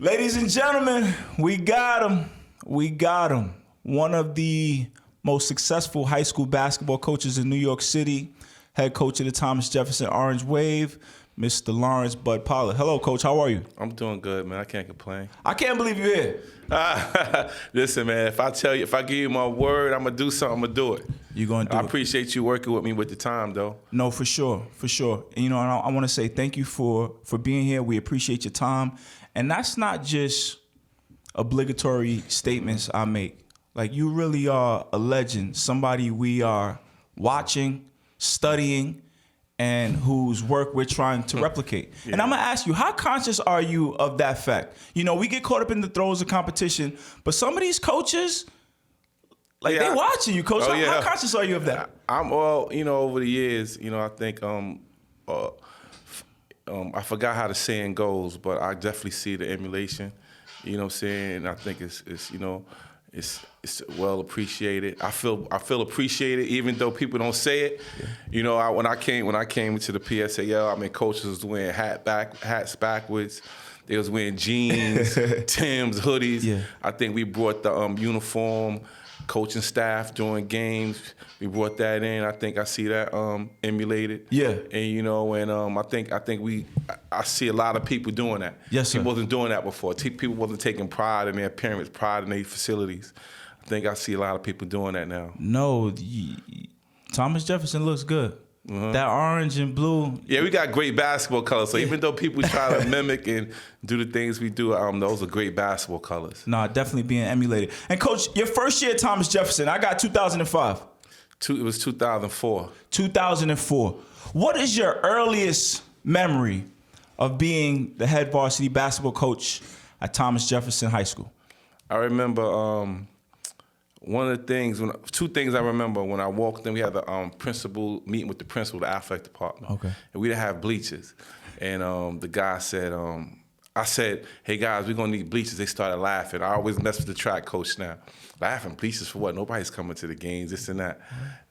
Ladies and gentlemen, we got him. We got him. One of the most successful high school basketball coaches in New York City, head coach of the Thomas Jefferson Orange Wave, Mr. Lawrence Bud Pollard. Hello, Coach. How are you? I'm doing good, man. I can't complain. I can't believe you're here. Listen, man, if I give you my word, I'm going to do something, I'm going to do it. You're going to do it. I appreciate you working with me with the time, though. No, for sure. And, you know, I want to say thank you for being here. We appreciate your time. And that's not just obligatory statements I make. Like, you really are a legend, somebody we are watching, studying, and whose work we're trying to replicate. Yeah. And I'm going to ask you, how conscious are you of that fact? You know, we get caught up in the throes of competition, but some of these coaches, like, they watching you, Coach. How conscious are you of that? I'm all, you know, over the years, you know, I think I forgot how the saying goes, but I definitely see the emulation. You know what I'm saying? I think it's you know, it's well appreciated. I feel appreciated even though people don't say it. Yeah. You know, when I came into the PSAL, I mean, coaches was wearing hats backwards. They was wearing jeans, Timbs, hoodies. Yeah. I think we brought the uniform coaching staff during games. We brought that in. I think I see that emulated. Yeah. And you know, and I see a lot of people doing that. Yes, sir. People wasn't doing that before. People wasn't taking pride in their appearance, pride in their facilities. I think I see a lot of people doing that now. No, Thomas Jefferson looks good. Uh-huh. That orange and blue. Yeah, we got great basketball colors. So even though people try to mimic and do the things we do, those are great basketball colors. No, definitely being emulated. And Coach, your first year at Thomas Jefferson, I got 2005. It was 2004. 2004. What is your earliest memory of being the head varsity basketball coach at Thomas Jefferson High School? I remember two things I remember when I walked in. We had the principal meeting with the principal of the athletic department. Okay. And we didn't have bleachers. And the guy said, I said, hey guys, we're gonna need bleachers. They started laughing. I always mess with the track coach now. Laughing, bleachers for what? Nobody's coming to the games, this and that.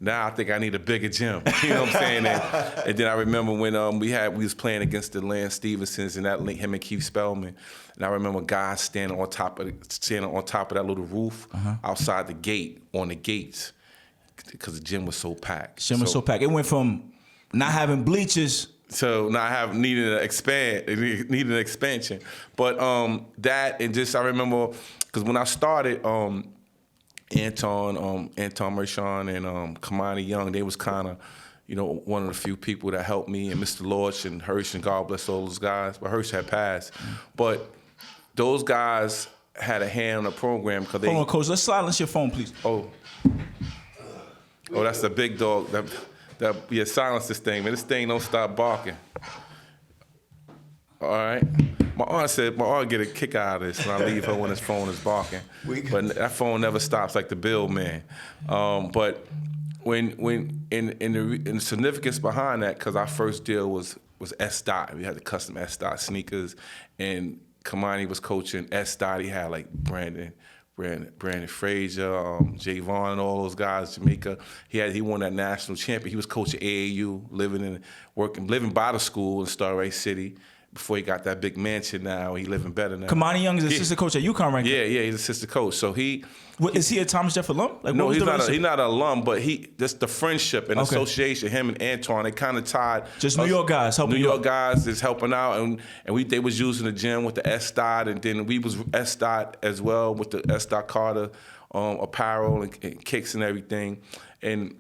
Now I think I need a bigger gym. You know what I'm saying? And then I remember when we was playing against the Lance Stevensons and that linked him and Keith Spellman. And I remember guys standing on top of that little roof outside the gate, on the gates, because the gym was so packed. It went from not having bleachers so not needing an expansion. But that, and just I remember, because when I started, Anton Mershon and Kamani Young, they was kind of, you know, one of the few people that helped me, and Mr. Lorch and Hirsch, and God bless all those guys. But Hirsch had passed. But those guys had a hand on the program. Hold on, Coach. Let's silence your phone, please. Oh, that's the big dog. Silence this thing, man. This thing don't stop barking. All right. My aunt get a kick out of this when I leave her when his phone is barking. But that phone never stops like the bill man. But when the significance behind that, because our first deal was S-Dot. We had the custom S-Dot sneakers, and Kamani was coaching S-Dot. He had like Brandon Frazier, Javon, and all those guys, Jamaica. He won that national champion. He was coaching AAU, living by the school in Starray City before he got that big mansion now. He living better now. Kamani Young is assistant coach at UConn right now. Yeah, he's assistant coach. So is he a Thomas Jefferson alum? Like, no, he's not an alum, but just the friendship and association, him and Antoine, they kind of tied. Just New York guys helping New York guys is helping out, and they was using the gym with the S-Dot, and then we was S-Dot as well with the S-Dot Carter apparel and kicks and everything. And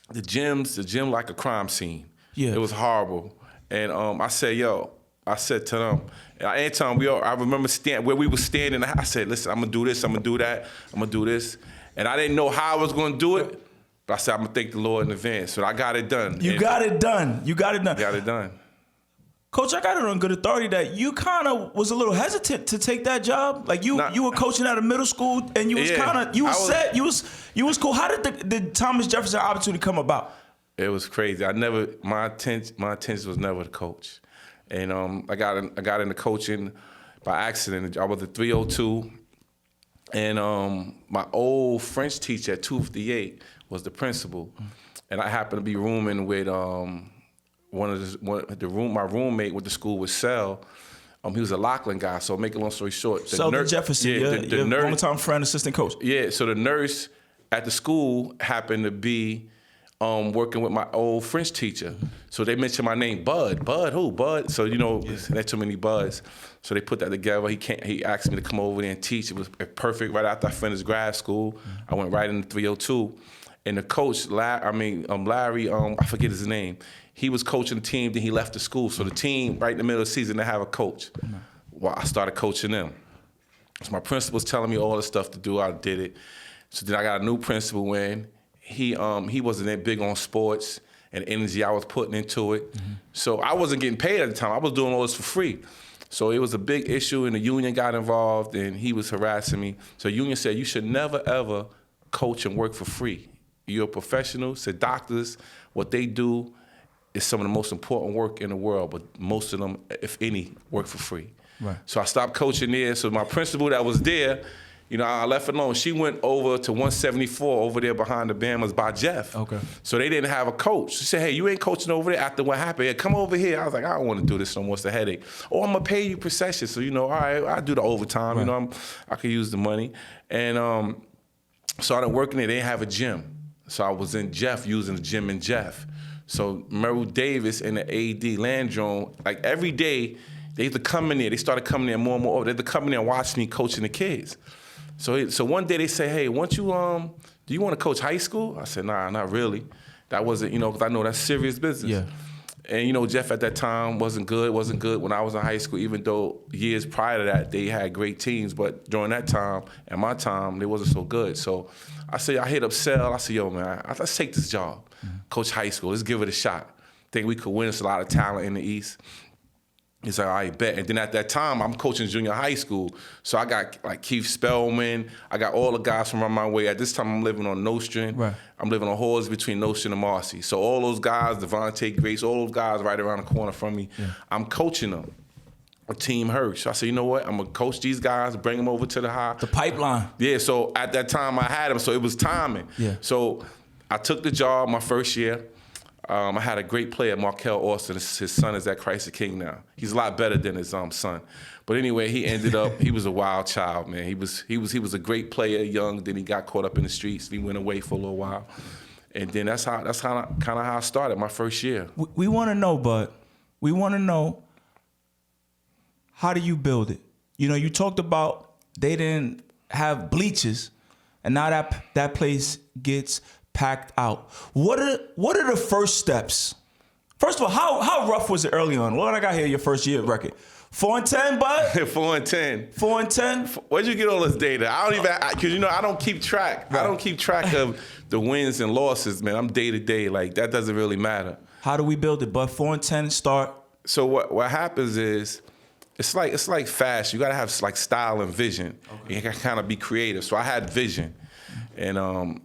the gym like a crime scene. Yeah. It was horrible. And I said to them, Anton, I remember where we were standing. I said, listen, I'm going to do this, I'm going to do that, I'm going to do this. And I didn't know how I was going to do it, but I said, I'm going to thank the Lord in advance. So I got it done. You got it done. Got it done. Coach, I got it on good authority that you kind of was a little hesitant to take that job. Like you were coaching at a middle school, and you was you was cool. How did the Thomas Jefferson opportunity come about? It was crazy. My intention was never to coach. And I got into coaching by accident. I was a 302, and my old French teacher at 258 was the principal, and I happened to be rooming with my roommate went to school with Sel, He was a Lachlan guy. So make a long story short, Thomas Jefferson, your longtime friend, assistant coach. Yeah. So the nurse at the school happened to be working with my old French teacher. So they mentioned my name, Bud. Bud, who? Bud. So, there's too many Buds. So they put that together. He asked me to come over there and teach. It was perfect. Right after I finished grad school, I went right into 302. And the coach, Larry, I forget his name. He was coaching the team, then he left the school. So the team, right in the middle of the season, they have a coach. Well, I started coaching them. So my principal was telling me all the stuff to do. I did it. So then I got a new principal in. He wasn't that big on sports and energy I was putting into it. So I wasn't getting paid at the time. I was doing all this for free. So it was a big issue, and the union got involved, and he was harassing me. So the union said, you should never, ever coach and work for free. You're a professional. Said doctors, what they do is some of the most important work in the world, but most of them, if any, work for free. Right. So I stopped coaching there. So my principal that was there, I left it alone. She went over to 174 over there behind the Bamas by Jeff. Okay. So they didn't have a coach. She said, hey, you ain't coaching over there after what happened. Yeah, come over here. I was like, I don't want to do this no more. It's a headache. Oh, I'm going to pay you per session. So, all right, I do the overtime. Right. I could use the money. And started working there. They didn't have a gym. So I was in Jeff, using the gym in Jeff. So Merrill Davis and the AD Landrone, like every day, they used to come in there. They started coming in more and more. They used to come in there and watch me coaching the kids. So one day they say, hey, do you want to coach high school? I said, nah, not really. That wasn't, because I know that's serious business. Yeah. And, Jeff at that time wasn't good when I was in high school, even though years prior to that, they had great teams. But during that time, and my time, they wasn't so good. So I hit up Sel. I said, yo, man, let's take this job. Coach high school. Let's give it a shot. Think we could win. There's a lot of talent in the East. He's like, all right, bet. And then at that time, I'm coaching junior high school. So I got like Keith Spellman. I got all the guys from around my way. At this time, I'm living on Nostrand. Right. I'm living on Halls between Nostrand and Marcy. So all those guys, Devontae Grace, all those guys right around the corner from me, I'm coaching them. A Team Hirsch. I said, you know what? I'm going to coach these guys, bring them over to the high. The pipeline. Yeah, so at that time, I had them. So it was timing. Yeah. So I took the job my first year. I had a great player, Markel Austin. His son is at Christ the King now. He's a lot better than his son. But anyway, he ended up, he was a wild child, man. He was a great player, young. Then he got caught up in the streets. He went away for a little while. And then that's kind of how I started my first year. We want to know, Bud. We want to know, how do you build it? You talked about they didn't have bleachers, and now that place gets packed out. What are the first steps? First of all, how rough was it early on? What I got here, your first year record? 4-10, bud? 4-10. 4-10? Where'd you get all this data? I don't even, because I don't keep track. Right. I don't keep track of the wins and losses, man. I'm day to day. Like, that doesn't really matter. How do we build it, bud? 4-10 start. So what happens is, it's like fashion. You gotta have like style and vision. Okay. You gotta kind of be creative. So I had vision. And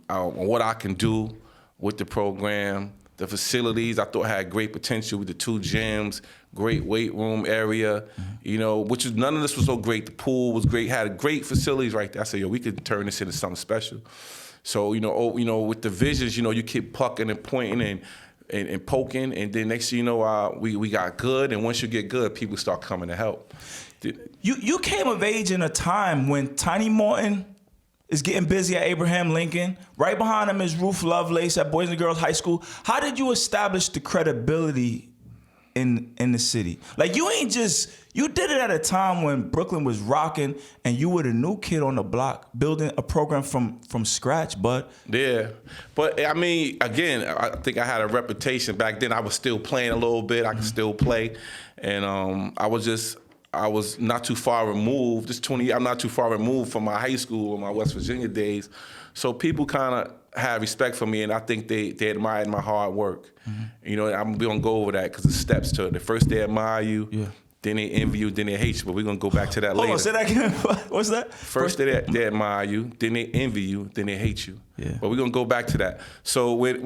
what I can do with the program, the facilities, I thought had great potential with the 2 gyms, great weight room area, which none of this was so great. The pool was great, had great facilities right there. I said, we could turn this into something special. So, with the visions, you keep pucking and pointing and poking, and then next thing you know, we got good, and once you get good, people start coming to help. You came of age in a time when Tiny Morton is getting busy at Abraham Lincoln. Right behind him is Ruth Lovelace at Boys and Girls High School. How did you establish the credibility in the city? Like, you did it at a time when Brooklyn was rocking and you were the new kid on the block building a program from scratch, bud. Yeah. But, again, I think I had a reputation. Back then I was still playing a little bit. I could still play. And I was not too far removed. I'm not too far removed from my high school or my West Virginia days. So people kind of had respect for me, and I think they admired my hard work. Mm-hmm. I'm going to go over that because there's steps to it. The first they admire you, then they envy you, then they hate you. But we're going to go back to that later. Hold on, say that again. What's that? First they admire you, then they envy you, then they hate you. Yeah. But we're going to go back to that. So when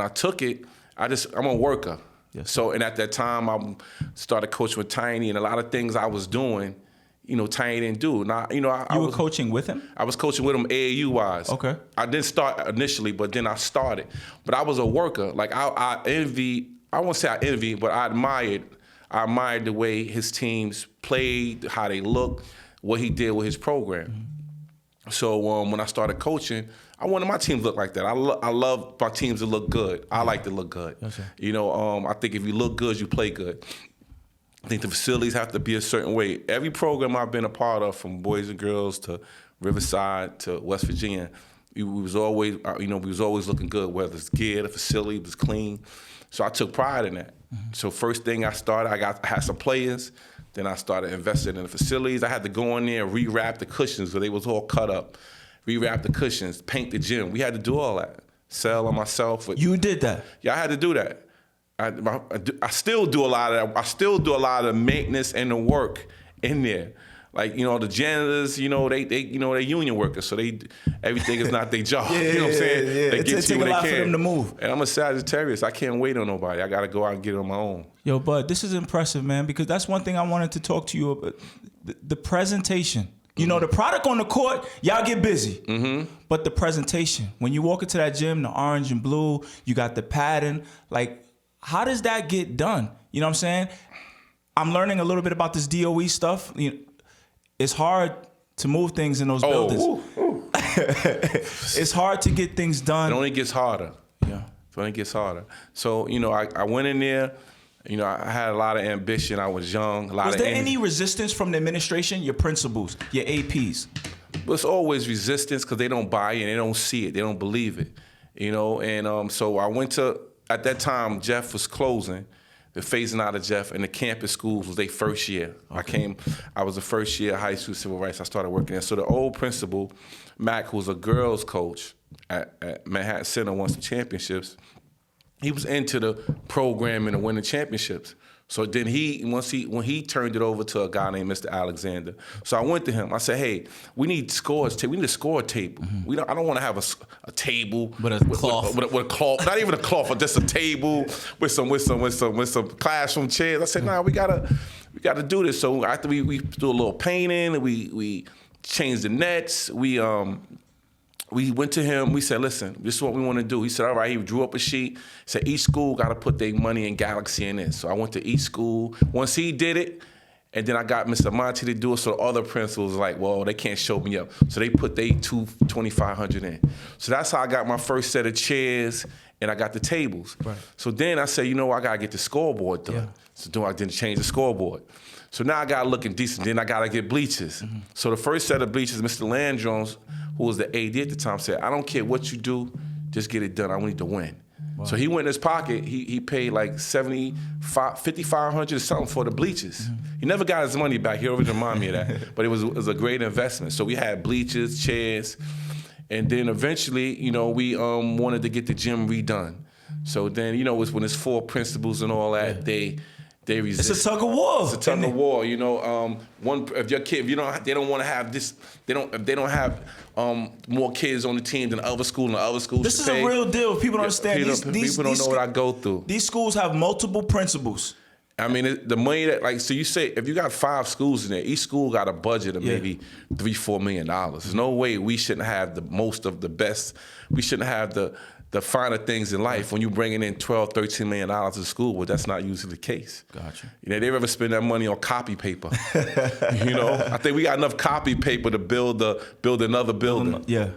I took it, I'm a worker. Yes. So, and at that time, I started coaching with Tiny, and a lot of things I was doing, Tiny didn't do. Now, you were coaching with him? I was coaching with him AAU-wise. Okay. I didn't start initially, but then I started. But I was a worker. Like, I won't say I envied, but I admired I admired the way his teams played, how they looked, what he did with his program. So when I started coaching, I wanted my team to look like that. I love my teams to look good. I like to look good. Okay. You know, I think if you look good, you play good. I think the facilities have to be a certain way. Every program I've been a part of, from Boys and Girls to Riverside to West Virginia, we was always looking good, whether it's gear, the facility was clean. So I took pride in that. So first thing I started, I had some players. Then I started investing in the facilities. I had to go in there and rewrap the cushions because they was all cut up. Rewrap the cushions, paint the gym. We had to do all that. Sell on myself. You did that? Yeah, I had to do that. I still do a lot of that. I still do a lot of the maintenance and the work in there. Like, you know, the janitors, you know, they union workers, so everything is not their job. Yeah, you know what I'm saying? Yeah. They get take a lot for them to move. And I'm a Sagittarius. I can't wait on nobody. I got to go out and get it on my own. Yo, Bud, this is impressive, man, because that's one thing I wanted to talk to you about. The presentation. You know, the product on the court, y'all get busy. But the presentation, when you walk into that gym, the orange and blue, you got the pattern. Like, how does that get done? You know what I'm saying? I'm learning a little bit about this DOE stuff. You know, it's hard to move things in those buildings. It's hard to get things done. It only gets harder. Yeah. It only gets harder. So, you know, I went in there. You know, I had a lot of ambition. I was young. Was there any resistance from the administration, your principals, your APs? There's always resistance because they don't buy it, they don't see it, they don't believe it. You know, and so I went to, at that time, Jeff was closing. The phasing out of Jeff, and the campus schools was their first year. Okay. I was the first year of high school civil rights. I started working there. So the old principal, Mac, who was a girls coach at Manhattan Center, won some championships. He was into the program and the winning championships. So then when he turned it over to a guy named Mr. Alexander. So I went to him. I said, hey, we need scores. We need a score table. I don't want to have a table with a cloth. With a cloth, not even a cloth, but just a table with some classroom chairs. I said, nah, we gotta do this. So after we do a little painting, we changed the nets. We went to him. We said, listen, this is what we want to do. He said, all right. He drew up a sheet. He said, each school got to put their money in Galaxy in it. So I went to each school. Once he did it, and then I got Mr. Monty to do it, so the other principals was like, well, they can't show me up. So they put their $2,500 in. So that's how I got my first set of chairs, and I got the tables. Right. So then I said, you know, I got to get the scoreboard done. Yeah. So I didn't change the scoreboard. So now I got to looking decent. Then I got to get bleachers. So the first set of bleachers, Mr. Landrones, who was the AD at the time, said, I don't care what you do, just get it done. I need to win. Wow. So he went in his pocket. He paid like $5,500 or something for the bleachers. He never got his money back. He always reminded me of that. But it was a great investment. So we had bleachers, chairs, and then eventually, you know, we wanted to get the gym redone. So then, you know, when it's 4 principals and all that, they resist. It's a tug of war. It's a tug of war. You know, if your kid, they don't want to have this. They don't have more kids on the team than other schools. And other schools. This is a real deal. People don't understand. People don't know what I go through. These schools have multiple principals. I mean, the money that, like, so you say, if you got 5 schools in there, each school got a budget of maybe $3-4 million. There's no way we shouldn't have the most of the best. We shouldn't have the finer things in life when you're bringing in $12-13 million to school. Well, that's not usually the case. Gotcha. You know, they ever spend that money on copy paper. You know, I think we got enough copy paper to build another building. Yeah.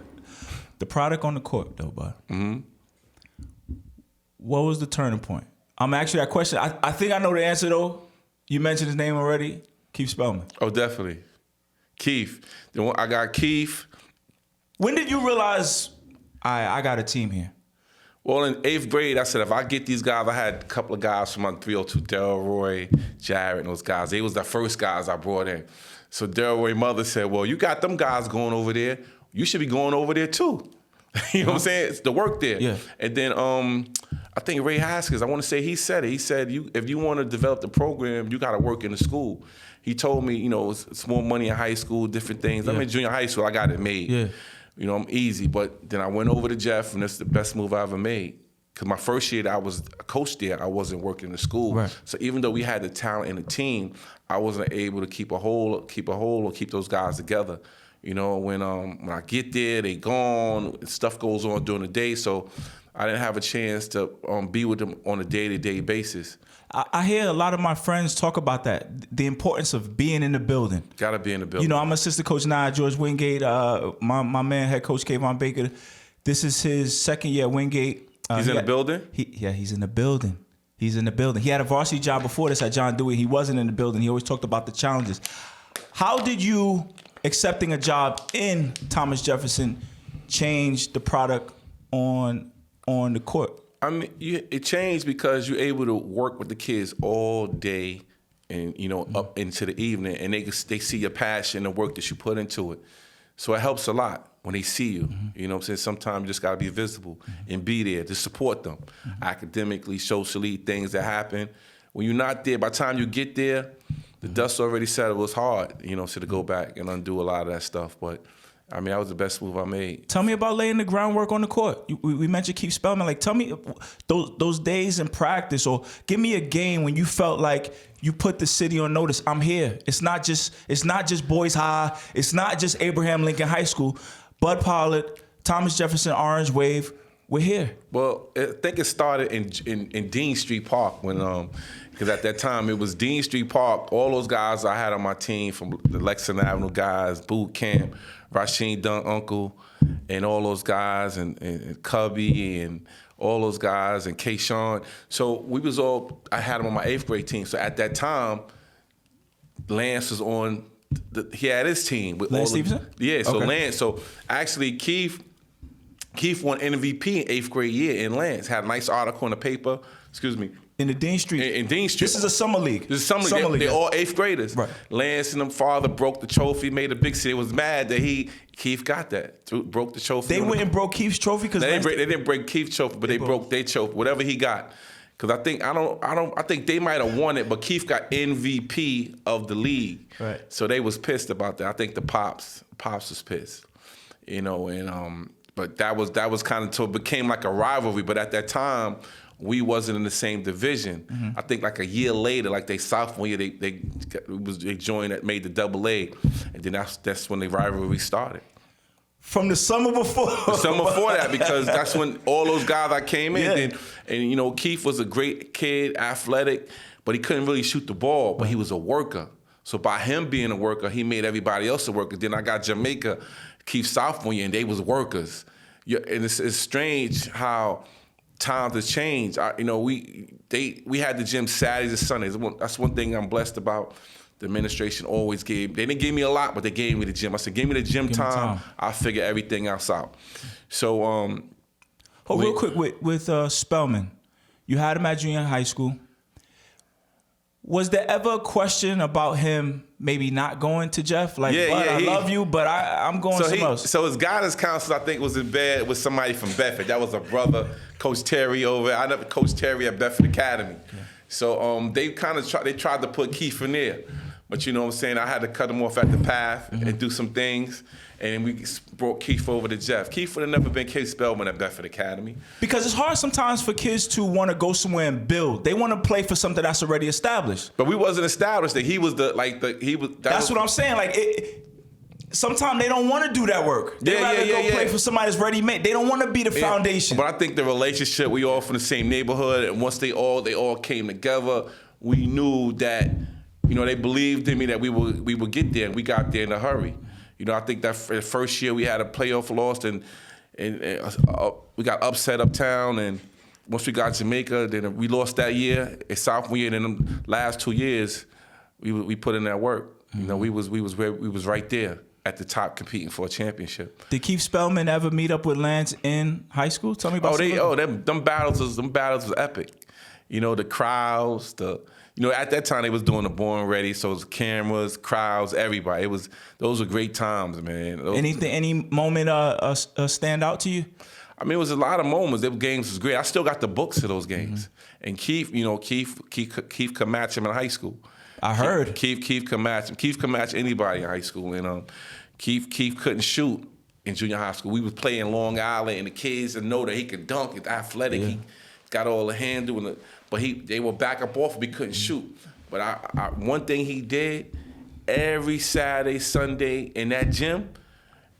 The product on the court, though, bud. What was the turning point? I'm actually that question. I think I know the answer, though. You mentioned his name already. Keith Spellman. Oh, definitely. Keith. I got Keith. When did you realize I got a team here? Well, in 8th grade, I said, if I get these guys, I had a couple of guys from my 302, Delroy, Jarrett, and those guys. They was the first guys I brought in. So Delroy's mother said, well, you got them guys going over there. You should be going over there, too. You know what I'm saying? It's the work there. Yeah. And then I think Ray Haskins, I want to say he said it. He said, if you want to develop the program, you got to work in the school. He told me, you know, it's more money in high school, different things. Yeah. I'm in junior high school. I got it made. Yeah. You know, I'm easy. But then I went over to Jeff, and that's the best move I ever made. Because my first year that I was a coach there, I wasn't working in the school. Right. So even though we had the talent in the team, I wasn't able to keep a hold or keep those guys together. You know, when I get there, they gone, stuff goes on during the day. So I didn't have a chance to be with them on a day-to-day basis. I hear a lot of my friends talk about that, the importance of being in the building. Gotta be in the building. You know, I'm assistant coach now at George Wingate. My man, head coach Kayvon Baker. This is his second year at Wingate. He's in the building? He's in the building. He's in the building. He had a varsity job before this at John Dewey. He wasn't in the building. He always talked about the challenges. How did you accepting a job in Thomas Jefferson change the product on the court? I mean, it changed because you're able to work with the kids all day and, up into the evening, and they see your passion and the work that you put into it. So it helps a lot when they see you. You know what I'm saying? Sometimes you just got to be visible and be there to support them academically, socially, things that happen. When you're not there, by the time you get there, the dust already settled. It was hard, so to go back and undo a lot of that stuff. But I mean, that was the best move I made. Tell me about laying the groundwork on the court. We mentioned Keith Spellman. Like, tell me those days in practice, or give me a game when you felt like you put the city on notice. I'm here. It's not just Boys High. It's not just Abraham Lincoln High School. Bud Pollard, Thomas Jefferson, Orange Wave. We're here. Well, I think it started in Dean Street Park when because at that time it was Dean Street Park. All those guys I had on my team from the Lexington Avenue guys, Boot Camp, Rasheen Dunk Uncle, and all those guys, and Cubby, and all those guys, and Kayshawn. So I had them on my 8th grade team. So at that time, Lance was on, he had his team. With Lance Stevenson? Yeah, so okay. Lance. So actually Keith won MVP in 8th grade year, and Lance had a nice article in the paper, in the Dean Street. In Dean Street. This is a summer league. This is summer league. They're all 8th graders. Right. Lance and them father broke the trophy, made a big city. They was mad that Keith got that. Broke the trophy. They went and broke Keith's trophy because they didn't break Keith's trophy, but they broke their trophy, whatever he got. Because I think they might have won it, but Keith got MVP of the league. Right. So they was pissed about that. I think the pops was pissed. But that was kind of, so it became like a rivalry. But at that time, we wasn't in the same division. I think like a year later, like they sophomore year, they joined, made the AA, and then that's when the rivalry started. From the summer before. The summer before that, because that's when all those guys that came in. Yeah. And Keith was a great kid, athletic, but he couldn't really shoot the ball, but he was a worker. So by him being a worker, he made everybody else a worker. Then I got Jamaica, Keith sophomore year, and they was workers. And it's strange how times have changed. We had the gym Saturdays and Sundays. That's one thing I'm blessed about. The administration always gave. They didn't give me a lot, but they gave me the gym. I said, "Give me the gym time. I'll figure everything else out." So, real quick with Spellman, you had him at junior high school. Was there ever a question about him maybe not going to Jeff? Like, I love you, but I'm going somewhere else. So his guidance counselor, I think, was in bed with somebody from Bedford. That was a brother, Coach Terry over. I never coached Terry at Bedford Academy. Yeah. So they kind of tried to put Keith in there. But you know what I'm saying? I had to cut him off at the path and do some things. And we brought Keith over to Jeff. Keith would have never been Keith Spellman at Bedford Academy. Because it's hard sometimes for kids to want to go somewhere and build. They want to play for something that's already established. But we wasn't established. That he was That's what I'm saying. Like, sometimes they don't want to do that work. They rather go play for somebody that's ready made. They don't want to be the foundation. But I think the relationship, we all from the same neighborhood, and once they all came together, we knew that, they believed in me that we would get there, and we got there in a hurry. I think that first year we had a playoff loss, and we got upset uptown, and once we got Jamaica, then we lost that year, a sophomore year, and then the last 2 years, we put in that work. We was right there at the top competing for a championship. Did Keith Spellman ever meet up with Lance in high school? Tell me about them battles was epic. The crowds, at that time they was doing the Born Ready, so it was cameras, crowds, everybody. Those were great times, man. Any moment stand out to you? I mean, it was a lot of moments. Those games was great. I still got the books of those games. And Keith could match him in high school. I heard. Keith could match him. Keith could match anybody in high school. And Keith couldn't shoot in junior high school. We was playing Long Island, and the kids didn't know that he could dunk. He's athletic. Yeah. He got all the handle, but they were back up off him. He couldn't shoot. But one thing he did, every Saturday, Sunday in that gym,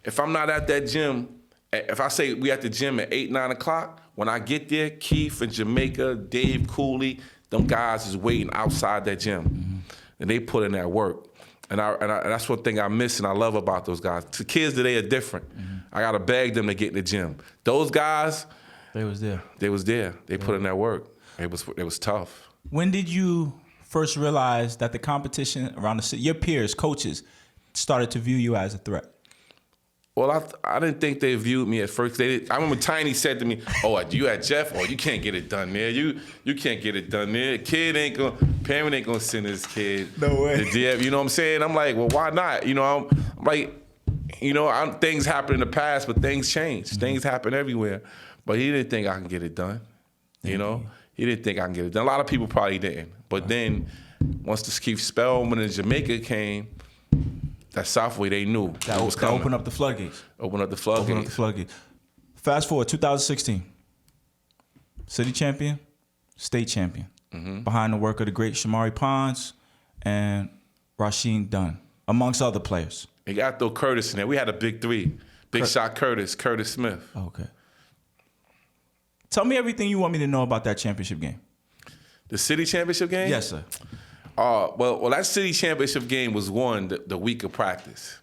if I'm not at that gym, if I say we at the gym at 8, 9 o'clock, when I get there, Keith and Jamaica, Dave Cooley, them guys is waiting outside that gym. And they put in that work. And that's one thing I miss and I love about those guys. The kids today are different. I got to beg them to get in the gym. Those guys, they was there. They put in that work. It was tough. When did you first realize that the competition around the city, your peers, coaches, started to view you as a threat? Well, I didn't think they viewed me at first. I remember Tiny said to me, "Oh, you at Jeff? Oh, you can't get it done there. You can't get it done there. Parent ain't gonna send his kid. No way. To DF." You know what I'm saying? I'm like, well, why not? You know, I'm like, you know, things happened in the past, but things change. Things happen everywhere. But he didn't think I can get it done. You know, he didn't think I can get it done. A lot of people probably didn't. But then once the Keith Spellman in Jamaica came, that Southway, they knew that was coming. Open up the floodgates. Open up the floodgates. Fast forward, 2016. City champion, state champion. Behind the work of the great Shamari Pons and Rasheed Dunn, amongst other players. You got to throw Curtis in there. We had a big three. Big shot Curtis Smith. Okay. Tell me everything you want me to know about that championship game. The city championship game? Yes, sir. Well, that city championship game was won the week of practice.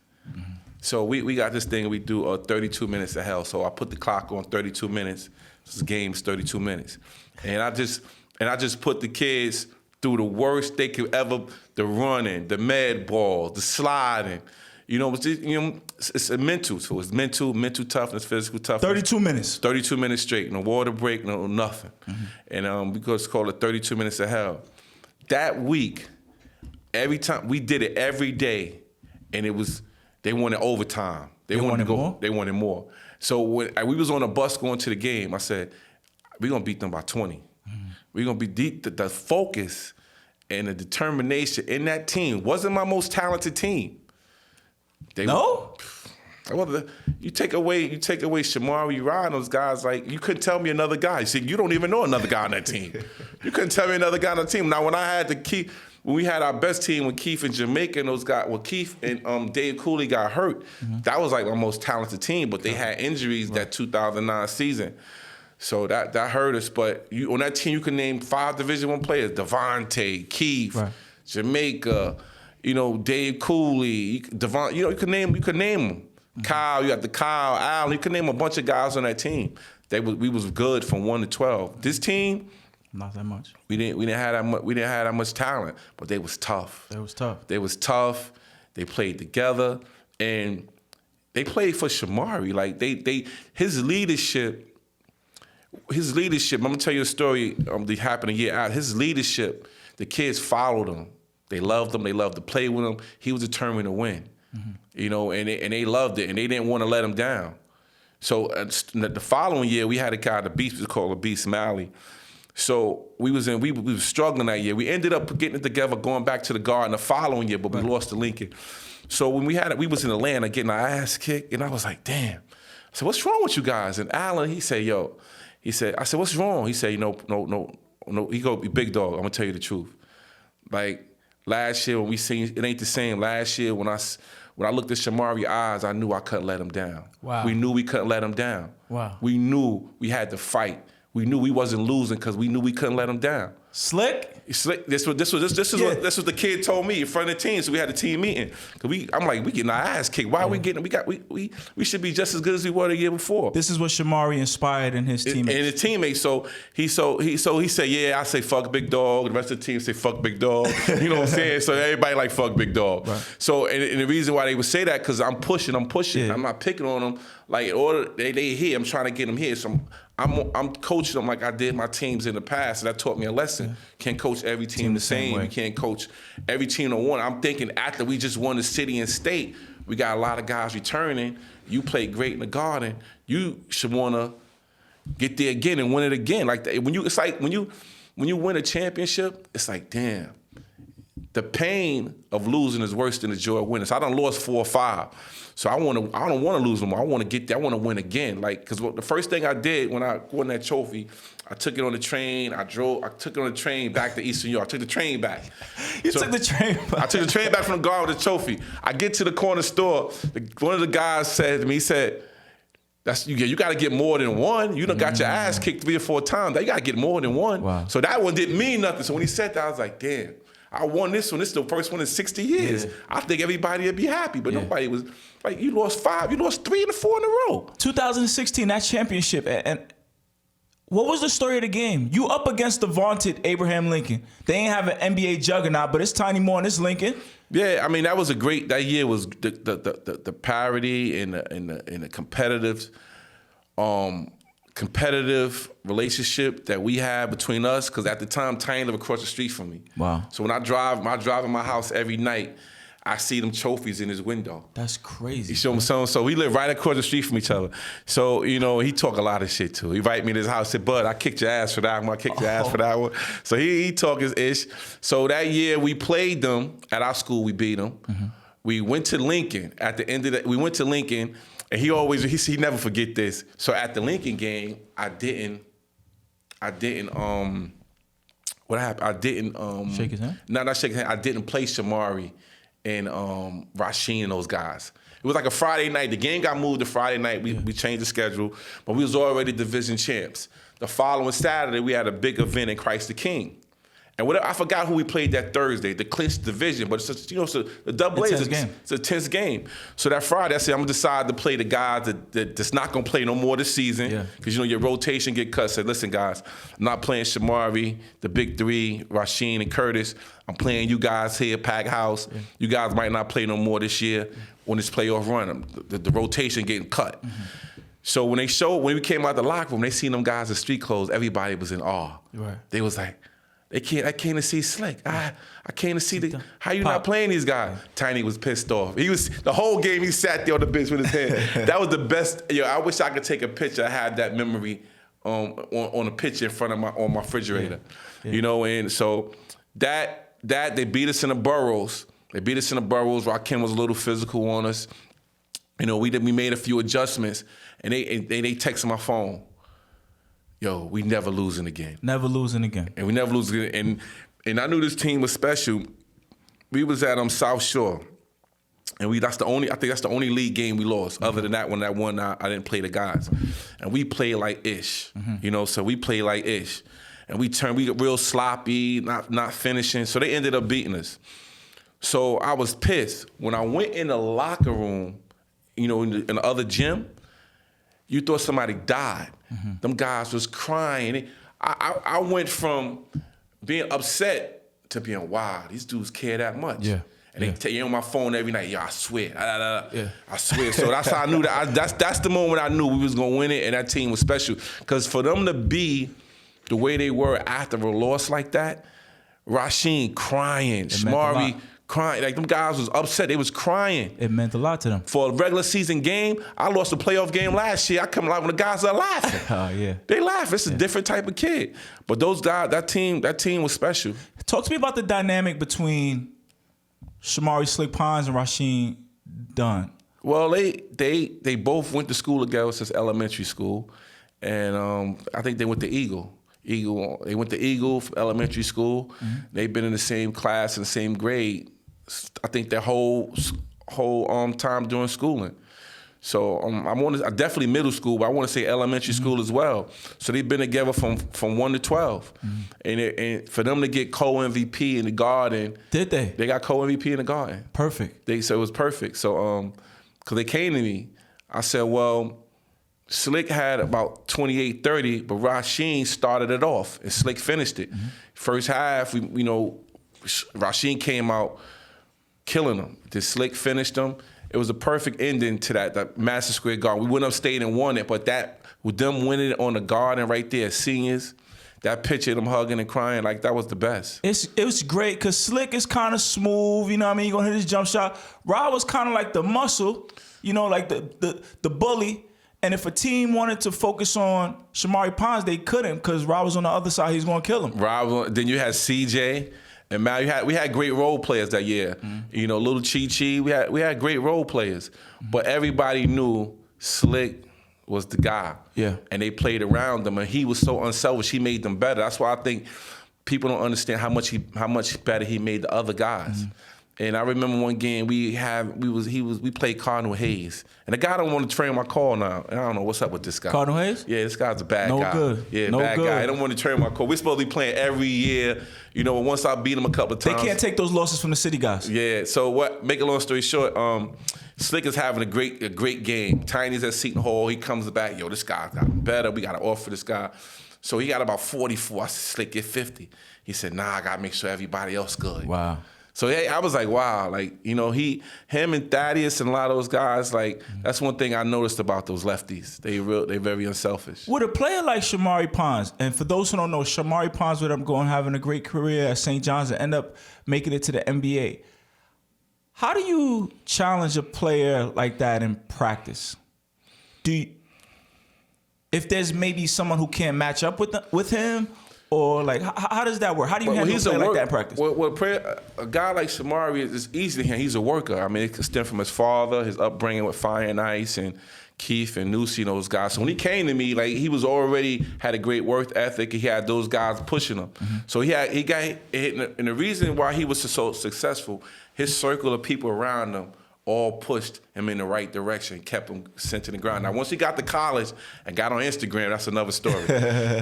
So we got this thing, we do 32 minutes of hell. So I put the clock on 32 minutes. This game's 32 minutes. And I just put the kids through the worst they could ever, the running, the med ball, the sliding. You know, it's a mental. So it's mental toughness, physical toughness. 32 minutes. 32 minutes straight. No water break, no nothing. And because it's called it 32 minutes of hell. That week, every time we did it every day, and they wanted overtime. They wanted more. They wanted more. So when we was on a bus going to the game, I said, "We're gonna beat them by 20. We're gonna be deep." The focus and the determination in that team wasn't my most talented team. No. You take away Shamari Ryan, those guys, like, you couldn't tell me another guy. See, you don't even know another guy on that team. You couldn't tell me another guy on the team. Now, when we had our best team with Keith and Jamaica and those guys, Keith and Dave Cooley got hurt, that was like my most talented team, but they had injuries that 2009 season. So that hurt us. But on that team, you can name 5 Division I players: Devontae, Keith, Jamaica, you know, Dave Cooley, Devon. You know, you could name them. Kyle, you got the Kyle, Allen. You could name a bunch of guys on that team. We was good from 1 to 12. This team, not that much. We didn't have that much talent, but they was tough. They was tough. They played together, and they played for Shamari. Like his leadership. I'm gonna tell you a story that happened a year out. His leadership, the kids followed him. They loved him. They loved to play with him. He was determined to win. You know, and they loved it, and they didn't want to let him down. So the following year, we had a guy, the Beast, was called the Beast Malley. So we was struggling that year. We ended up getting it together, going back to the Garden the following year, but we lost to Lincoln. So when we was in Atlanta getting our ass kicked, and I was like, damn. I said, what's wrong with you guys? And Alan, I said, what's wrong? He said, no. He go, big dog, I'm gonna tell you the truth. Like last year when we seen, it ain't the same. Last year when I looked at Shamari's eyes, I knew I couldn't let him down. Wow. We knew we couldn't let him down. Wow. We knew we had to fight. We knew we wasn't losing because we knew we couldn't let him down. Slick? This was the kid told me in front of the team. So we had a team meeting. I'm like, we getting our ass kicked. Why are we getting? We should be just as good as we were the year before. This is what Shamari inspired in his teammates. And his teammates. So he said, yeah, I say fuck big dog. The rest of the team say fuck big dog. You know what I'm saying? So everybody like fuck big dog. Right. So and the reason why they would say that because I'm pushing. Yeah. I'm not picking on them. Like in order they here, I'm trying to get them here. So I'm coaching them like I did my teams in the past, and that taught me a lesson. Yeah. Can't coach every team the same. You can't coach every team on one. I'm thinking after we just won the city and state, we got a lot of guys returning. You played great in the Garden. You should want to get there again and win it again. Like when you win a championship, it's like damn. The pain of losing is worse than the joy of winning. So I done lost 4 or 5. So I don't want to lose them. I want to get there. I want to win again. Like, because the first thing I did when I won that trophy, I took it on the train. I took it on the train back to Eastern York. I took the train back. Took the train back? I took the train back from the Garden with the trophy. I get to the corner store. One of the guys said to me, he said, You got to get more than one. You done got your ass kicked 3 or 4 times. You got to get more than one. Wow. So that one didn't mean nothing. So when he said that, I was like, damn, I won this one. This is the first one in 60 years. Yeah. I think everybody would be happy, but nobody was. Like, you lost 5, you lost 3 and 4 in a row. 2016, that championship, and what was the story of the game? You up against the vaunted Abraham Lincoln. They ain't have an NBA juggernaut, but it's Tiny Moore and it's Lincoln. Yeah, I mean that year was the parity and the competitive relationship that we had between us. Because at the time, Tiny lived across the street from me. Wow. So when I drive in my house every night, I see them trophies in his window. That's crazy. You show him something. So we live right across the street from each other. So, he talk a lot of shit too. He invite me to his house, said, Bud, I kicked your ass for that one. I kicked your ass for that one. So he talk his ish. So that year we played them at our school. We beat them. Mm-hmm. We went to Lincoln. At the end of that, we went to Lincoln, and he never forget this. So at the Lincoln game, what happened? I didn't shake his hand? No, not shake his hand. I didn't play Shamari and Rasheen and those guys. It was like a Friday night. The game got moved to Friday night. We changed the schedule, but we was already division champs. The following Saturday, we had a big event in Christ the King. And I forgot who we played that Thursday, the clinched division, but it's the double A is it's a tense game. So that Friday, I said, I'm going to decide to play the guys that's not going to play no more this season because, your rotation get cut. I said, listen, guys, I'm not playing Shamari, the big 3, Rasheen and Curtis. I'm playing you guys here, Pack House. Yeah. You guys might not play no more this year on this playoff run. The rotation getting cut. Mm-hmm. So when we came out the locker room, they seen them guys in street clothes, everybody was in awe. Right. They was like, I came to see Slick. I came to see how you not playing these guys. Tiny was pissed off. The whole game he sat there on the bench with his hand. That was the best. I wish I could take a picture. I had that memory on a picture in front of my refrigerator. Yeah. And so that they beat us in the boroughs. Rakim was a little physical on us. We made a few adjustments, and they texted my phone. Yo, we never losing again. Never losing again. And we never lose again. And I knew this team was special. We was at South Shore. And I think that's the only league game we lost. Mm-hmm. Other than that one, I didn't play the guys. And we played like ish. Mm-hmm. So we played like ish. And we got real sloppy, not finishing. So they ended up beating us. So I was pissed. When I went in the locker room, in the other gym, you thought somebody died. Mm-hmm. Them guys was crying. I went from being upset to being, wow, these dudes care that much. Yeah. And they tell you on my phone every night, I swear. I swear. So that's how I knew that's the moment I knew we was gonna win it, and that team was special. Because for them to be the way they were after a loss like that, Rasheen crying, Shamari crying. Like, them guys was upset. They was crying. It meant a lot to them. For a regular season game, I lost a playoff game last year. I come out when the guys are laughing. Oh, yeah. They laugh. It's a different type of kid. But those guys, that team was special. Talk to me about the dynamic between Shamari Slick Pines and Rasheen Dunn. Well, they both went to school together since elementary school. And I think they went to Eagle. They went to Eagle for elementary school. Mm-hmm. They've been in the same class and the same grade, I think, their whole time during schooling. So I definitely middle school, but I want to say elementary school as well. So they've been together from 1 to 12. Mm-hmm. And for them to get co-MVP in the Garden. Did they? They got co-MVP in the Garden. Perfect. So it was perfect. So, because they came to me, I said, well, Slick had about 28, 30, but Rasheen started it off, and Slick finished it. Mm-hmm. First half, Rasheen came out killing them. Then Slick finished them. It was a perfect ending to that Madison Square Garden. We went upstate and won it, but with them winning it on the Garden right there, seniors, that picture of them hugging and crying, like, that was the best. It was great because Slick is kind of smooth, you know what I mean? You're going to hit his jump shot. Rob was kind of like the muscle, like the bully. And if a team wanted to focus on Shamari Pines, they couldn't because Rob was on the other side. He's going to kill him. Then you had CJ and Mal. We had great role players that year. Mm-hmm. Little Chi. We had great role players, but everybody knew Slick was the guy. Yeah. And they played around him, and he was so unselfish. He made them better. That's why I think people don't understand how much better he made the other guys. Mm-hmm. And I remember one game we played Cardinal Hayes. And the guy don't want to train my call now. And I don't know what's up with this guy. Cardinal Hayes? Yeah, this guy's a bad guy. No good. Yeah, no bad good. guy. I don't want to train my call. We're supposed to be playing every year. You know, once I beat him a couple of times. They can't take those losses from the city guys. Yeah. So make a long story short, Slick is having a great game. Tiny's at Seton Hall. He comes back. Yo, this guy got better. We got to offer this guy. So he got about 44. I said, Slick, get 50. He said, nah, I got to make sure everybody else good. Wow. So I was like, wow, like, you know, him and Thaddeus and a lot of those guys, like, that's one thing I noticed about those lefties. They're very unselfish. With a player like Shamari Pons, and for those who don't know, Shamari Pons would end up having a great career at St. John's and end up making it to the NBA. How do you challenge a player like that in practice? If there's maybe someone who can't match up with him? Or like, how does that work? How do you handle a player like that in practice? A guy like Shamari is easy to handle. He's a worker. I mean, it stem from his father, his upbringing with Fire and Ice, and Keith and Nusi, those guys. So when he came to me, like, he was already had a great work ethic. He had those guys pushing him. Mm-hmm. So he got hit. And the reason why he was so successful, his circle of people around him all pushed him in the right direction, kept him sent to the ground. Now, once he got to college and got on Instagram, that's another story.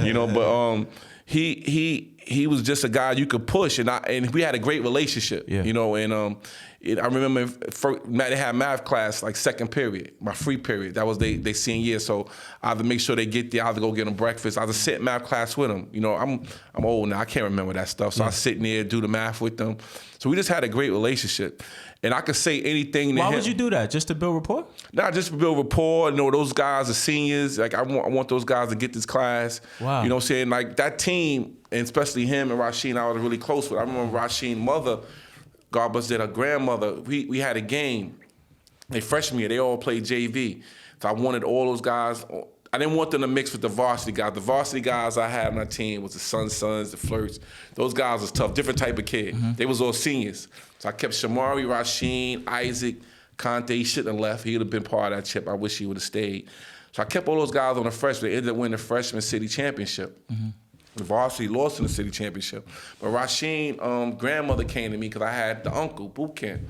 You know, but he was just a guy you could push, and we had a great relationship. Yeah. You know, and I remember they had math class like second period, my free period. That was they senior year, so I had to make sure they get there. I had to go get them breakfast. I had to sit in math class with them. You know, I'm old now. I can't remember that stuff, so I was sitting there, do the math with them. So we just had a great relationship. And I could say anything to him. Why would you do that? Just to build rapport? Nah, just to build rapport. You know, those guys are seniors. Like, I want those guys to get this class. Wow. You know what I'm saying? Like, that team, and especially him and Rasheen, I was really close with. I remember Rasheen's mother, God bless her grandmother, we had a game. They freshman year, they all played JV. So I wanted all those guys. I didn't want them to mix with the varsity guys. The varsity guys I had on my team was the Sons, the Flirts. Those guys was tough, different type of kid. Mm-hmm. They was all seniors. So I kept Shamari, Rasheen, Isaac, Conte. He shouldn't have left. He would have been part of that chip. I wish he would have stayed. So I kept all those guys on the freshman. They ended up winning the freshman city championship. Mm-hmm. The varsity lost in the city championship. But Rasheen, grandmother came to me because I had the uncle, boot camp.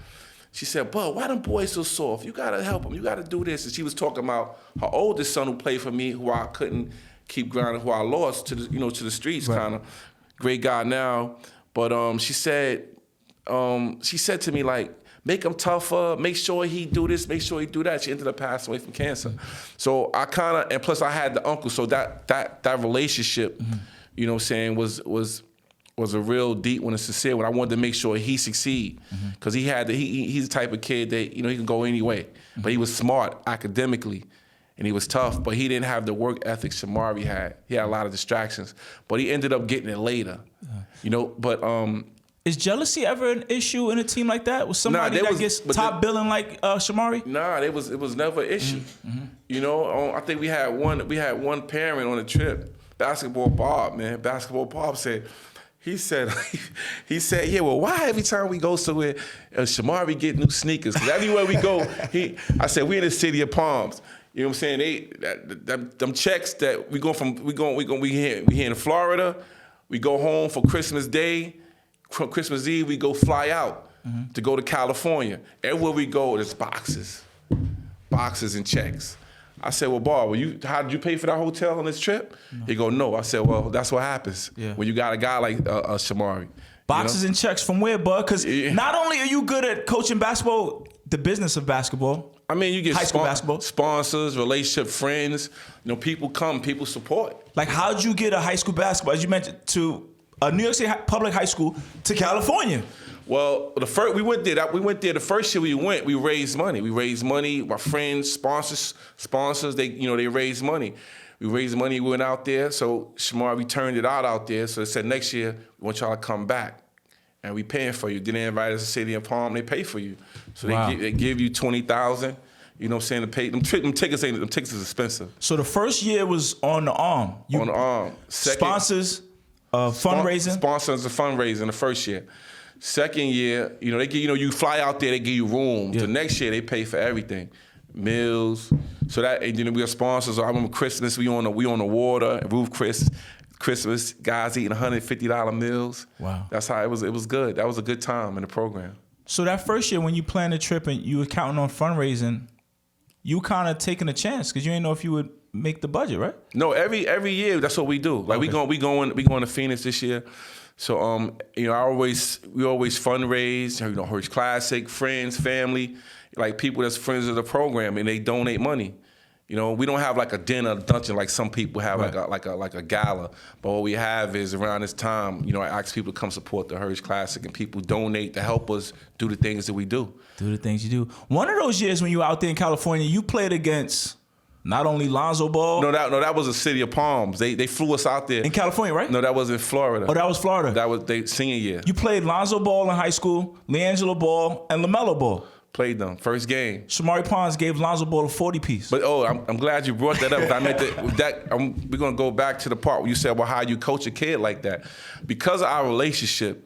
She said, "Bud, why them boys so soft? You gotta help them. You gotta do this." And she was talking about her oldest son who played for me, who I couldn't keep grounded, who I lost to the streets, right. Kind of. Great guy now, but she said to me, like, make him tougher, make sure he do this, make sure he do that. She ended up passing away from cancer. So I kind of, and plus I had the uncle, so that relationship, mm-hmm. You know what I'm saying, was a real deep one, a sincere one. I wanted to make sure he succeed, because mm-hmm. He's the type of kid that, you know, he can go any way. Mm-hmm. But he was smart academically, and he was tough, but he didn't have the work ethic Shamari had. He had a lot of distractions, but he ended up getting it later, you know. But is jealousy ever an issue in a team like that? Was somebody that gets top billing like Shamari? Nah, it was never an issue. Mm-hmm. You know, I think we had one parent on a trip. Basketball Bob said. He said, yeah, well, why every time we go somewhere, Shamari get new sneakers? Because everywhere we go, I said, we in the city of Palms. You know what I'm saying? Them checks that we here in Florida, we go home for Christmas Day, Christmas Eve, we go fly out mm-hmm. to go to California. Everywhere we go, there's boxes and checks. I said, well, Bob, how did you pay for that hotel on this trip? No. He go, no. I said, well, that's what happens when you got a guy like Shamari. Boxes and checks from where, bud? Because not only are you good at coaching basketball, the business of basketball. I mean, you get high school basketball sponsors, relationship, friends. You know, people come, people support. Like, how'd you get a high school basketball, as you mentioned, to a New York City public high school to California? Well, we went there. The first year we raised money. We raised money. My friends, sponsors, they raised money. We raised money. We went out there. So Shamari turned it out there. So they said, next year we want y'all to come back, and we paying for you. Then they invite us to City of Palm. They pay for you. So they give you $20,000. You know what I'm saying? To pay them tickets. Them tickets is expensive. So the first year was on the arm. On the arm. Sponsors, fundraising. Sponsors and fundraising the first year. Second year, they give, you fly out there, they give you rooms. Yeah. The next year, they pay for everything, meals. So that, and then we are sponsors. I remember Christmas, we on the water, roof Christmas, guys eating $150 meals. Wow, that's how it was. It was good. That was a good time in the program. So that first year when you planned the trip and you were counting on fundraising, you kind of taking a chance because you didn't know if you would make the budget, right? No, every year that's what we do. Like we going to Phoenix this year. So we always fundraise. Heritage Classic, friends, family, like people that's friends of the program, and they donate money. We don't have like a dinner luncheon like some people have, right, like a gala. But what we have is around this time, I ask people to come support the Heritage Classic, and people donate to help us do the things that we do. Do the things you do. One of those years when you were out there in California, you played against not only Lonzo Ball. No, that was the city of Palms. They flew us out there in California, right? No, that was in Florida. Oh, that was Florida. That was their senior year. You played Lonzo Ball in high school, LiAngelo Ball, and LaMelo Ball. Played them first game. Shamari Pons gave Lonzo Ball a 40-piece. But I'm glad you brought that up. I meant we're gonna go back to the part where you said, well, how you coach a kid like that, because of our relationship,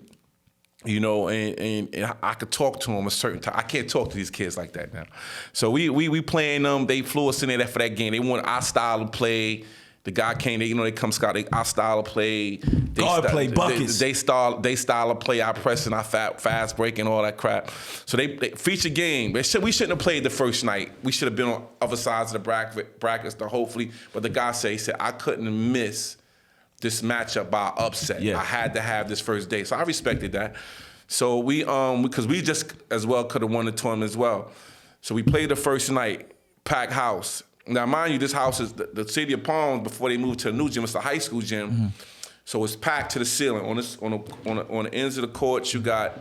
and I could talk to them a certain time. I can't talk to these kids like that now. So we playing them. They flew us in there for that game. They want our style of play. The guy came, they come Scott. Our style of play, play buckets. They style of play, our pressing, our fast breaking, all that crap. So they feature game. We shouldn't have played the first night. We should have been on other sides of the brackets to hopefully. But the guy said I couldn't miss this matchup by upset. Yeah. I had to have this first day. So I respected that. So we because we just as well could have won the tournament as well. So we played the first night, packed house. Now, mind you, this house is the city of Palms. Before they moved to a new gym, it's a high school gym, mm-hmm. So it's packed to the ceiling. On the ends of the courts, you got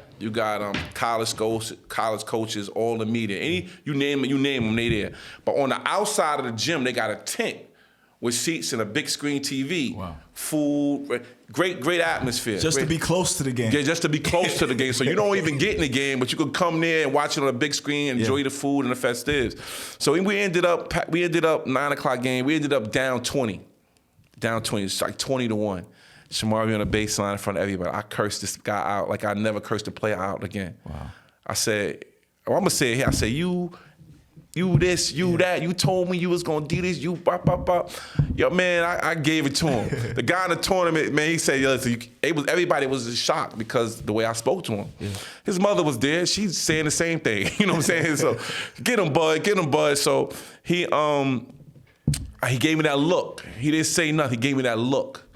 college coaches, all the media. You name them, they there. But on the outside of the gym, they got a tent with seats and a big screen TV. Wow. Food, great atmosphere. To be close to the game. Yeah, just to be close to the game. So you don't even get in the game, but you could come there and watch it on a big screen and enjoy the food and the festivities. So we ended up 9:00 game. We ended up down 20. It's like 20-1. Shamari on the baseline in front of everybody. I cursed this guy out like I never cursed a player out again. Wow. I said, I'm gonna say it here. I said, you this, you that, you told me you was gonna do this, you bop, bop, bop. Yo, man, I gave it to him. The guy in the tournament, man, he said, everybody was shocked because the way I spoke to him. Yeah. His mother was there, she's saying the same thing, you know what I'm saying? So, get him, bud. So he gave me that look. He didn't say nothing, he gave me that look.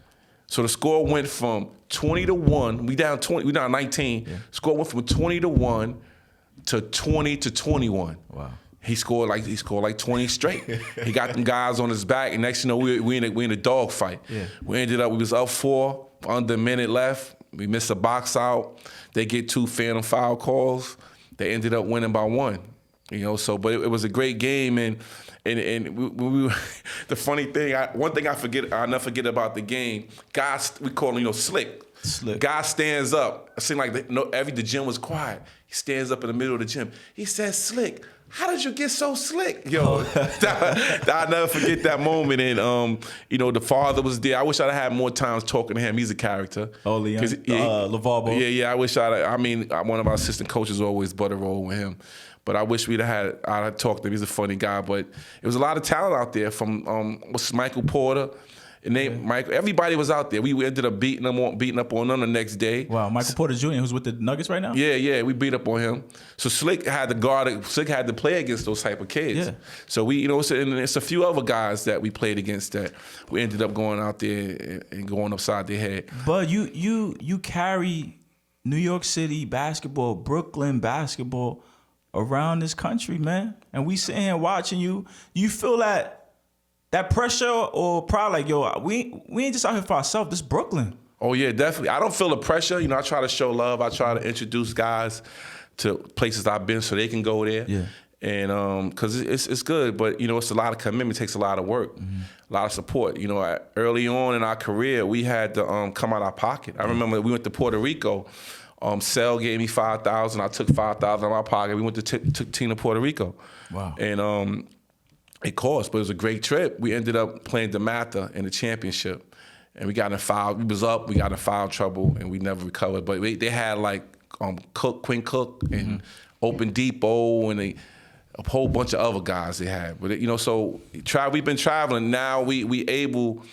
So the score went from 20-1, we down 19. Yeah. Score went from 20-1 to 20-21. Wow. He scored like 20 straight. He got them guys on his back, and next thing you know, we in a dog fight. Yeah. We was up 4, under a minute left. We missed a box out. They get 2 phantom foul calls. They ended up winning by 1. But it was a great game, and we the funny thing, one thing I'll never forget about the game. Guys, we call him Slick. Guy stands up. It seemed like the gym was quiet. He stands up in the middle of the gym. He says, "Slick, how did you get so slick?" I'll never forget that moment. And the father was there. I wish I'd had more times talking to him. He's a character. Oh, LeVar Ball. Yeah. I wish one of our assistant coaches always butter roll with him. But I wish I'd have talked to him. He's a funny guy. But it was a lot of talent out there from Michael Porter. And everybody was out there. We ended up beating up on them the next day. Wow, Michael Porter Jr., who's with the Nuggets right now? Yeah, we beat up on him. So Slick had to play against those type of kids. Yeah. So and it's a few other guys that we played against that we ended up going out there and going upside their head. But you carry New York City basketball, Brooklyn basketball around this country, man. And we sitting here watching you. You feel that pressure or pride, like, we ain't just out here for ourselves. This is Brooklyn. Oh, yeah, definitely. I don't feel the pressure. I try to show love. I try to introduce guys to places I've been so they can go there. Yeah. And because it's good, but, it's a lot of commitment. It takes a lot of work, a lot of support. Early on in our career, we had to come out of our pocket. I remember we went to Puerto Rico. Sel gave me $5,000. I took $5,000 out of my pocket. We went to took team to Puerto Rico. Wow. And it cost, but it was a great trip. We ended up playing DeMatha in the championship, and we got in foul. We got in foul trouble, and we never recovered. But they had Quinn Cook, and Open Depot, and a whole bunch of other guys they had. But so we've been traveling. Now we able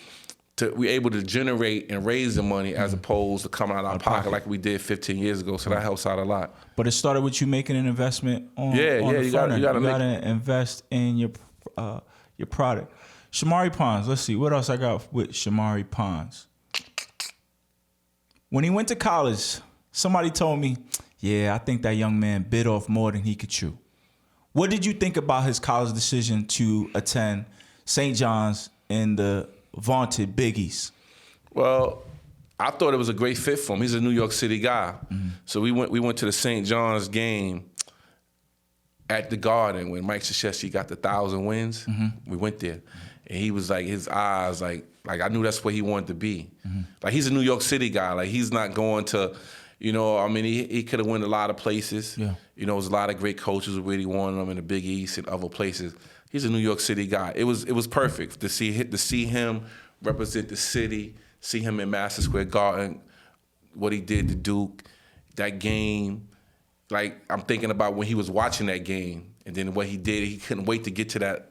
we're able to generate and raise the money as opposed to coming out of our pocket like we did 15 years ago. So that helps out a lot. But it started with you making an investment on the you front end. gotta You gotta invest in your product. Shamari Pons, let's see. What else I got with Shamari Pons? When he went to college, somebody told me, I think that young man bit off more than he could chew. What did you think about his college decision to attend St. John's in the vaunted Big East? Well, I thought it was a great fit for him. He's a New York City guy. So we went to the St. John's game at the Garden when Mike Krzyzewski got the 1,000 wins. We went there. And he was like, his eyes, like I knew that's where he wanted to be. Like, he's a New York City guy. Like, he's not going to, he could have went a lot of places. Yeah. There's a lot of great coaches who really wanted him in the Big East and other places. He's a New York City guy. It was perfect to see him represent the city, see him in Madison Square Garden, what he did to Duke, that game. Like, I'm thinking about when he was watching that game and then what he did. He couldn't wait to get to that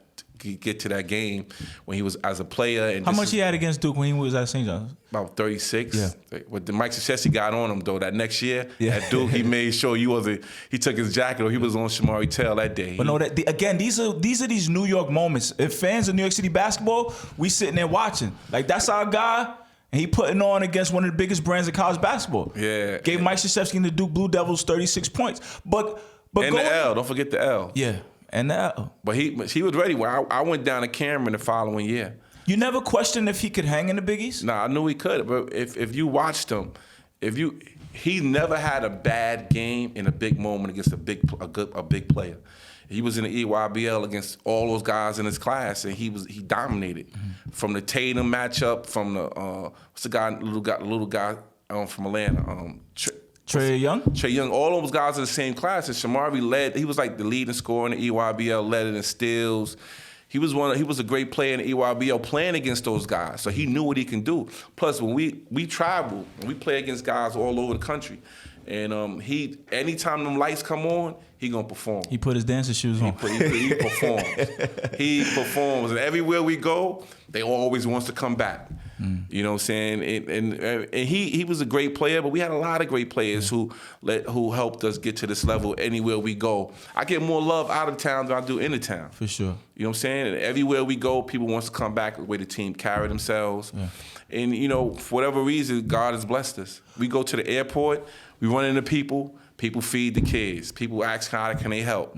game when he was as a player. And how much he had against Duke when he was at St. John's? About 36. Yeah. With the Mike Krzyzewski got on him though that next year at Duke, he made sure he took his jacket or he was on Shamari tail that day. But again, these are these New York moments. If fans of New York City basketball, we sitting there watching. Like, that's our guy, and he putting on against one of the biggest brands of college basketball. Yeah. Gave Mike Krzyzewski and the Duke Blue Devils 36 points. But and the L, don't forget the L. Yeah. And that. But he was ready. When I went down to Cameron the following year. You never questioned if he could hang in the Big East? Nah, I knew he could. But if you watched him, he never had a bad game in a big moment against a big player. He was in the EYBL against all those guys in his class, and he dominated. From the Tatum matchup, from the what's the little guy from Atlanta, Trae Young, all those guys in the same class. And Shamari led. He was like the leading scorer in the EYBL, led it in steals. He was a great player in the EYBL playing against those guys. So he knew what he can do. Plus, when we travel, we play against guys all over the country. And anytime them lights come on, he gonna perform. He put his dancing shoes on. He performs. He performs, and everywhere we go, they always wants to come back. You know what I'm saying? And he was a great player, but we had a lot of great players who helped us get to this level anywhere we go. I get more love out of town than I do in the town. For sure. You know what I'm saying? And everywhere we go, people wants to come back the way the team carry themselves. Yeah. And, for whatever reason, God has blessed us. We go to the airport, we run into people feed the kids. People ask how can they help.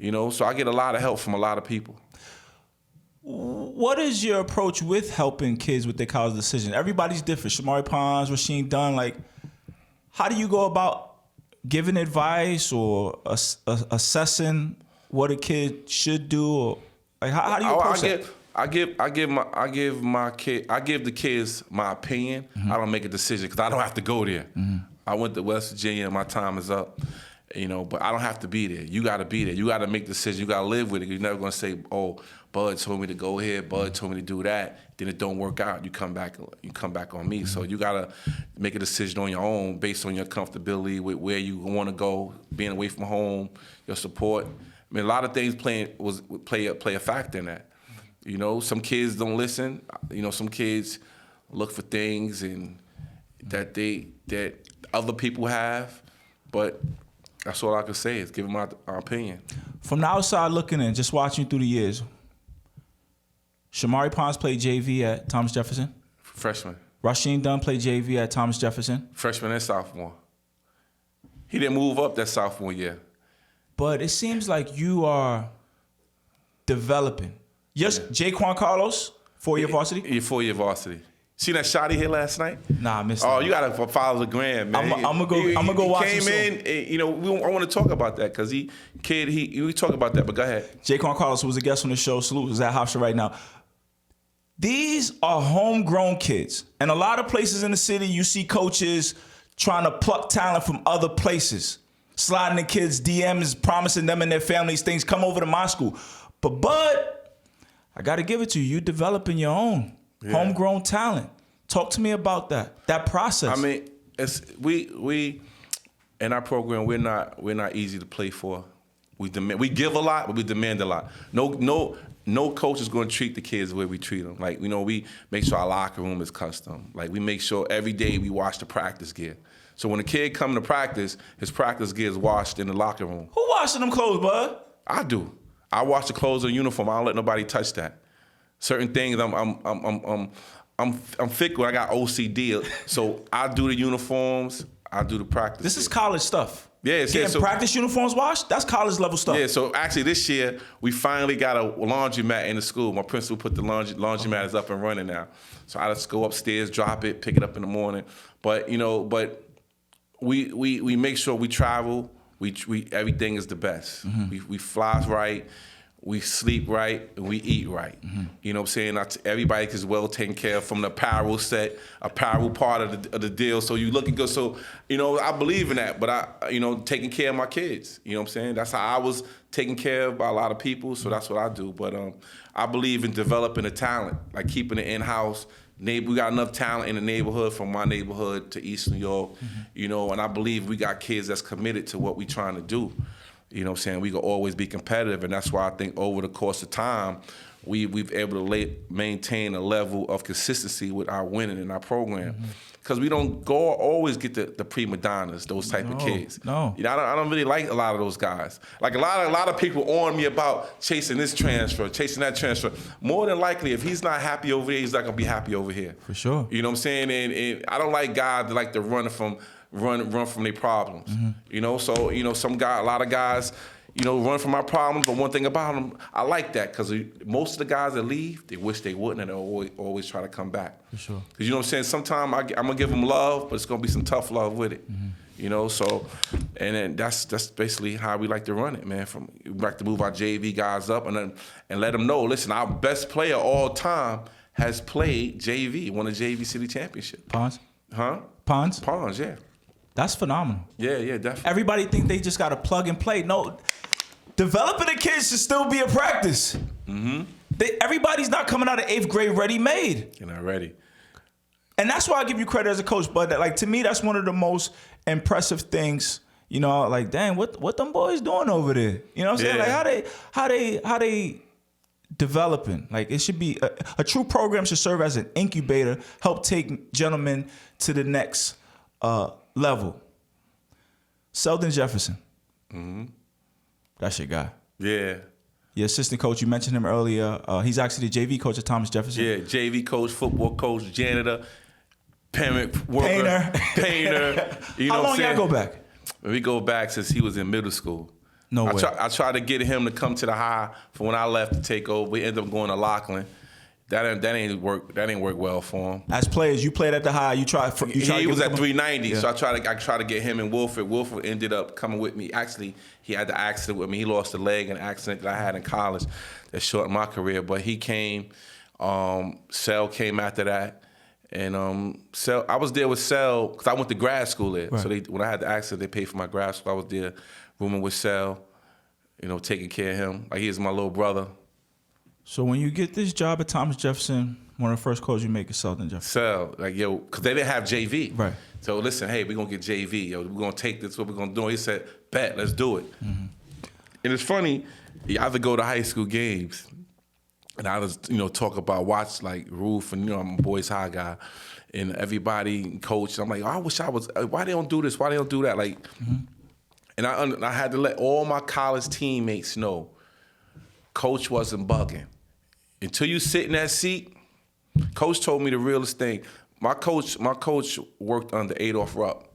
So I get a lot of help from a lot of people. What is your approach with helping kids with their college decision? Everybody's different. Shamari Pons, Rasheem Dunn, like, how do you go about giving advice or assessing what a kid should do? Or like, how do you approach that? I give the kids my opinion. I don't make a decision because I don't have to go there. I went to West Virginia and my time is up. But I don't have to be there. You got to be there. You got to make decisions. You got to live with it. You're never going to say, "Oh, Bud told me to go here. Bud told me to do that." Then it don't work out. You come back on me. So you got to make a decision on your own based on your comfortability with where you want to go, being away from home, your support. I mean, a lot of things play a factor in that. Some kids don't listen. Some kids look for things and that other people have, but that's all I can say is give them my opinion. From the outside looking in, just watching through the years, Shamari Pons played JV at Thomas Jefferson. Freshman. Rasheem Dunn played JV at Thomas Jefferson. Freshman and sophomore. He didn't move up that sophomore year. But it seems like you are developing. Yes, Jaquan Carlos, 4-year varsity? Yeah, 4-year varsity. See that shot he hit last night? Nah, I missed Oh, that. you gotta follow the gram, man. I'm gonna go watch him. Came in, I want to talk about that because we talk about that. But go ahead. Jaquan Carlos, who was a guest on the show, salute, is at Hofstra right now. These are homegrown kids, and a lot of places in the city, you see coaches trying to pluck talent from other places, sliding the kids' DMs, promising them and their families things. Come over to my school, but Bud, I got to give it to you. You're developing your own. Yeah. Homegrown talent. Talk to me about that process. I mean, we in our program we're not easy to play for. We give a lot, but we demand a lot. No no coach is going to treat the kids the way we treat them. Like, we make sure our locker room is custom. Like, we make sure every day we wash the practice gear. So when a kid come to practice, his practice gear is washed in the locker room. Who washing them clothes, bud? I do. I wash the clothes and uniform. I don't let nobody touch that. Certain things I'm fickle. I got OCD, so I do the uniforms. I do the practice. This is college stuff. Yeah, getting practice uniforms washed. That's college level stuff. Yeah, so actually this year we finally got a laundromat in the school. My principal put the laundromat is up and running now. So I just go upstairs, drop it, pick it up in the morning. But we make sure we travel. We everything is the best. We fly right. We sleep right, and we eat right. You know what I'm saying? Everybody is well taken care of from the apparel part of the deal. So you looking good. So, I believe in that, but taking care of my kids. You know what I'm saying? That's how I was taken care of by a lot of people, so that's what I do. But I believe in developing the talent, like keeping it in-house. We got enough talent in the neighborhood, from my neighborhood to East New York, and I believe we got kids that's committed to what we're trying to do. You know what I'm saying? We can always be competitive, and that's why I think over the course of time, we've able to maintain a level of consistency with our winning in our program. Because we don't always get the prima donnas, those type of kids. No. I don't really like a lot of those guys. Like a lot of people on me about chasing this transfer, chasing that transfer. More than likely, if he's not happy over there, he's not gonna be happy over here. For sure. You know what I'm saying? And I don't like guys that like to run from their problems. So a lot of guys, run from our problems. But one thing about them, I like that, because most of the guys that leave, they wish they wouldn't, and they always try to come back. For sure. Because you know what I'm saying? Sometimes I'm gonna give them love, but it's gonna be some tough love with it. So, and then that's basically how we like to run it, man. We like to move our JV guys up and let them know, listen, our best player all time has played JV, won a JV city championship. Pons? Huh? Pons? Pons, yeah. That's phenomenal. Yeah, definitely. Everybody think they just got to plug and play. No, developing the kids should still be a practice. Everybody's not coming out of 8th grade ready-made. You're not ready. And that's why I give you credit as a coach. But to me, that's one of the most impressive things. Like, dang, what them boys doing over there? You know what I'm saying? Like, how they developing? Like, it should be a true program should serve as an incubator, help take gentlemen to the next level. Thomas Jefferson. That's your guy. Yeah. Your assistant coach, you mentioned him earlier. He's actually the JV coach at Thomas Jefferson. Yeah, JV coach, football coach, janitor, parent worker, painter. How long y'all go back? We go back since he was in middle school. No way. I tried to get him to come to the high for when I left to take over. We ended up going to Lockland. That ain't work well for him. As players, you played at the high. He was at 390, so I tried to get him and Wilford. Wilford ended up coming with me. Actually, he had the accident with me. He lost a leg in an accident that I had in college that shortened my career. But he came. Sel came after that, and Sel. I was there with Sel because I went to grad school there. Right. So when I had the accident, they paid for my grad school. I was there rooming with Sel, taking care of him. Like, he was my little brother. So when you get this job at Thomas Jefferson, one of the first calls you make is Thomas Jefferson. So, because they didn't have JV. Right. So listen, hey, we're going to get JV. We're going to take this, what we're going to do. He said, bet, let's do it. And it's funny, I would go to high school games, and I was, talk about, watch like Roof, and, I'm a boys high guy, and everybody, coach, I'm like, I wish I was, why they don't do this, why they don't do that? Like, and I had to let all my college teammates know, Coach wasn't bugging. Until you sit in that seat, Coach told me the realest thing. My coach worked under Adolph Rupp.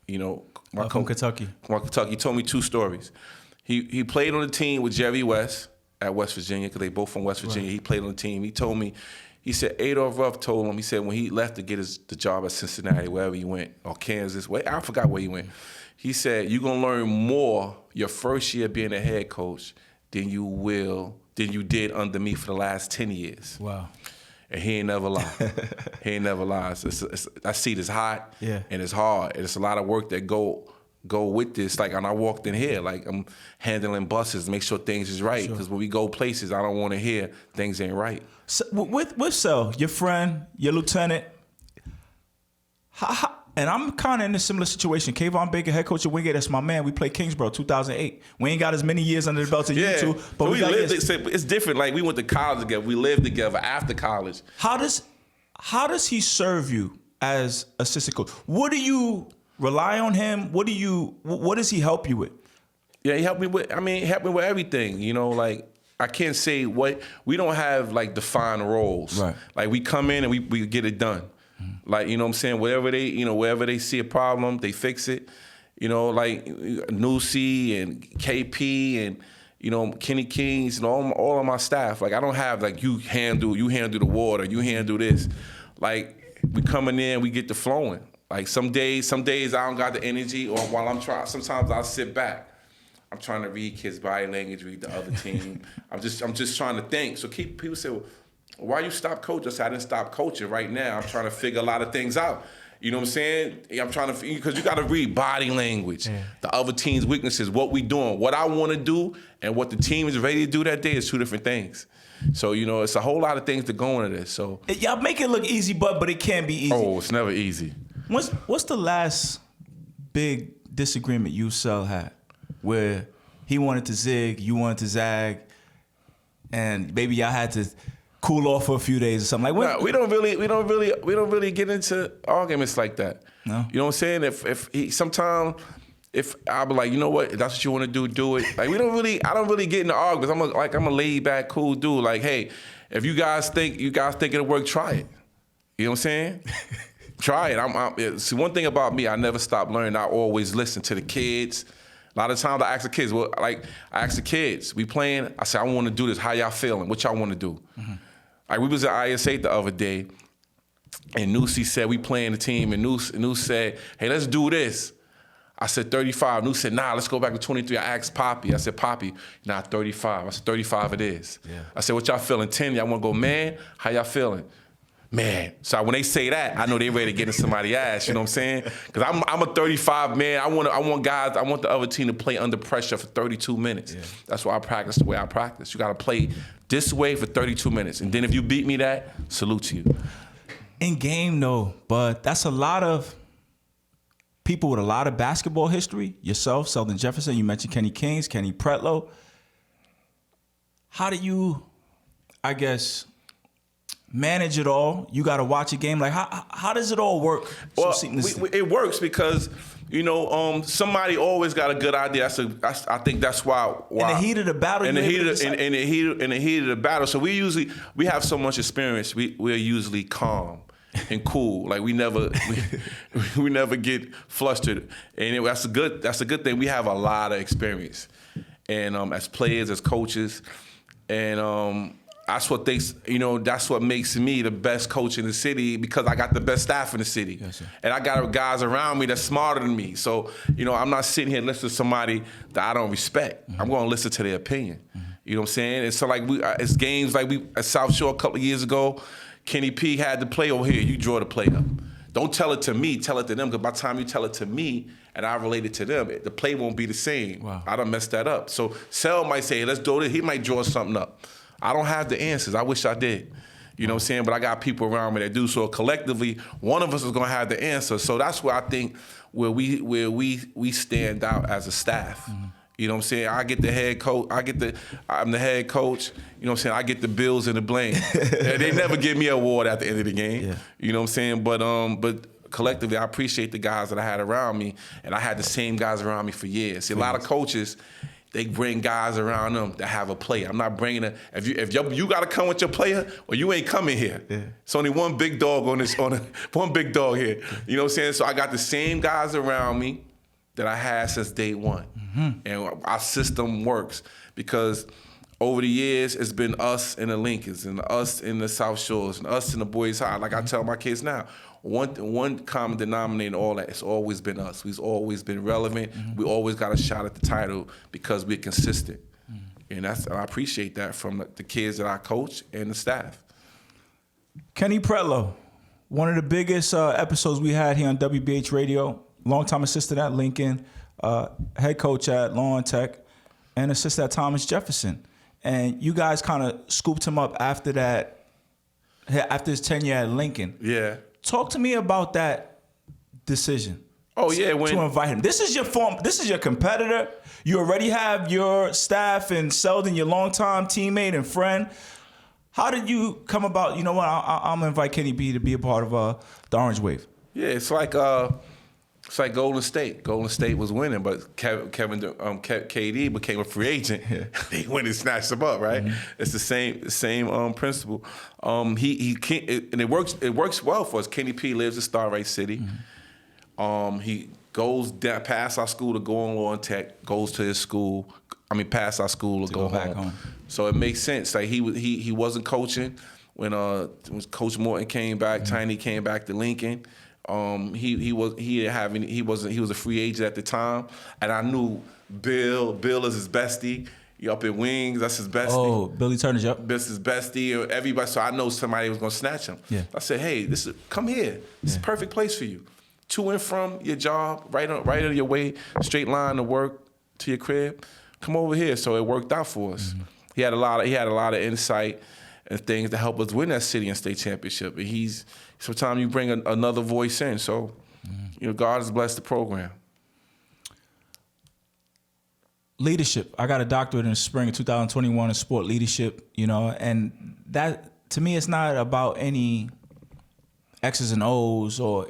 From Kentucky. From Kentucky. He told me 2 stories. He played on the team with Jerry West at West Virginia, because they both from West Virginia. Right. He played on the team. He told me, he said Adolph Rupp told him, he said when he left to get the job at Cincinnati, wherever he went, or Kansas, I forgot where he went. He said, you're going to learn more your first year being a head coach than you did under me for the last 10 years. Wow. And he ain't never lied. He ain't never lied. That seat is hot, and it's hard. And it's a lot of work that go with this. Like, and I walked in here, like, I'm handling buses, make sure things is right. Because when we go places, I don't want to hear things ain't right. So, with Sel, your friend, your lieutenant, And I'm kind of in a similar situation. Kayvon Baker, head coach of Wingate, that's my man. We played Kingsborough 2008. We ain't got as many years under the belt as you two, but so we got lived. It's different. Like we went to college together. We lived together after college. How does he serve you as assistant coach? What do you rely on him? What does he help you with? Yeah, he helped me with. He helped me with everything. You know, like I can't say what we don't have like defined roles. Right. Like we come in and we get it done. Like, you know what I'm saying? Wherever they see a problem, they fix it. You know, like Nusi and KP and, you know, Kenny Kings and all of my staff. Like I don't have like you handle the water, you handle this. Like we coming in, we get the flowing. Like some days I don't got the energy, or while I'm trying, sometimes I'll sit back. I'm trying to read kids' body language, read the other team. I'm just trying to think. So people say, well, why you stop coaching? I said, I didn't stop coaching. Right now, I'm trying to figure a lot of things out. You know what I'm saying? I'm trying to, because you got to read body language, the other team's weaknesses, what we doing, what I want to do, and what the team is ready to do that day is two different things. So, you know, it's a whole lot of things that go into this. So y'all make it look easy, but it can be easy. Oh, it's never easy. What's the last big disagreement you had where he wanted to zig, you wanted to zag, and maybe y'all had to cool off for a few days or something? Like, no, we don't really get into arguments like that. No. You know what I'm saying? If I'll be like, you know what, if that's what you want to do it. Like I don't really get into arguments. I'm a laid back, cool dude. Like, hey, if you guys think it'll work, try it. You know what I'm saying? Try it. See, one thing about me, I never stop learning. I always listen to the kids. A lot of times I ask the kids, we playing, I say, I want to do this. How y'all feeling? What y'all want to do? Mm-hmm. Like we was at IS8 the other day, and Nusi said, we playing the team, and Nusi said, hey, let's do this. I said 35. Nusi said, nah, let's go back to 23. I asked Poppy. I said, Poppy, nah, 35. I said, 35 it is. Yeah. I said, what y'all feeling? 10? Y'all want to go, man? How y'all feeling? Man. So when they say that, I know they ready to get in somebody's ass, you know what I'm saying? Because I'm a 35 man. I want the other team to play under pressure for 32 minutes. Yeah. That's why I practice the way I practice. You got to play this way for 32 minutes. And then if you beat me that, salute to you. In game, though, but that's a lot of people with a lot of basketball history. Yourself, Thomas Jefferson, you mentioned Kenny Kings, Kenny Pretlow. How do you, I guess, manage it all? You got to watch a game. Like, how does it all work? Well, it works because, you know, somebody always got a good idea. I think that's why. In the heat of the battle. In the heat of the battle. So we have so much experience. We're usually calm and cool. Like we never get flustered, and that's a good thing. We have a lot of experience, and as players, as coaches, and that's what makes me the best coach in the city, because I got the best staff in the city. Yes, and I got guys around me that's smarter than me. So, you know, I'm not sitting here listening to somebody that I don't respect. Mm-hmm. I'm going to listen to their opinion. Mm-hmm. You know what I'm saying? And so, like, it's games like we at South Shore a couple of years ago, Kenny P had the play over here. You draw the play up. Don't tell it to me. Tell it to them, because by the time you tell it to me and I relate it to them, the play won't be the same. Wow. I done messed that up. So Sel might say, hey, let's do this. He might draw something up. I don't have the answers. I wish I did. You know what I'm saying? But I got people around me that do. So collectively, one of us is gonna have the answer. So that's where I think where we stand out as a staff. Mm-hmm. You know what I'm saying? I get the head coach. I'm the head coach. You know what I'm saying? I get the bills and the blame. They never give me an award at the end of the game. Yeah. You know what I'm saying? But collectively, I appreciate the guys that I had around me, and I had the same guys around me for years. See, a lot of coaches, they bring guys around them that have a player. I'm not bringing if you got to come with your player, well, you ain't coming here. Yeah. It's only one big dog one big dog here. You know what I'm saying? So I got the same guys around me that I had since day one. Mm-hmm. And our system works because over the years, it's been us and the Lincolns and us in the South Shores and us in the Boys High. Like I tell my kids now, one common denominator in all that, it's always been us. We've always been relevant. Mm-hmm. We always got a shot at the title because we're consistent. Mm-hmm. And I appreciate that from the kids that I coach and the staff. Kenny Pretlow, one of the biggest episodes we had here on WBH Radio, longtime assistant at Lincoln, head coach at Lawn Tech, and assistant at Thomas Jefferson. And you guys kind of scooped him up after his tenure at Lincoln. Yeah. Talk to me about that decision? Oh yeah, to invite him. This is your competitor. You already have your staff and Selden, your longtime teammate and friend. How did you come about? You know what? I'm gonna invite Kenny B to be a part of the Orange Wave. Yeah, it's like Golden State. Golden State was winning, but KD became a free agent. Yeah. They went and snatched him up, right? Mm-hmm. It's the same principle. He can't, and it works well for us. Kenny P lives in Starlight City. Mm-hmm. He goes down past our school to go on Law and Tech. Goes to his school. Past our school to go back home. So it makes sense. Like he wasn't coaching when Coach Morton came back. Mm-hmm. Tiny came back to Lincoln. He was a free agent at the time, and I knew Bill is his bestie. He up in Wings, that's his bestie. Oh, Billy Turner's up. This is bestie, or everybody. So I know somebody was gonna snatch him. Yeah. I said, hey, come here. This is a perfect place for you. To and from your job, right on your way, straight line to work to your crib. Come over here. So it worked out for us. Mm-hmm. He had a lot of insight and things to help us win that city and state championship. And sometimes you bring another voice in. So, God has blessed the program. Leadership. I got a doctorate in the spring of 2021 in sport leadership, and that, to me, it's not about any X's and O's, or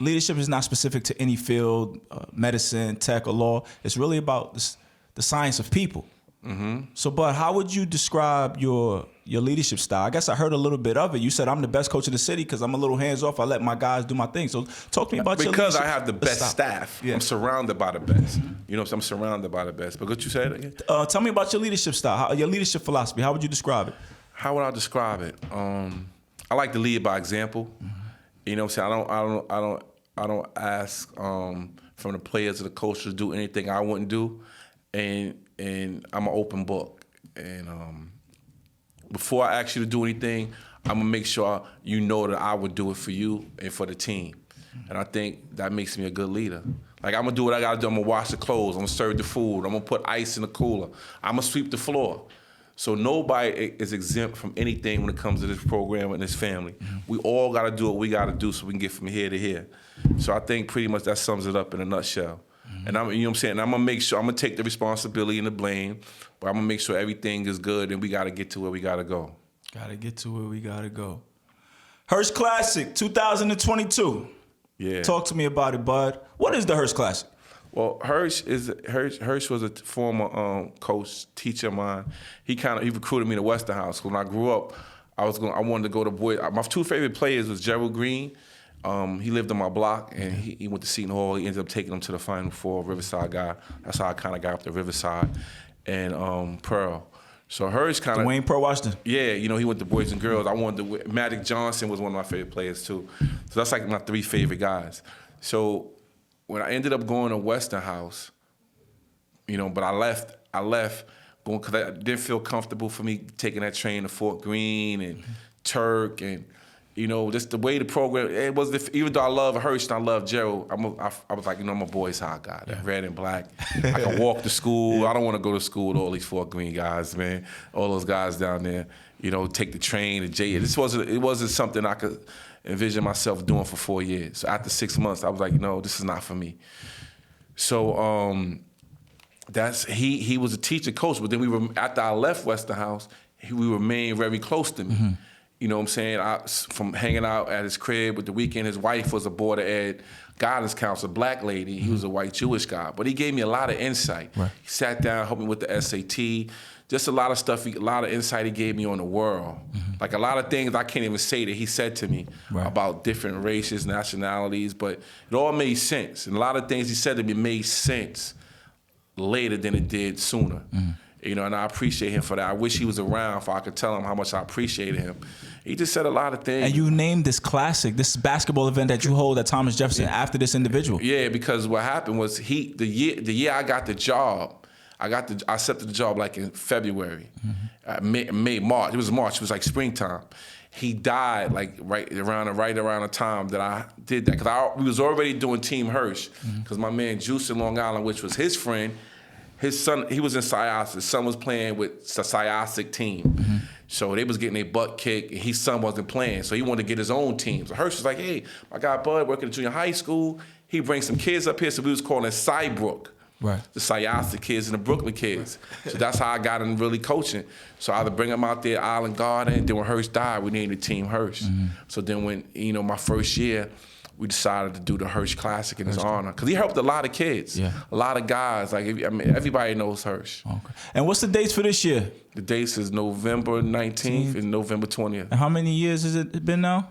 leadership is not specific to any field, medicine, tech, or law. It's really about the science of people. Mm-hmm. So, Bud, how would you describe your leadership style? I guess I heard a little bit of it. You said I'm the best coach in the city because I'm a little hands off. I let my guys do my thing. So, talk to me about your leadership. Because I have the best staff. Yeah. I'm surrounded by the best. Mm-hmm. I'm surrounded by the best. But what you said again? Tell me about your leadership style. Your leadership philosophy. How would you describe it? How would I describe it? I like to lead by example. Mm-hmm. I don't ask from the players or the coaches to do anything I wouldn't do, and I'm an open book. And before I ask you to do anything, I'm gonna make sure you know that I would do it for you and for the team. And I think that makes me a good leader. Like, I'm gonna do what I gotta do. I'm gonna wash the clothes. I'm gonna serve the food. I'm gonna put ice in the cooler. I'm gonna sweep the floor. So nobody is exempt from anything when it comes to this program and this family. Mm-hmm. We all gotta do what we gotta do so we can get from here to here. So I think pretty much that sums it up in a nutshell. Mm-hmm. And I'm gonna make sure, I'm gonna take the responsibility and the blame, but I'm gonna make sure everything is good and we gotta get to where we gotta go. Gotta get to where we gotta go. Hearst Classic 2022. Yeah. Talk to me about it, Bud. What is the Hearst Classic? Well, Hirsch was a former coach, teacher of mine. He recruited me to Westinghouse. When I grew up, I wanted to go to boys. My two favorite players was Gerald Green. He lived on my block, and he went to Seton Hall. He ended up taking them to the Final Four, Riverside guy. That's how I kind of got up to Riverside. And Pearl. So Hirsch kind of... Dwayne Pearl Washington. Yeah, he went to Boys and Girls. Magic Johnson was one of my favorite players, too. So that's like my three favorite guys. So when I ended up going to Westinghouse, but I left going because I didn't feel comfortable for me taking that train to Fort Greene and Turk and, just the way the program, it was, even though I love Hirsch and I love Gerald, I was like, I'm a Boys High guy, that red and black. I can walk to school. Yeah. I don't want to go to school with all these Fort Greene guys, man. All those guys down there, take the train, the J. It wasn't something I could envision myself doing for 4 years. So after 6 months, I was like, this is not for me. So he was a teacher coach, but then after I left Westinghouse, we remained very close to me. Mm-hmm. You know what I'm saying? From hanging out at his crib with the weekend, his wife was a board of ed guidance counselor, black lady. He was a white Jewish guy, but he gave me a lot of insight. Right. He sat down, helped me with the SAT, just a lot of stuff, a lot of insight he gave me on the world. Mm-hmm. Like a lot of things I can't even say that he said to me about different races, nationalities, but it all made sense. And a lot of things he said to me made sense later than it did sooner. Mm-hmm. And I appreciate him for that. I wish he was around so I could tell him how much I appreciated him. He just said a lot of things. And you named this classic, this basketball event that you hold at Thomas Jefferson after this individual. Yeah, because what happened was the year I got the job, I accepted the job like in February, March. It was March. It was like springtime. He died like right around the time that I did that because we was already doing Team Hirsch because my man Juice in Long Island, which was his friend. His son, he was in Syosset. His son was playing with the Syosset team. Mm-hmm. So they was getting their butt kicked, and his son wasn't playing. So he wanted to get his own team. So Hirsch was like, hey, my guy Bud working at junior high school. he brings some kids up here, so we was calling it Cybrook. Right. The Syosset kids and the Brooklyn kids. So that's how I got in really coaching. So I would bring them out there, Island Garden. Then when Hirsch died, we named the team Hirsch. So then when, my first year, we decided to do the Hirsch Classic in his honor. Because he helped a lot of kids. Yeah. A lot of guys. Like, everybody knows Hirsch. Okay. And what's the dates for this year? The dates is November 19th and November 20th. And how many years has it been now?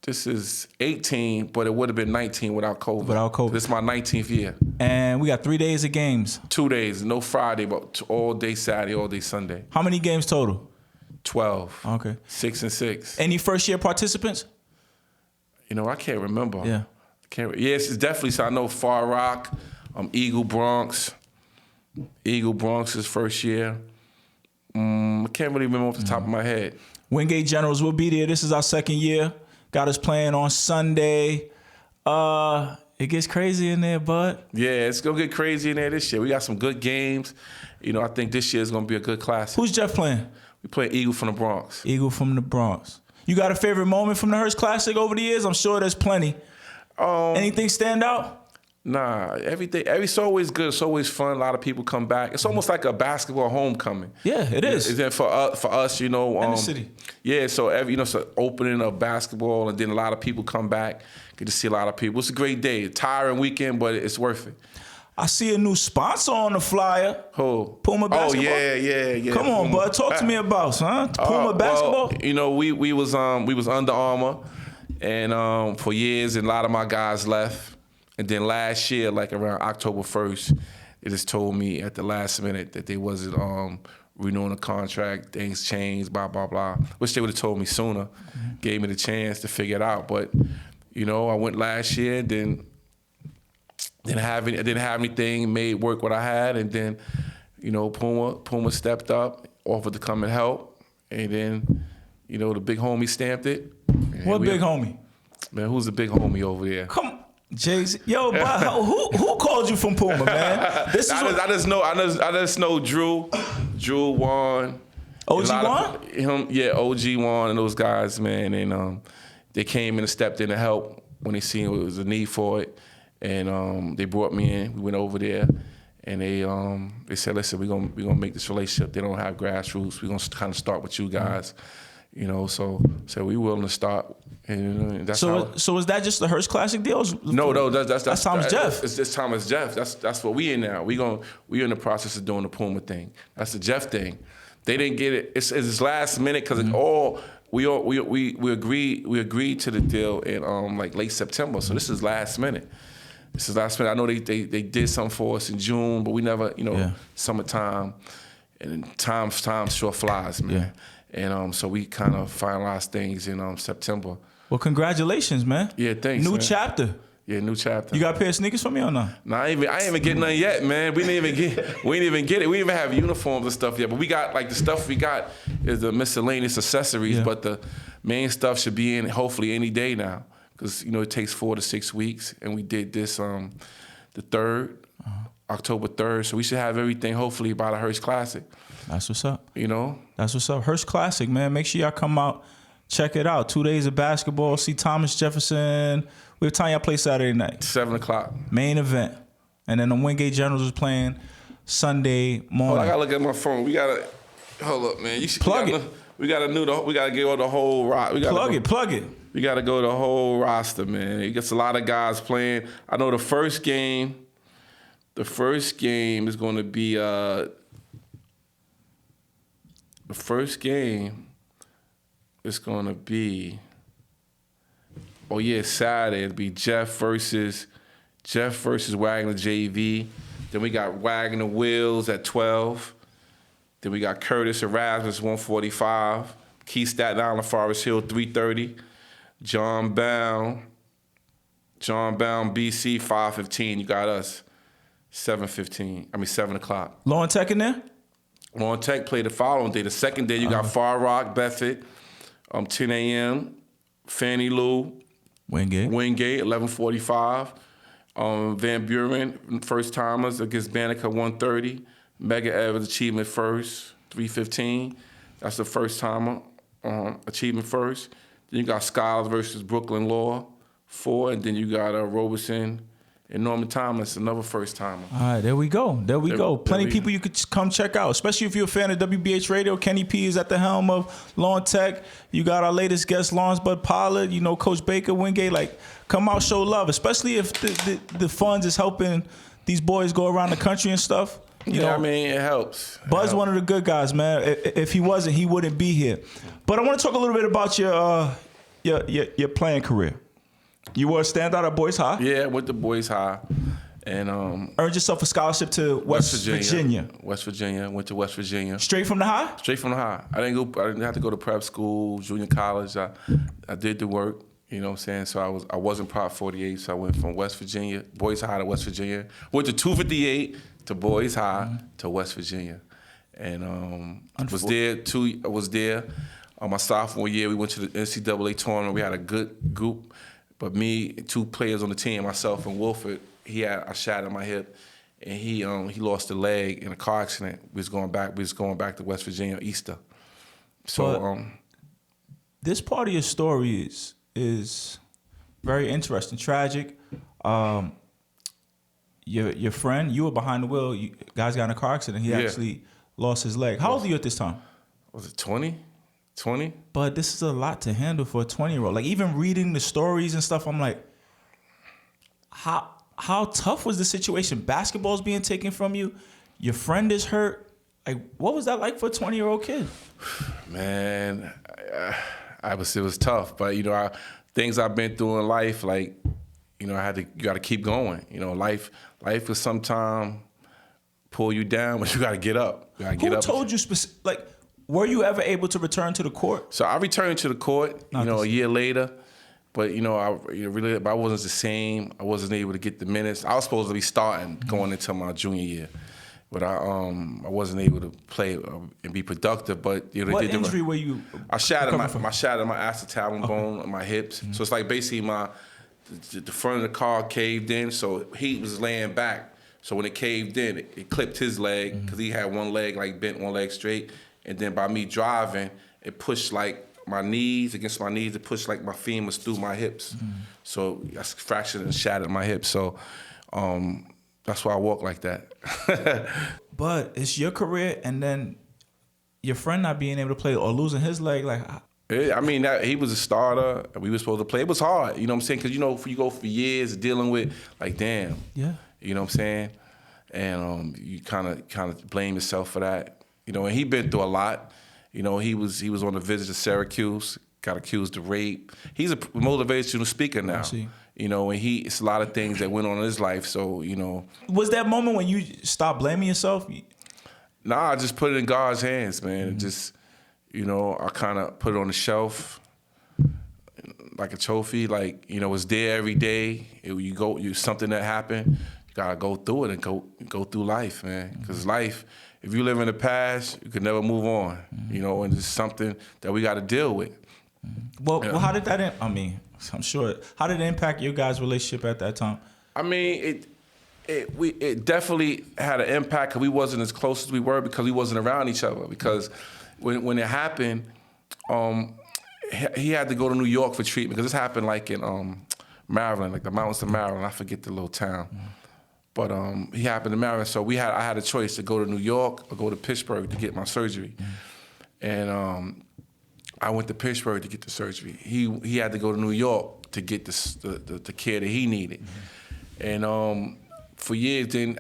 This is 18, but it would have been 19 without COVID. Without COVID. This is my 19th year. And we got 3 days of games. 2 days, no Friday, but all day Saturday, all day Sunday. How many games total? 12. Okay. 6 and 6. Any first year participants? I can't remember. Yeah. Yes, it's definitely. So I know Far Rock, Eagle Bronx. Eagle Bronx is first year. I can't really remember off the top of my head. Wingate Generals will be there. This is our second year. Got us playing on Sunday. It gets crazy in there, bud. Yeah, it's going to get crazy in there this year. We got some good games. I think this year is going to be a good class. Who's Jeff playing? We play Eagle from the Bronx. Eagle from the Bronx. You got a favorite moment from the Hirsch Classic over the years? I'm sure there's plenty. Anything stand out? Nah, everything. It's always good. It's always fun. A lot of people come back. It's almost like a basketball homecoming. Yeah, it is. And then for us, in the city. Yeah, so it's an opening of basketball, and then a lot of people come back. Get to see a lot of people. It's a great day. Tiring weekend, but it's worth it. I see a new sponsor on the flyer. Who? Puma Basketball. Oh yeah. Come on, bud. Talk to me about, son. Puma Basketball. Well, we was Under Armour, and for years, and a lot of my guys left. And then last year, like around October 1st, they just told me at the last minute that they wasn't renewing the contract. Things changed, blah, blah, blah. Wish they would have told me sooner. Gave me the chance to figure it out. But, I went last year, then didn't have anything, made work what I had. And then, Puma stepped up, offered to come and help. And then, the big homie stamped it. What big homie? Man, who's the big homie over there? Come on. Jay-Z. Yo, but who called you from Puma, man? I just know Drew Juan. OG Juan? OG Juan and those guys, man. And they came in and stepped in to help when they seen there was a need for it. And they brought me in. We went over there, and they said, listen, we're gonna make this relationship. They don't have grassroots. We're gonna kind of start with you guys. So we willing to start. And that's so is that just the Hirsch Classic deal? No, that's Thomas Jeff. It's Thomas Jeff. That's what we in now. We're in the process of doing the Puma thing. That's the Jeff thing. They didn't get it. It's last minute because we agreed to the deal in like late September. So this is last minute. I know they did something for us in June, but we never summertime, and time sure flies, man. Yeah. And so we kind of finalized things in September. Well, congratulations, man. Yeah, thanks. New chapter. Yeah, new chapter. You got a pair of sneakers for me or not? Nah, I ain't even get none yet, man. We didn't even get it. We didn't even have uniforms and stuff yet. But we got the stuff we got is the miscellaneous accessories. Yeah. But the main stuff should be in hopefully any day now, because it takes 4 to 6 weeks, and we did this the 3rd, October 3rd. So we should have everything hopefully by the Hirsch Classic. That's what's up. That's what's up. Hirsch Classic, man. Make sure y'all come out, check it out. 2 days of basketball. See Thomas Jefferson. What time y'all play Saturday night? 7 o'clock. Main event. And then the Wingate Generals is playing Sunday morning. I gotta look at my phone. We gotta hold up, man. Plug it. We gotta go the whole roster. Plug it. We gotta go the whole roster, man. It gets a lot of guys playing. I know the first game is gonna be Saturday. It'll be Jeff versus Wagner JV. Then we got Wagner Wills at 12. Then we got Curtis Erasmus 145. Keith Staten Island Forest Hill 330. John Bound BC 515. You got us 7 o'clock. Law and Tech in there? Law and Tech played the following day. The second day you got Far Rock, Bedford, 10 a.m. Fannie Lou, Wingate 11:45. Van Buren first timers against Banneker 1:30. Mega Evans Achievement First 3:15. That's the first timer. Achievement First. Then you got Scholars versus Brooklyn Law 4, and then you got Robeson and Norman Thomas, another first timer. All right, there we go. There we go. Plenty of people you could come check out, especially if you're a fan of WBH Radio. Kenny P is at the helm of Lawn Tech. You got our latest guest, Lawrence Bud Pollard. You know, Coach Baker, Wingate. Like, come out, show love, especially if the funds is helping these boys go around the country and stuff. You know, I mean, it helps. Bud's one of the good guys, man. If he wasn't, he wouldn't be here. But I want to talk a little bit about your playing career. You were a standout at Boys High. Yeah, went to Boys High, and earned yourself a scholarship to West Virginia. West Virginia. Went to West Virginia. Straight from the high? Straight from the high. I didn't have to go to prep school, junior college. I did the work. You know what I'm saying? So I wasn't Prop 48, so I went from West Virginia, Boys High to West Virginia. Went to 258 to Boys High to West Virginia, and was there. My sophomore year, we went to the NCAA tournament. We had a good group. But me, 2 players on the team, myself and Wolford, I shattered my hip, and he lost a leg in a car accident. We was going back to West Virginia Easter. So this part of your story is very interesting, tragic. Your friend, you were behind the wheel. You guys got in a car accident. He actually lost his leg. How old were you at this time? Was it 20? 20? But this is a lot to handle for a 20-year-old. Like, even reading the stories and stuff, I'm like, how tough was the situation? Basketball's being taken from you. Your friend is hurt. Like, what was that like for a 20-year-old kid? Man, it was tough. But, you know, things I've been through in life, like, you know, you got to keep going. You know, life will sometimes pull you down, but you got to get up. Who told you like? Were you ever able to return to the court? So I returned to the court, a year later, but I wasn't the same. I wasn't able to get the minutes. I was supposed to be starting going into my junior year, but I wasn't able to play and be productive. But what injury were you? I shattered my acetabulum bone in my hips. So it's like basically the front of the car caved in, so he was laying back. So when it caved in, it clipped his leg because he had one leg bent, one leg straight. And then by me driving, it pushed like my knees against my knees. It pushed like my femurs through my hips. So I fractured and shattered my hips. So that's why I walk like that. But it's your career, and then your friend not being able to play or losing his leg. Like, I mean, he was a starter. We were supposed to play. It was hard, you know what I'm saying? Because, you go for years dealing with, like, damn. Yeah. You know what I'm saying? And you kind of blame yourself for that. And he been through a lot. He was on a visit to Syracuse, got accused of rape. He's a motivational speaker now. And it's a lot of things that went on in his life. So, Was that moment when you stopped blaming yourself? Nah, I just put it in God's hands, man. And just, I kind of put it on the shelf like a trophy. Like, it's there every day. Something that happened, you gotta go through it and go through life, man. Because life, if you live in the past, you could never move on, and it's something that we got to deal with. Well, how did that, I'm sure, how did it impact your guys' relationship at that time? I mean, it definitely had an impact because we wasn't as close as we were because we wasn't around each other. Because when it happened, he had to go to New York for treatment because this happened like in Maryland, like the mountains of Maryland. I forget the little town. But he happened to Maryland, so I had a choice to go to New York or go to Pittsburgh to get my surgery. And I went to Pittsburgh to get the surgery. He had to go to New York to get the care that he needed. And for years then,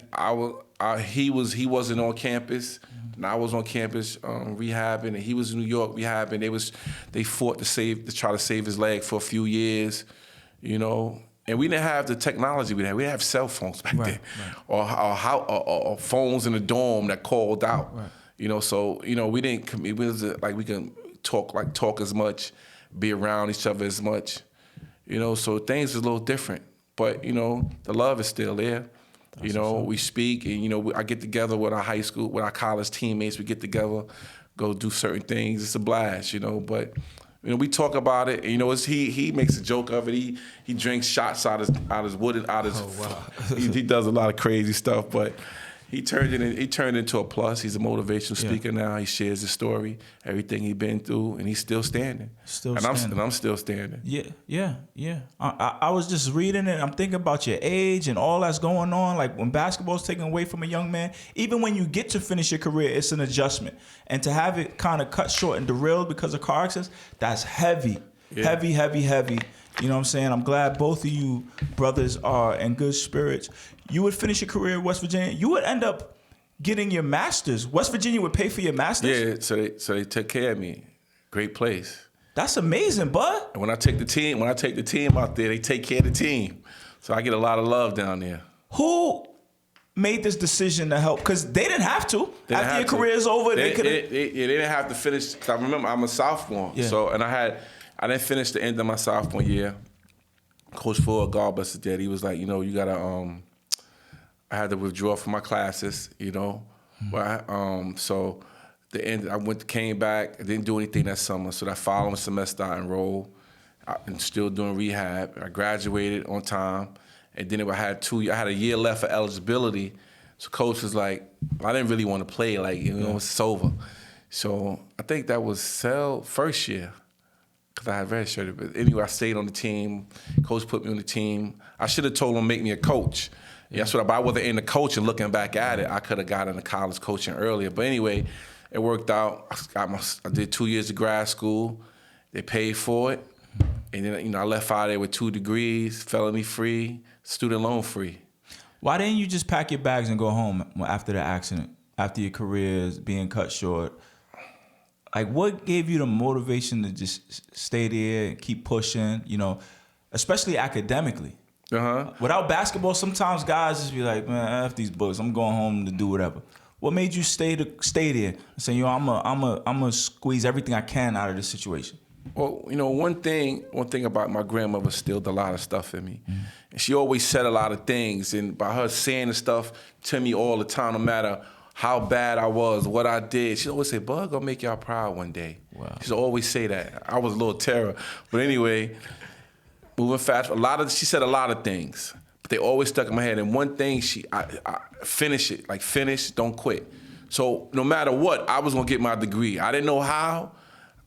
he wasn't on campus, and I was on campus rehabbing, and he was in New York rehabbing. They fought to try to save his leg for a few years, And we didn't have the technology we had. We didn't have cell phones back then, or phones in the dorm that called out. Right. So we didn't. It was like we can talk as much, be around each other as much. So things are a little different, but the love is still there. We speak, and I get together with our college teammates. We get together, go do certain things. It's a blast, but. We talk about it. And, he makes a joke of it. He drinks shots out his wood and out his. Oh, wow. he does a lot of crazy stuff, but He turned into a plus. He's a motivational speaker now. He shares his story, everything he's been through, and he's still standing. I'm still standing. Yeah. I was just reading it. I'm thinking about your age and all that's going on. Like when basketball's taken away from a young man, even when you get to finish your career, it's an adjustment. And to have it kind of cut short and derailed because of car accidents, that's heavy. Yeah. Heavy. You know what I'm saying? I'm glad both of you brothers are in good spirits. You would finish your career in West Virginia. You would end up getting your master's. West Virginia would pay for your master's? Yeah, so they took care of me. Great place. That's amazing, bud. And when I take the team out there, they take care of the team. So I get a lot of love down there. Who made this decision to help? Because they didn't have to. After your career is over, they could have. They didn't have to finish. I remember I'm a sophomore. Yeah. So, and I didn't finish the end of my sophomore year. Coach Fuller, God bless his dad, he was like, you gotta, I had to withdraw from my classes, Mm-hmm. So the end, came back, I didn't do anything that summer. So that following semester I enrolled. I'm still doing rehab. I graduated on time. And then I had a year left for eligibility. So coach was like, I didn't really want to play, it's over. So I think that was first year. Because I had redshirted. But anyway, I stayed on the team. Coach put me on the team. I should have told him to make me a coach. Yeah, that's what I wasn't in the coaching. Looking back at it, I could have got into college coaching earlier. But anyway, it worked out. I did 2 years of grad school. They paid for it. And then, I left out of there with 2 degrees, felony free, student loan free. Why didn't you just pack your bags and go home after the accident, after your career's being cut short? Like, what gave you the motivation to just stay there and keep pushing, especially academically? Uh-huh. Without basketball, sometimes guys just be like, man, F these books, I'm going home to do whatever. What made you stay there and say, I'm gonna squeeze everything I can out of this situation? Well, one thing about my grandmother instilled a lot of stuff in me. Mm-hmm. And she always said a lot of things, and by her saying the stuff to me all the time, no matter how bad I was, what I did, she'd always say, Bud, gonna make y'all proud one day. Wow. She'd always say that. I was a little terror. But anyway, moving fast, she said a lot of things, but they always stuck in my head. And one thing, I finish it, like finish, don't quit. So no matter what, I was gonna get my degree. I didn't know how,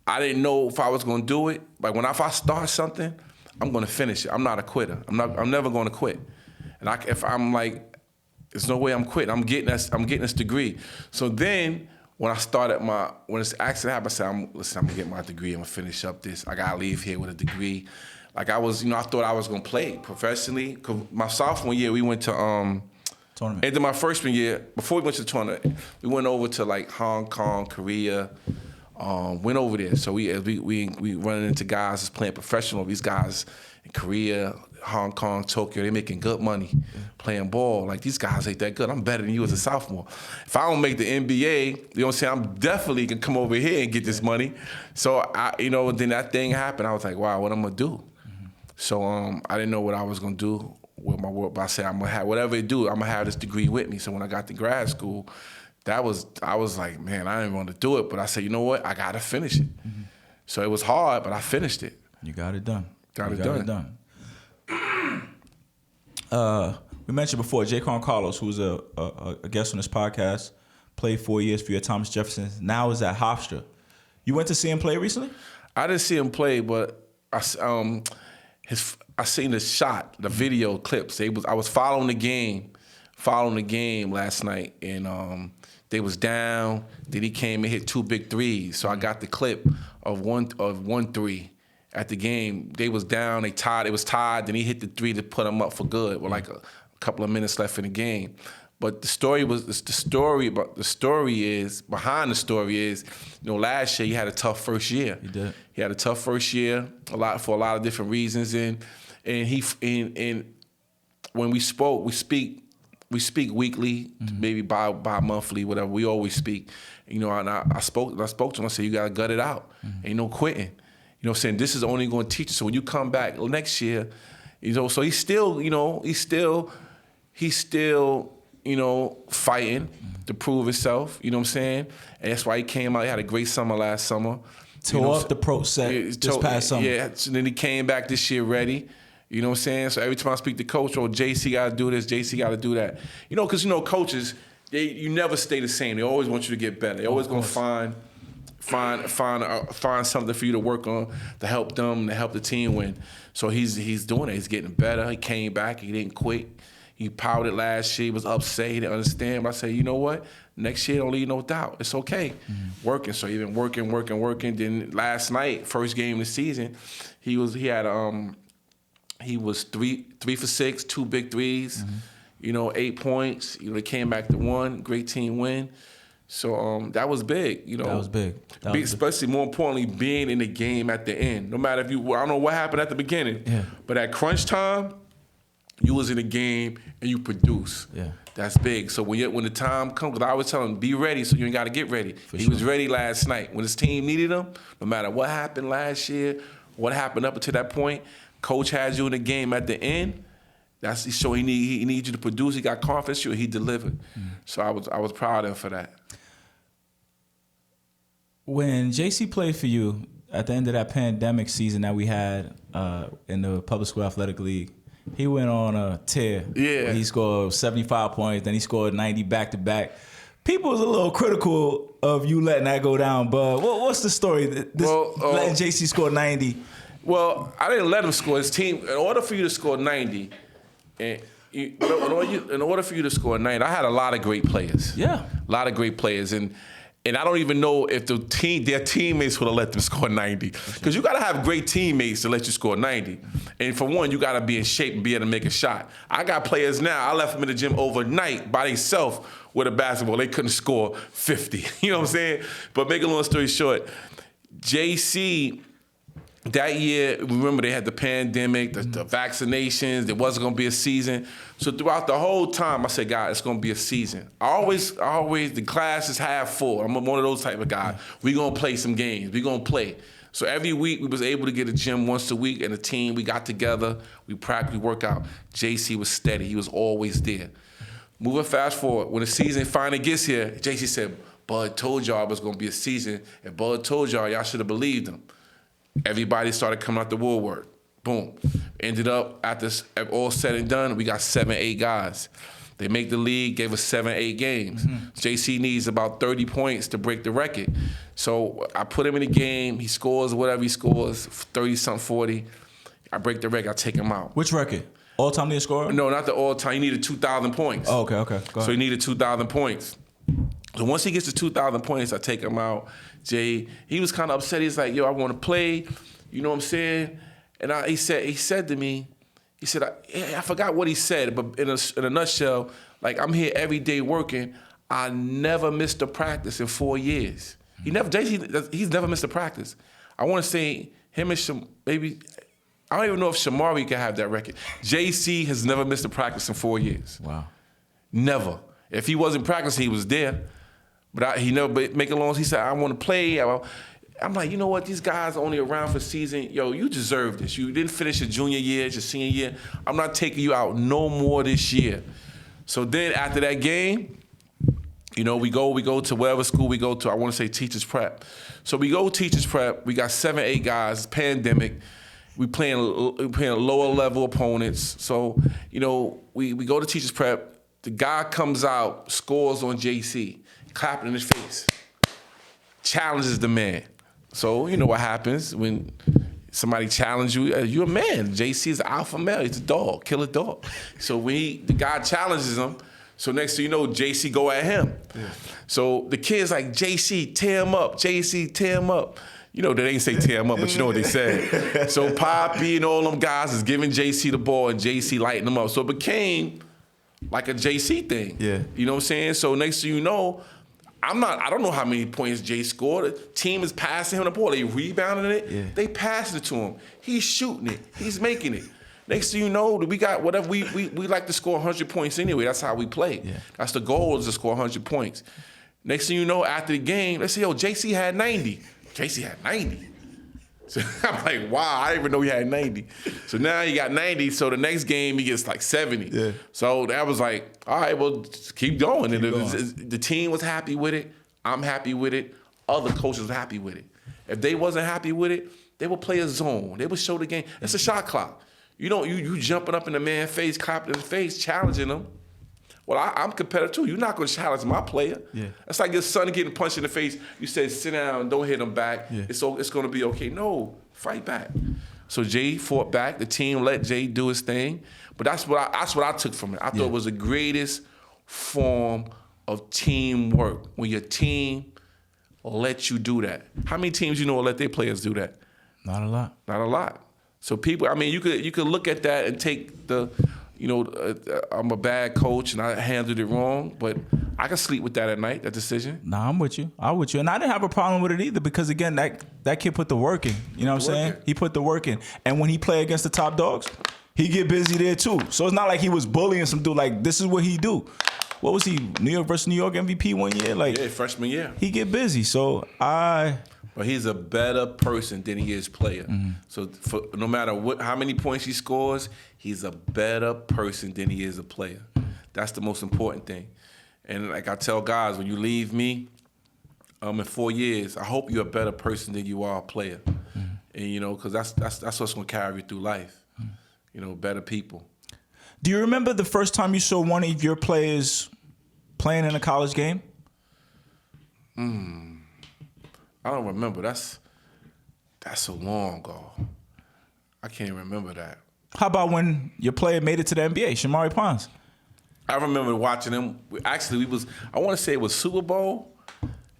I didn't know if I was gonna do it. Like if I start something, I'm gonna finish it. I'm not a quitter. I'm never gonna quit. And if I'm like, there's no way I'm quitting. I'm getting this degree. So then when this accident happened, I said, I'm gonna get my degree. I'm gonna finish up this. I gotta leave here with a degree. Like I thought I was gonna play professionally. Cause my sophomore year, we went to tournament. And then my freshman year, before we went to the tournament, we went over to like Hong Kong, Korea. Went over there. So we running into guys that's playing professional. These guys in Korea, Hong Kong, Tokyo, they making good money playing ball. Like these guys ain't that good. I'm better than you as a sophomore. If I don't make the NBA, you know what I'm saying, I'm definitely gonna come over here and get this money. So then that thing happened. I was like, wow, what I'm gonna do? Mm-hmm. So I didn't know what I was gonna do with my work, but I said I'm gonna have whatever it do, I'm gonna have this degree with me. So when I got to grad school, I was like, man, I didn't want to do it, but I said, you know what, I gotta finish it. Mm-hmm. So it was hard, but I finished it. You got it done. Got it done. We mentioned before, J. Carlos, who's a guest on this podcast, played 4 years for your Thomas Jefferson. Now is at Hofstra. You went to see him play recently? I didn't see him play, but I seen the shot, the video clips. I was following the game last night, and they was down. Then he came and hit 2 big threes. So I got the clip of one three at the game. They was down. It was tied. Then he hit the 3 to put them up for good with like a couple of minutes left in the game. But behind the story is, last year he had a tough first year. He did. He had a tough first year, for a lot of different reasons, and when we speak weekly, mm-hmm. maybe bi-monthly, whatever. We always speak, and I spoke to him. I said, you gotta gut it out. Mm-hmm. Ain't no quitting. Saying this is only going to teach you. So when you come back next year, so he's still fighting to prove himself. You know what I'm saying? And that's why he came out. He had a great summer last summer. Tore up the pro set this past summer. Yeah. So then he came back this year ready. You know what I'm saying? So every time I speak to coach, JC got to do this, JC got to do that. Because coaches, you never stay the same. They always want you to get better. They always gonna find something for you to work on to help them, to help the team win. So he's doing it. He's getting better. He came back. He didn't quit. He powered it last year. He was upset. He didn't understand. But I say, you know what? Next year, don't leave no doubt. It's okay. Working. So he been working. Then last night, first game of the season, he was 3 for 6, 2 big threes. 8 points. They came back to 1. Great team win. So that was big. That was big. Especially more importantly, being in the game at the end. No matter I don't know what happened at the beginning, but at crunch time, you was in the game and you produce. Yeah. That's big. So when the time comes, because I always tell him, be ready so you ain't got to get ready. He was ready last night. When his team needed him, no matter what happened last year, what happened up until that point, coach has you in the game at the end. That's so he needs you to produce. He got confidence. He delivered. So I was proud of him for that. When JC played for you at the end of that pandemic season that we had in the Public School Athletic League, he went on a tear. Yeah. He scored 75 points, then he scored 90 back-to-back. People was a little critical of you letting that go down, but what's the story? Letting JC score 90. Well, I didn't let him score. His team, in order for you to score 90, in order for you to score 90, I had a lot of great players. Yeah. A lot of great players. And I don't even know if their teammates would have let them score 90. Because you got to have great teammates to let you score 90. And for one, you got to be in shape and be able to make a shot. I got players now, I left them in the gym overnight by themselves with a basketball. They couldn't score 50. You know what I'm saying? But make a long story short, JC, that year, remember they had the pandemic, the vaccinations, there wasn't going to be a season. So throughout the whole time, I said, God, it's going to be a season. I always, the class is half full. I'm one of those type of guys. We're going to play some games. We're going to play. So every week, we was able to get a gym once a week, and a team, we got together, we practically work out. JC was steady. He was always there. Moving fast forward, when the season finally gets here, JC said, Bud told y'all it was going to be a season, and Bud told y'all should have believed him. Everybody started coming out the woodwork. Boom. Ended up, after all said and done, we got 7, 8 guys. They make the league, gave us 7, 8 games. JC needs about 30 points to break the record. So I put him in the game. He scores whatever he scores, 30-something, 40. I break the record. I take him out. Which record? All-time leading scorer? No, not the all-time. He needed 2,000 points. Oh, okay. Go ahead. So he needed 2,000 points. So once he gets to 2,000 points, I take him out. Jay, he was kind of upset. He's like, yo, I want to play. You know what I'm saying? And he said to me, he said, I forgot what he said, but in a nutshell, like, I'm here every day working. I never missed a practice in 4 years. He's never missed a practice. I want to say him and maybe, I don't even know if Shamari can have that record. JC has never missed a practice in 4 years. Wow. Never. If he wasn't practicing, he was there. But he never make it long. He said, I want to play. I'm like, you know what? These guys are only around for season. Yo, you deserve this. You didn't finish your junior year, your senior year. I'm not taking you out no more this year. So then after that game, we go to whatever school we go to. I want to say teachers prep. So we go teachers prep. We got 7, 8 guys. It's pandemic. We playing lower level opponents. So, we go to teachers prep. The guy comes out, scores on JC, clapping in his face, challenges the man. So you know what happens when somebody challenges you. You're a man. JC is an alpha male. He's a dog, killer dog. So when the guy challenges him, so next thing you know, JC go at him. Yeah. So the kid's like, JC, tear him up. JC, tear him up. They didn't say tear him up, but you know what they said. So Poppy and all them guys is giving JC the ball, and JC lighting him up. So it became like a JC thing. Yeah. You know what I'm saying? So next thing you know, I don't know how many points Jay scored. The team is passing him the ball. They rebounding it. Yeah. They passing it to him. He's shooting it. He's making it. Next thing you know, we got whatever we like to score 100 points anyway. That's how we play. Yeah. That's the goal, is to score 100 points. Next thing you know, after the game, let's say, JC had 90. JC had 90. So I'm like, wow, I didn't even know he had 90. So now he got 90, so the next game he gets like 70. Yeah. So that was like, all right, well, just keep going. The team was happy with it. I'm happy with it. Other coaches were happy with it. If they wasn't happy with it, they would play a zone. They would show the game. It's a shot clock. You jumping up in the man's face, clapping his face, challenging him. Well, I'm competitive too. You're not going to challenge my player. Yeah. It's like your son getting punched in the face. You say, sit down, don't hit him back. Yeah. It's going to be okay. No, fight back. So Jay fought back. The team let Jay do his thing. But that's what I took from it. I thought it was the greatest form of teamwork, when your team let you do that. How many teams you know will let their players do that? Not a lot. Not a lot. So people, I mean, you could look at that and take the, I'm a bad coach and I handled it wrong, but I can sleep with that at night, that decision. Nah, I'm with you. And I didn't have a problem with it either, because again, that kid put the work in. You know what I'm saying? He put the work in. And when he play against the top dogs, he get busy there too. So it's not like he was bullying some dude. Like, this is what he do. What was he? New York versus New York MVP one year? Like, yeah, freshman year. He get busy. So But he's a better person than he is player. Mm-hmm. So no matter how many points he scores, he's a better person than he is a player. That's the most important thing. And like I tell guys, when you leave me, in 4 years, I hope you're a better person than you are a player. Mm-hmm. And because that's what's gonna carry you through life. Mm-hmm. Better people. Do you remember the first time you saw one of your players playing in a college game? I don't remember. That's so long ago. I can't remember that. How about when your player made it to the NBA, Shamari Pons? I remember watching him. Actually, I want to say it was Super Bowl.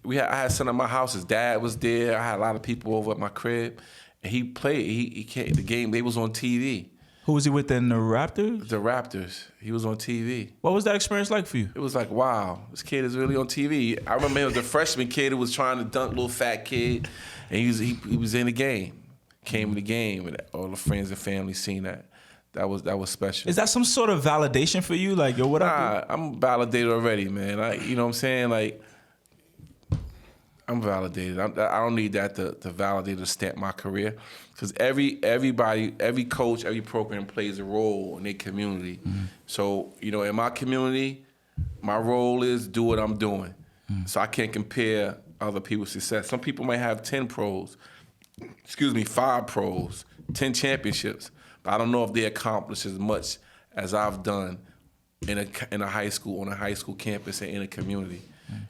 I had son at my house. His dad was there. I had a lot of people over at my crib. And he played. He came, the game, they was on TV. Who was he with in the Raptors? The Raptors. He was on TV. What was that experience like for you? It was like, wow, this kid is really on TV. I remember he was the freshman kid who was trying to dunk, little fat kid, and he was in the game. Came in the game, and all the friends and family seen that. That was special. Is that some sort of validation for you? Like, yo, what up? I'm validated already, man. You know what I'm saying? Like, I'm validated. I don't need that to validate or stamp my career, because everybody, every coach, every program plays a role in their community. Mm-hmm. So in my community, my role is do what I'm doing. Mm-hmm. So I can't compare other people's success. Some people might have 10 pros, 5 pros, 10 championships, but I don't know if they accomplish as much as I've done in a high school, on a high school campus, and in a community.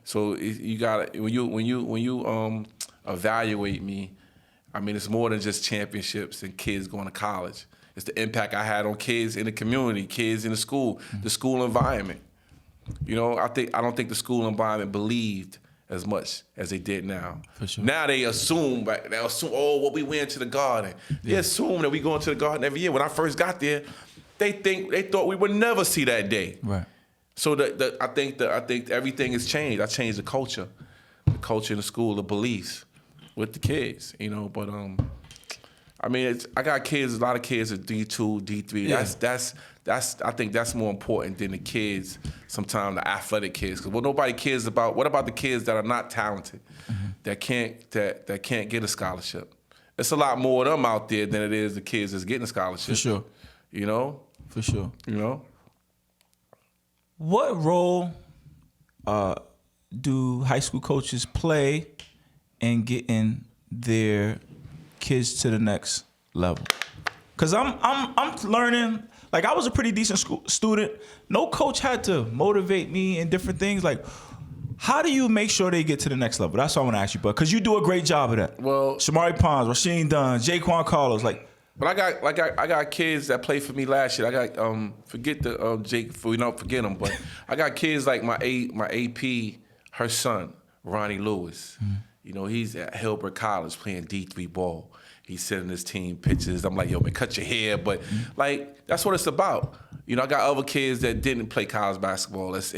So you got when you evaluate me, I mean, it's more than just championships and kids going to college. It's the impact I had on kids in the community, kids in the school environment. I don't think the school environment believed as much as they did now. For sure. Now they assume, what we went to the Garden. They assume that we go into the Garden every year. When I first got there, they thought we would never see that day. Right. So I think everything has changed. I changed the culture in the school, the beliefs with the kids. But I mean, I got kids. A lot of kids at D2, D3. Yeah. I think that's more important than the kids. Sometimes the athletic kids, because what nobody cares about. What about the kids that are not talented, that can't get a scholarship? It's a lot more of them out there than it is the kids that's getting a scholarship. For sure. For sure. What role do high school coaches play in getting their kids to the next level? Because I'm learning. Like, I was a pretty decent student. No coach had to motivate me in different things. Like, how do you make sure they get to the next level? That's what I want to ask you, but because you do a great job of that. Well, Shamari Pons, Rasheem Dunn, Jaquan Carlos, like. But I got kids that played for me last year. I got forget the Jake, we don't forget them, but I got kids like my AP, her son, Ronnie Lewis. Mm-hmm. He's at Hilbert College playing D3 ball. He's sending his team pictures. I'm like, yo, man, cut your hair. But that's what it's about. I got other kids that didn't play college basketball. That's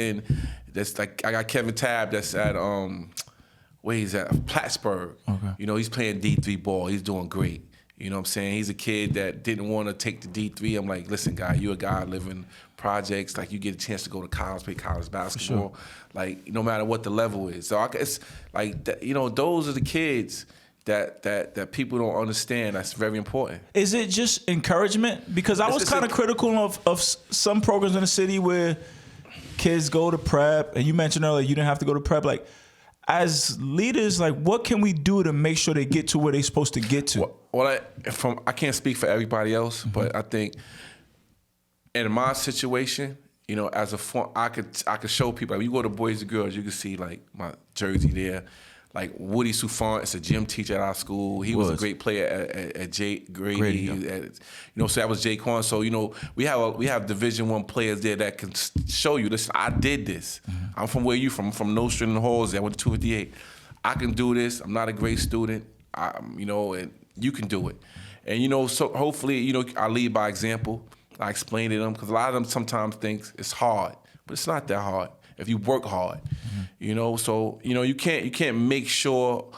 like, I got Kevin Tabb that's at where he's at, Plattsburgh. Okay. He's playing D3 ball. He's doing great. You know what I'm saying? He's a kid that didn't want to take the D3. I'm like, listen, guy, you're a guy living projects. Like, you get a chance to go to college, play college basketball. Sure. Like, no matter what the level is. So it's like, those are the kids that people don't understand. That's very important. Is it just encouragement? Because I was kind of critical of some programs in the city where kids go to prep, and you mentioned earlier you didn't have to go to prep. Like, as leaders, like, what can we do to make sure they get to where they're supposed to get to? Well, I can't speak for everybody else, but I think in my situation, you know, as a form, I could show people. Like, you go to Boys and Girls, you can see like my jersey there. Like Woody Soufant is a gym teacher at our school. He was a great player at Grady. You know, so that was Jaquan. So you know, we have Division I players there that can show you, listen, I did this. Mm-hmm. I'm from where you from? I'm from Nostrand and Halls. I went to 258. I can do this. I'm not a great student. You know, and you can do it. And you know, so hopefully, you know, I lead by example. I explain to them because a lot of them sometimes think it's hard, but it's not that hard if you work hard. Mm-hmm. You know, so you know you can't make sure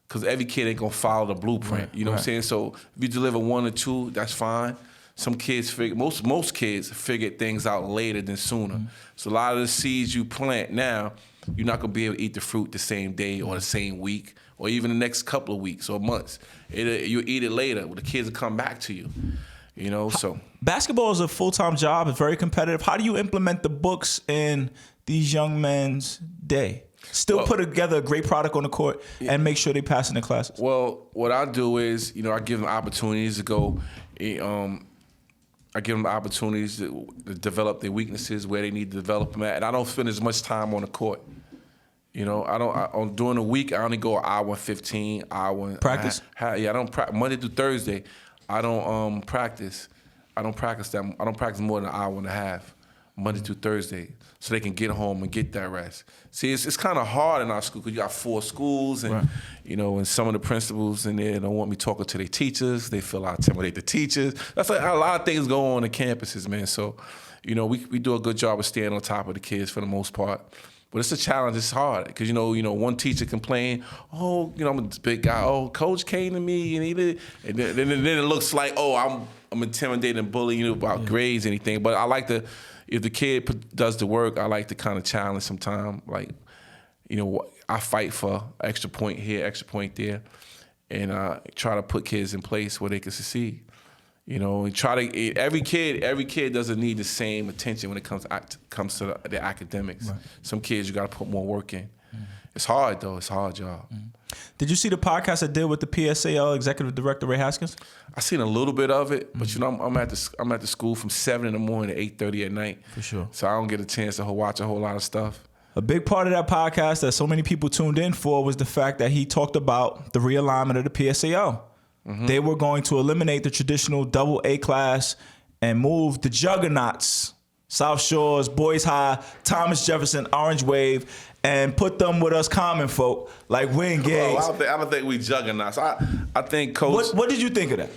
because every kid ain't gonna follow the blueprint. Right, you know what I'm saying? So if you deliver 1 or 2, that's fine. Some kids most kids figure things out later than sooner. Mm-hmm. So a lot of the seeds you plant now, you're not gonna be able to eat the fruit the same day or the same week or even the next couple of weeks or months. You'll eat it later. The kids will come back to you. You know, so basketball is a full-time job. It's very competitive. How do you implement the books in these young men's day? Still put together a great product on the court and make sure they pass in the classes. Well, what I do is, you know, I give them opportunities to go. I give them opportunities to develop their weaknesses where they need to develop them at, and I don't spend as much time on the court. You know, during the week I only go an hour and 15. Practice? I don't practice Monday through Thursday. I don't practice. I don't practice more than an hour and a half, Monday through Thursday, so they can get home and get that rest. See, it's kind of hard in our school because you got 4 schools, and you know, and some of the principals in there don't want me talking to their teachers. They feel I intimidate the teachers. That's like a lot of things go on in campuses, man. So, you know, we do a good job of staying on top of the kids for the most part. But it's a challenge. It's hard because you know, one teacher complain, oh, you know, I'm a big guy. Oh, coach came to me and he did, and then it looks like, oh, I'm intimidating and bullying you about grades, anything. But I like to, if the kid does the work, I like to kind of challenge sometimes. Like, you know, I fight for extra point here, extra point there, and try to put kids in place where they can succeed. You know, and every kid doesn't need the same attention when it comes to the academics. Right. Some kids you got to put more work in. Mm-hmm. It's hard though. It's a hard job. Mm-hmm. Did you see the podcast I did with the PSAL executive director Ray Haskins? I seen a little bit of it, but you know, I'm at the school from 7 in the morning to 8:30 at night. For sure. So I don't get a chance to watch a whole lot of stuff. A big part of that podcast that so many people tuned in for was the fact that he talked about the realignment of the PSAL. Mm-hmm. They were going to eliminate the traditional double A class and move the juggernauts, South Shores, Boys High, Thomas Jefferson, Orange Wave, and put them with us common folk like Wayne Gaines. I don't think we juggernauts. I think Coach. What did you think of that?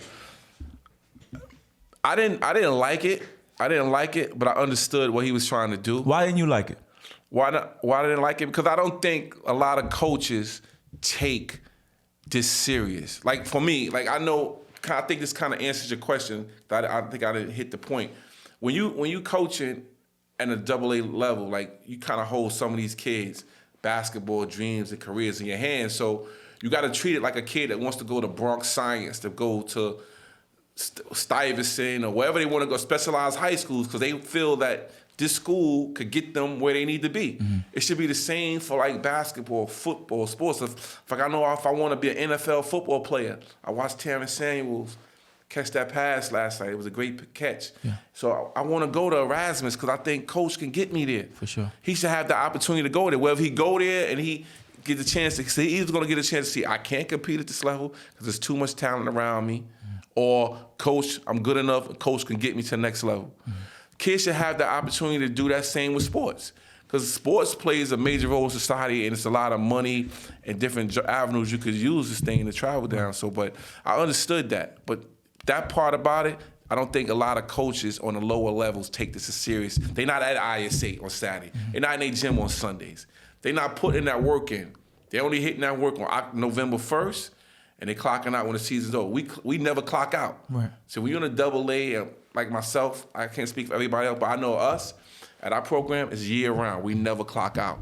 I didn't like it. I didn't like it, but I understood what he was trying to do. Why didn't you like it? Why I didn't like it? Because I don't think a lot of coaches take this serious. Like for me, like I think this kind of answers your question. That I think I didn't hit the point. When you coaching at a double A level, like you kind of hold some of these kids' basketball dreams and careers in your hands. So you got to treat it like a kid that wants to go to Bronx Science, to go to Stuyvesant or wherever they want to go, specialized high schools, because they feel that this school could get them where they need to be. Mm-hmm. It should be the same for like basketball, football, sports. If I want to be an NFL football player, I watched Terrence Samuels catch that pass last night. It was a great catch. Yeah. So I want to go to Erasmus because I think Coach can get me there. For sure. He should have the opportunity to go there. Well, if he go there and he get the chance to see, he's going to get a chance to see, I can't compete at this level because there's too much talent around me. Mm-hmm. Or, Coach, I'm good enough, and Coach can get me to the next level. Mm-hmm. Kids should have the opportunity to do that same with sports, because sports plays a major role in society, and it's a lot of money and different avenues you could use this thing to travel down. So, but I understood that. But that part about it, I don't think a lot of coaches on the lower levels take this as serious. They're not at ISA on Saturday. They're not in their gym on Sundays. They're not putting that work in. They're only hitting that work on November 1st, and they're clocking out when the season's over. We never clock out. Right. So when you're in a double A, like myself, I can't speak for everybody else, but I know us, at our program, it's year-round. We never clock out.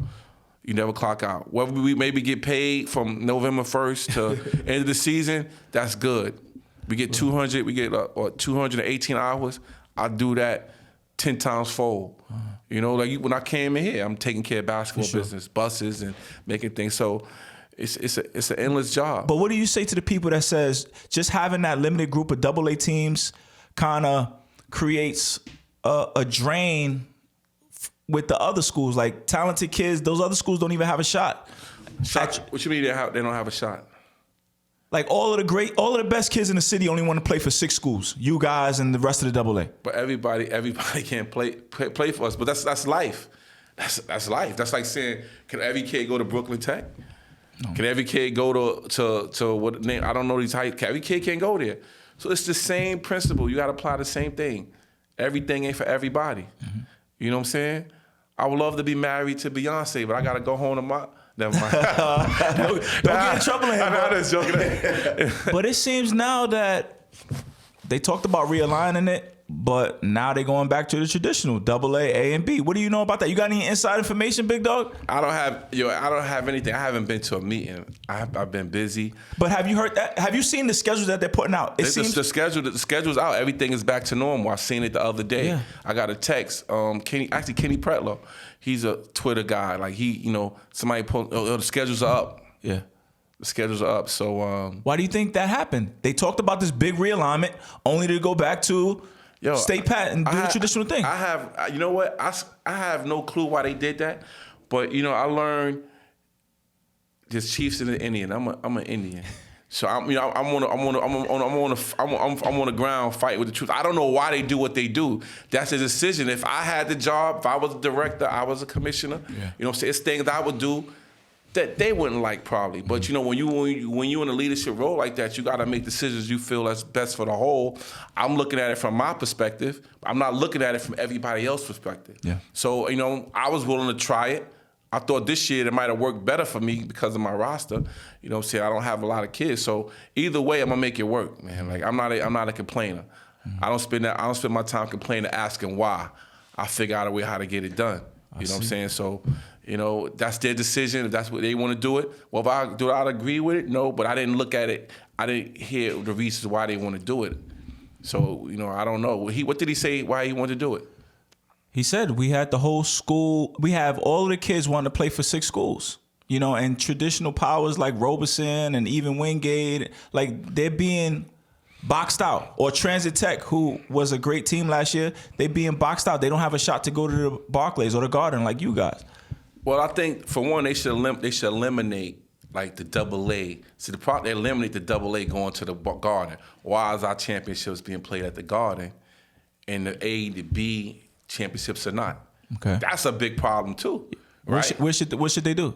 You never clock out. Whether we maybe get paid from November 1st to end of the season, that's good. We get 200, we get 218 hours. I do that 10 times fold. You know, like when I came in here, I'm taking care of basketball business, buses, and making things. So it's an endless job. But what do you say to the people that says just having that limited group of double A teams kind of creates a drain with the other schools. Like talented kids, those other schools don't even have a shot. What you mean they don't have a shot? Like all of the best kids in the city only want to play for 6 schools. You guys and the rest of the AA. But everybody can't play for us. But that's life. That's life. That's like saying, can every kid go to Brooklyn Tech? No. Can every kid go to what name? I don't know these heights. Every kid can't go there. So it's the same principle. You got to apply the same thing. Everything ain't for everybody. Mm-hmm. You know what I'm saying? I would love to be married to Beyonce, but I got to go home to my... Never mind. Don't get in trouble here. I'm just joking. But it seems now that they talked about realigning it, but now they're going back to the traditional AA, A, and B. What do you know about that? You got any inside information, big dog? I don't have anything. I haven't been to a meeting. I've been busy. But have you heard that? Have you seen the schedules that they're putting out? The schedule's out. Everything is back to normal. I seen it the other day. Yeah. I got a text. Kenny Pretlow. He's a Twitter guy. Like somebody posted, the schedules are up. Yeah. The schedules are up. So why do you think that happened? They talked about this big realignment only to go back to stay pat and do the traditional thing. I have, you know what? I have no clue why they did that, but I learned there's chiefs in the Indian. I'm an Indian, so I'm on the ground fighting with the truth. I don't know why they do what they do. That's a decision. If I had the job, if I was a director, I was a commissioner. Yeah. It's things I would do that they wouldn't like probably. But when you in a leadership role like that, you got to make decisions you feel that's best for the whole. I'm looking at it from my perspective. I'm not looking at it from everybody else's perspective. Yeah. So I was willing to try it. I thought this year it might have worked better for me because of my roster. I don't have a lot of kids. So either way, I'm gonna make it work, man. Like I'm not a complainer. Mm-hmm. I don't spend my time complaining, asking why. I figure out a way how to get it done. You know what I'm saying? So, that's their decision. If that's what they want to do it. Well, if I'd agree with it? No, but I didn't look at it. I didn't hear the reasons why they want to do it. So, I don't know. What did he say why he wanted to do it? He said we had the whole school. We have all of the kids wanting to play for 6 schools. And traditional powers like Robeson and even Wingate, like they're being boxed out. Or Transit Tech, who was a great team last year, they're being boxed out. They don't have a shot to go to the Barclays or the Garden like you guys. Well, I think for one, they should eliminate like the AA. See, they eliminate the AA going to the Garden. Why is our championships being played at the Garden, and the A, the B championships are not? Okay, that's a big problem too. Right? What should they do?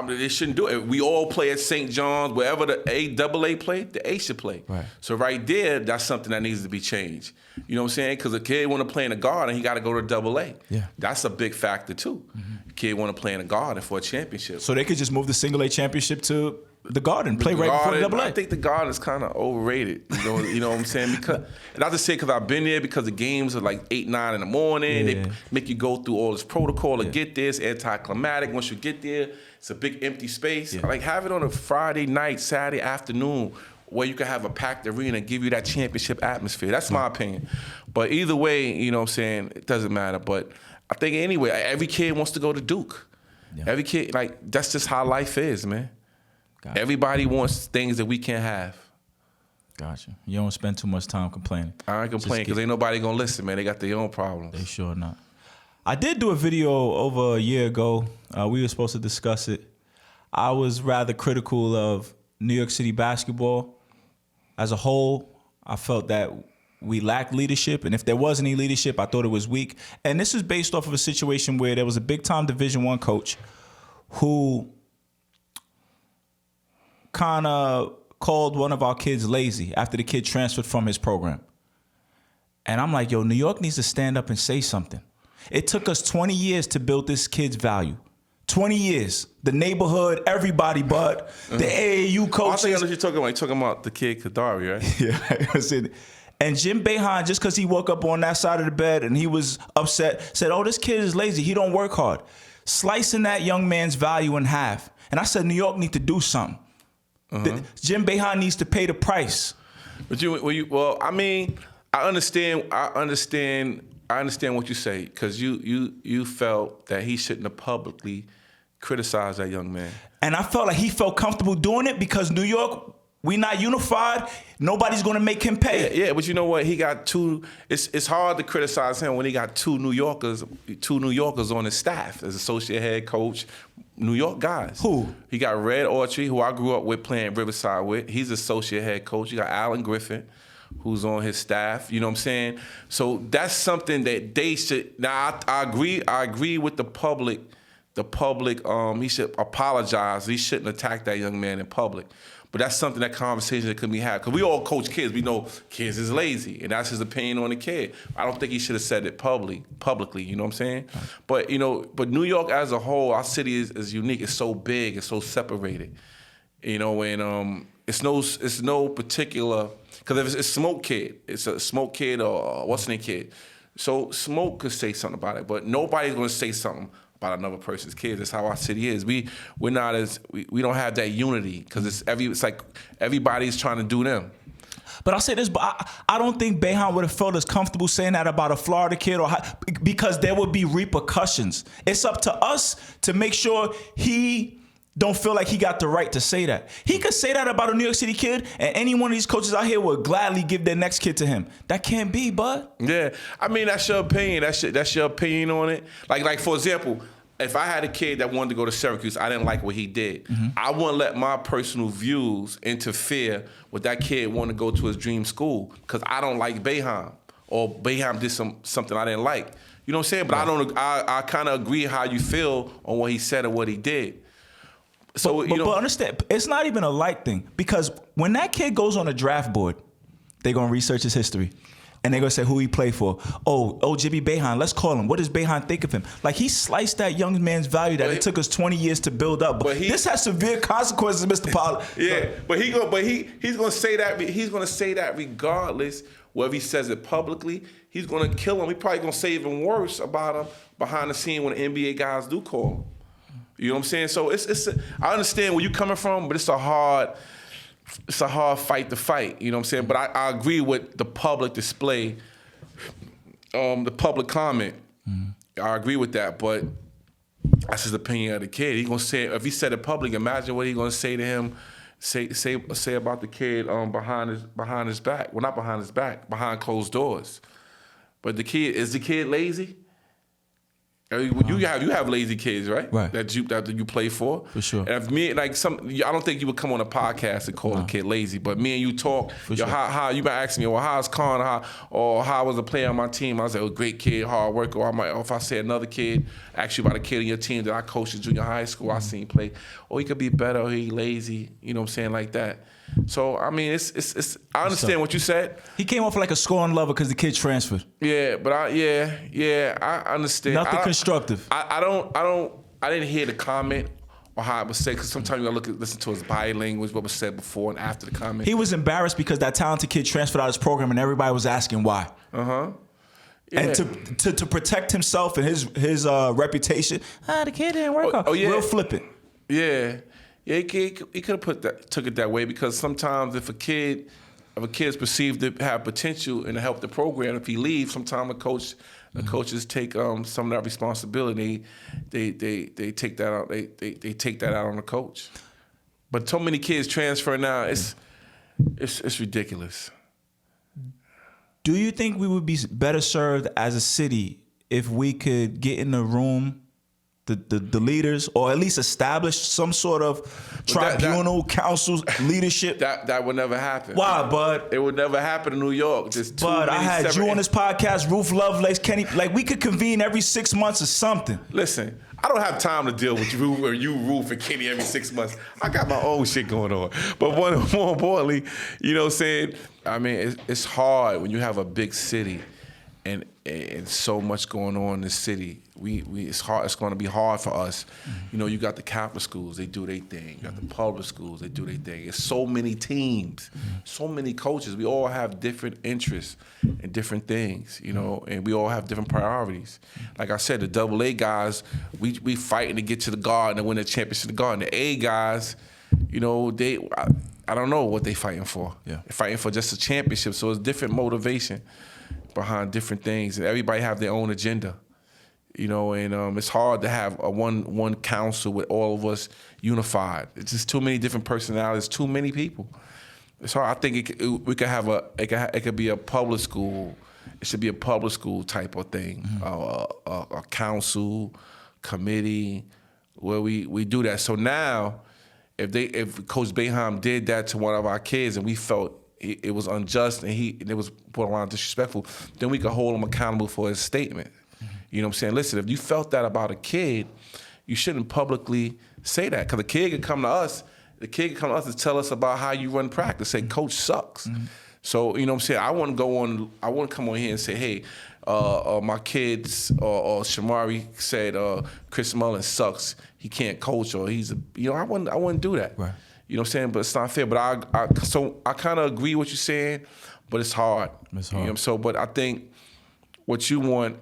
They shouldn't do it. We all play at St. John's. Wherever the AA play, the A should play. Right. So right there, that's something that needs to be changed. You know what I'm saying? Because a kid want to play in the Garden, he got to go to AA. Yeah. That's a big factor too. Mm-hmm. A kid want to play in the Garden for a championship. So they could just move the single A championship to the Garden, play right before the AA. I think the Garden is kind of overrated. You know what I'm saying? Because, and I just say because I've been there, because the games are like 8, 9 in the morning. Yeah. They make you go through all this protocol to get there. It's anticlimactic. Once you get there, it's a big empty space. Yeah. Like have it on a Friday night, Saturday afternoon, where you can have a packed arena and give you that championship atmosphere. That's my opinion. But either way, you know what I'm saying, it doesn't matter. But I think anyway, every kid wants to go to Duke. Yeah. Every kid, that's just how life is, man. Gotcha. Everybody wants things that we can't have. Gotcha. You don't spend too much time complaining. I ain't complaining because ain't nobody gonna listen, man. They got their own problems. They sure not. I did do a video over a year ago. We were supposed to discuss it. I was rather critical of New York City basketball as a whole. I felt that we lacked leadership, and if there was any leadership, I thought it was weak. And this is based off of a situation where there was a big-time Division I coach who kind of called one of our kids lazy after the kid transferred from his program. And I'm like, New York needs to stand up and say something. It took us 20 years to build this kid's value. 20 years. The neighborhood, everybody but the AAU coaches. I think you're talking about the kid Kadari, right? Yeah. And Jim Boeheim, just because he woke up on that side of the bed and he was upset, said, this kid is lazy. He don't work hard. Slicing that young man's value in half. And I said, New York need to do something. Jim Boeheim needs to pay the price. But I understand what you say, because you felt that he shouldn't have publicly criticized that young man. And I felt like he felt comfortable doing it because New York we not unified, nobody's going to make him pay. Yeah, but you know what? He got two. It's hard to criticize him when he got two New Yorkers on his staff as associate head coach. New York guys. Who? He got Red Autry, who I grew up with playing Riverside with. He's associate head coach. You got Alan Griffin, who's on his staff. You know what I'm saying? So that's something that they should. Now I agree with the public. The public, he should apologize. He shouldn't attack that young man in public. But that's something, that conversation that could be had. Because we all coach kids. We know kids is lazy, and that's his opinion on the kid. I don't think he should have said it publicly. You know what I'm saying? But but New York as a whole, our city is unique. It's so big. It's so separated. And it's no particular. Because if it's Smoke Kid, it's a Smoke Kid or what's the name kid. So Smoke could say something about it, but nobody's going to say something about another person's kids. That's how our city is. We don't have that unity because it's like everybody's trying to do them. But I'll say this, but I don't think Boeheim would have felt as comfortable saying that about a Florida kid because there would be repercussions. It's up to us to make sure he don't feel like he got the right to say that. He could say that about a New York City kid, and any one of these coaches out here would gladly give their next kid to him. That can't be, bud. Yeah, I mean, that's your opinion. That's your opinion on it. Like for example, if I had a kid that wanted to go to Syracuse, I didn't like what he did. Mm-hmm. I wouldn't let my personal views interfere with that kid wanting to go to his dream school because I don't like Boeheim, or Boeheim did something I didn't like. You know what I'm saying? But I kind of agree how you feel on what he said and what he did. So but understand, it's not even a like thing, because when that kid goes on a draft board, they're gonna research his history, and they're gonna say who he played for. Oh, Jimmy Boeheim. Let's call him. What does Boeheim think of him? Like, he sliced that young man's value that it took us 20 years to build up. But this has severe consequences, Mr. Pollard. Yeah, but he's gonna say that. He's gonna say that regardless. Whether he says it publicly, he's gonna kill him. He's probably gonna say even worse about him behind the scene when the NBA guys do call him. You know what I'm saying? So I understand where you're coming from, but it's a hard fight to fight. You know what I'm saying? But I agree with the public display, the public comment. Mm-hmm. I agree with that, but that's his opinion of the kid. He's gonna say, if he said it public, imagine what he's gonna say to him, say about the kid behind his back. Well, not behind his back, behind closed doors. But is the kid lazy? You have lazy kids, right? Right. That you play for. For sure. And if me, like I don't think you would come on a podcast and call a kid lazy, but me and you talk. Sure. How you might ask me, well, how's Con? How was a player on my team? I was like, great kid, hard worker. Or if I say another kid, ask you about a kid on your team that I coached in junior high school, I seen play. Or he could be better, or he lazy. You know what I'm saying, like that. So I mean, it's. I understand what you said. He came off like a scoring lover because the kid transferred. Yeah, but I understand. Nothing constructive. I didn't hear the comment or how it was said, because sometimes you gotta listen to his body language, what was said before and after the comment. He was embarrassed because that talented kid transferred out of his program, and everybody was asking why. Yeah. And to protect himself and his reputation, the kid didn't work out. Yeah. Real flippant. Yeah. Yeah, he could have took it that way, because sometimes if a kid is perceived to have potential and to help the program, if he leaves, sometimes the coaches take some of that responsibility. They take that out. They take that out on the coach. But so many kids transfer now. It's ridiculous. Do you think we would be better served as a city if we could get in the room, the leaders, or at least establish some sort of tribunal, council, leadership? That would never happen. Why, bud? It would never happen in New York. But I had you on this podcast, Ruth Lovelace, Kenny. Like, we could convene every 6 months or something. Listen, I don't have time to deal with you or Ruth and Kenny every 6 months. I got my own shit going on. But more importantly, you know what I'm saying? I mean, it's hard when you have a big city and so much going on in the city. It's hard. It's going to be hard for us. Mm-hmm. You know, you got the Catholic schools, they do their thing. You got the public schools, they do their thing. It's so many teams, so many coaches. We all have different interests and different things, you know, and we all have different priorities. Like I said, the AA guys, we fighting to get to the Garden and win the championship of the Garden. The A guys, you know, I don't know what they fighting for. Yeah. They're fighting for just a championship. So it's different motivation behind different things, and everybody have their own agenda, you know. And it's hard to have a one council with all of us unified. It's just too many different personalities, too many people. It's hard. I think we could have it could be a public school. It should be a public school type of thing. A council, committee, where we do that. So now, if Coach Boeheim did that to one of our kids and we felt it was unjust and it was borderline disrespectful, then we could hold him accountable for his statement. You know what I'm saying? Listen, if you felt that about a kid, you shouldn't publicly say that, because the kid could come to us. The kid could come to us and tell us about how you run practice. Say, Coach sucks. So, you know what I'm saying? I want to come on here and say, hey, my kids or Shamari said Chris Mullins sucks. He can't coach, or I wouldn't do that. Right. You know what I'm saying? But it's not fair. But I kind of agree with what you're saying, but it's hard. It's hard. You know, but I think what you want,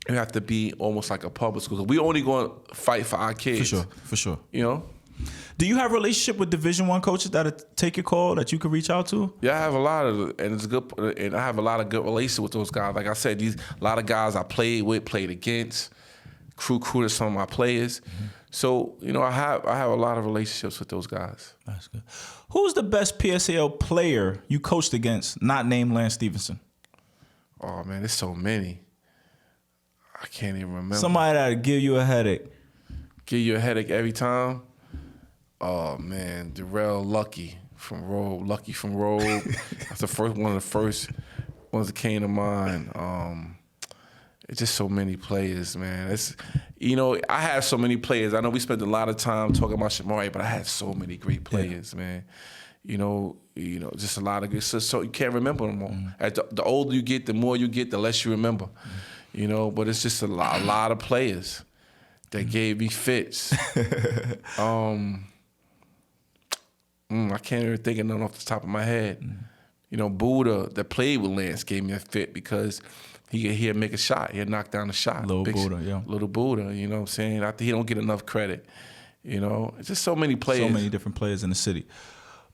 you have to be almost like a public school. We only going to fight for our kids. For sure. You know? Do you have a relationship with Division I coaches that take your call that you can reach out to? Yeah, I have a lot of, and it's good. And I have a lot of good relations with those guys. Like I said, a lot of guys I played with, played against, recruited some of my players. So I have a lot of relationships with those guys. That's good. Who's the best PSAL player you coached against, not named Lance Stevenson? Oh man, there's so many. I can't even remember. Somebody that'll give you a headache. Give you a headache every time? Oh man, Darrell Lucky from Rogue. That's one of the first ones that came to mind. It's just so many players, man. I have so many players. I know we spent a lot of time talking about Shamari, but I had so many great players, man. Just a lot of good. So you can't remember them all. As the older you get, the more you get, the less you remember. But it's just a lot of players that gave me fits. I can't even think of none off the top of my head. Buddha that played with Lance gave me a fit because he'd make a shot. He'd knock down a shot. Little Buddha, yeah. Little Buddha, you know what I'm saying? I think he don't get enough credit. It's just so many players. So many different players in the city.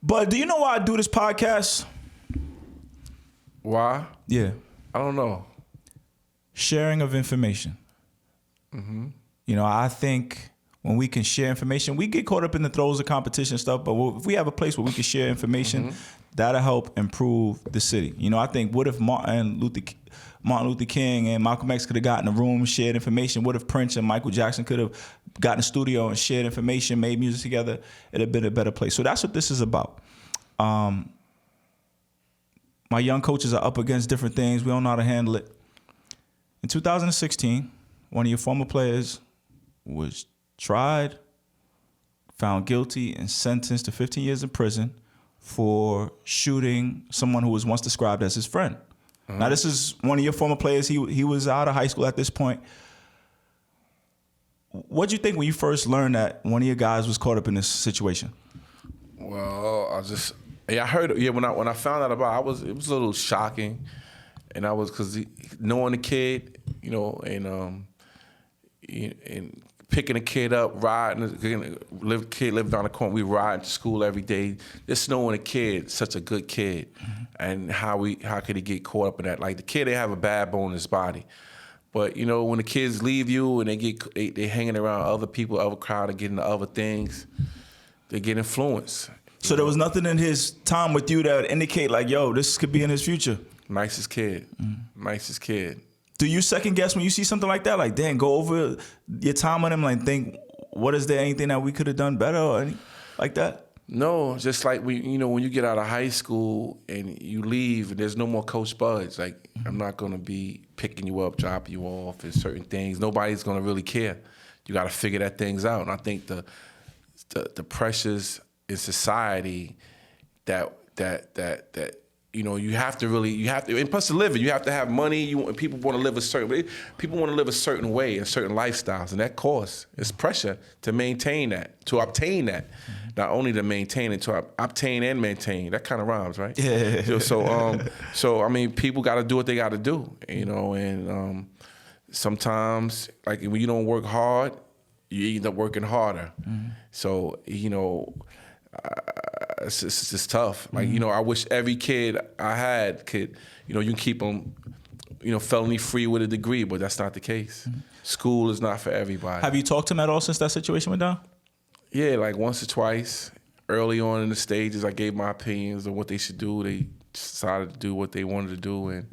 But do you know why I do this podcast? Why? Yeah. I don't know. Sharing of information. I think when we can share information, we get caught up in the throes of competition and stuff, but if we have a place where we can share information, that'll help improve the city. I think, what if Martin Luther King and Malcolm X could have gotten in a room, shared information? What if Prince and Michael Jackson could have gotten in a studio and shared information, made music together? It'd have been a better place. So that's what this is about. My young coaches are up against different things. We don't know how to handle it. In 2016, one of your former players was tried, found guilty, and sentenced to 15 years in prison for shooting someone who was once described as his friend. Now, this is one of your former players. He was out of high school at this point. What'd you think when you first learned that one of your guys was caught up in this situation? Well, I heard. Yeah, when I found out about it, it was a little shocking, and I was, because knowing the kid, and picking a kid up, riding, kid lived down the corner. We ride to school every day. Just knowing a kid, such a good kid, and how could he get caught up in that? Like, the kid, they have a bad bone in his body, but when the kids leave you and they hanging around other people, other crowd, and getting into other things, they get influenced. So there was nothing in his time with you that would indicate like, yo, this could be in his future. Nicest kid, nicest kid. Do you second guess when you see something like that? Like, damn, go over your time with him, like, think, what is there anything that we could have done better or anything like that? No, just like when you get out of high school and you leave and there's no more Coach Buds, like, I'm not gonna be picking you up, dropping you off and certain things. Nobody's gonna really care. You gotta figure that things out. And I think the pressures in society that you have to, and plus to live it, you have to have money. People want to live a certain way. People want to live a certain way and certain lifestyles, and that costs. It's pressure to maintain that, to obtain that. Not only to maintain it, to obtain and maintain. That kind of rhymes, right? Yeah. So I mean, people got to do what they got to do, and sometimes, like, when you don't work hard, you end up working harder. So it's just tough. Like, I wish every kid I had could, you can keep them, felony free with a degree, but that's not the case. School is not for everybody. Have you talked to him at all since that situation went down? Yeah, like once or twice early on in the stages, I gave my opinions on what they should do. They decided to do what they wanted to do, and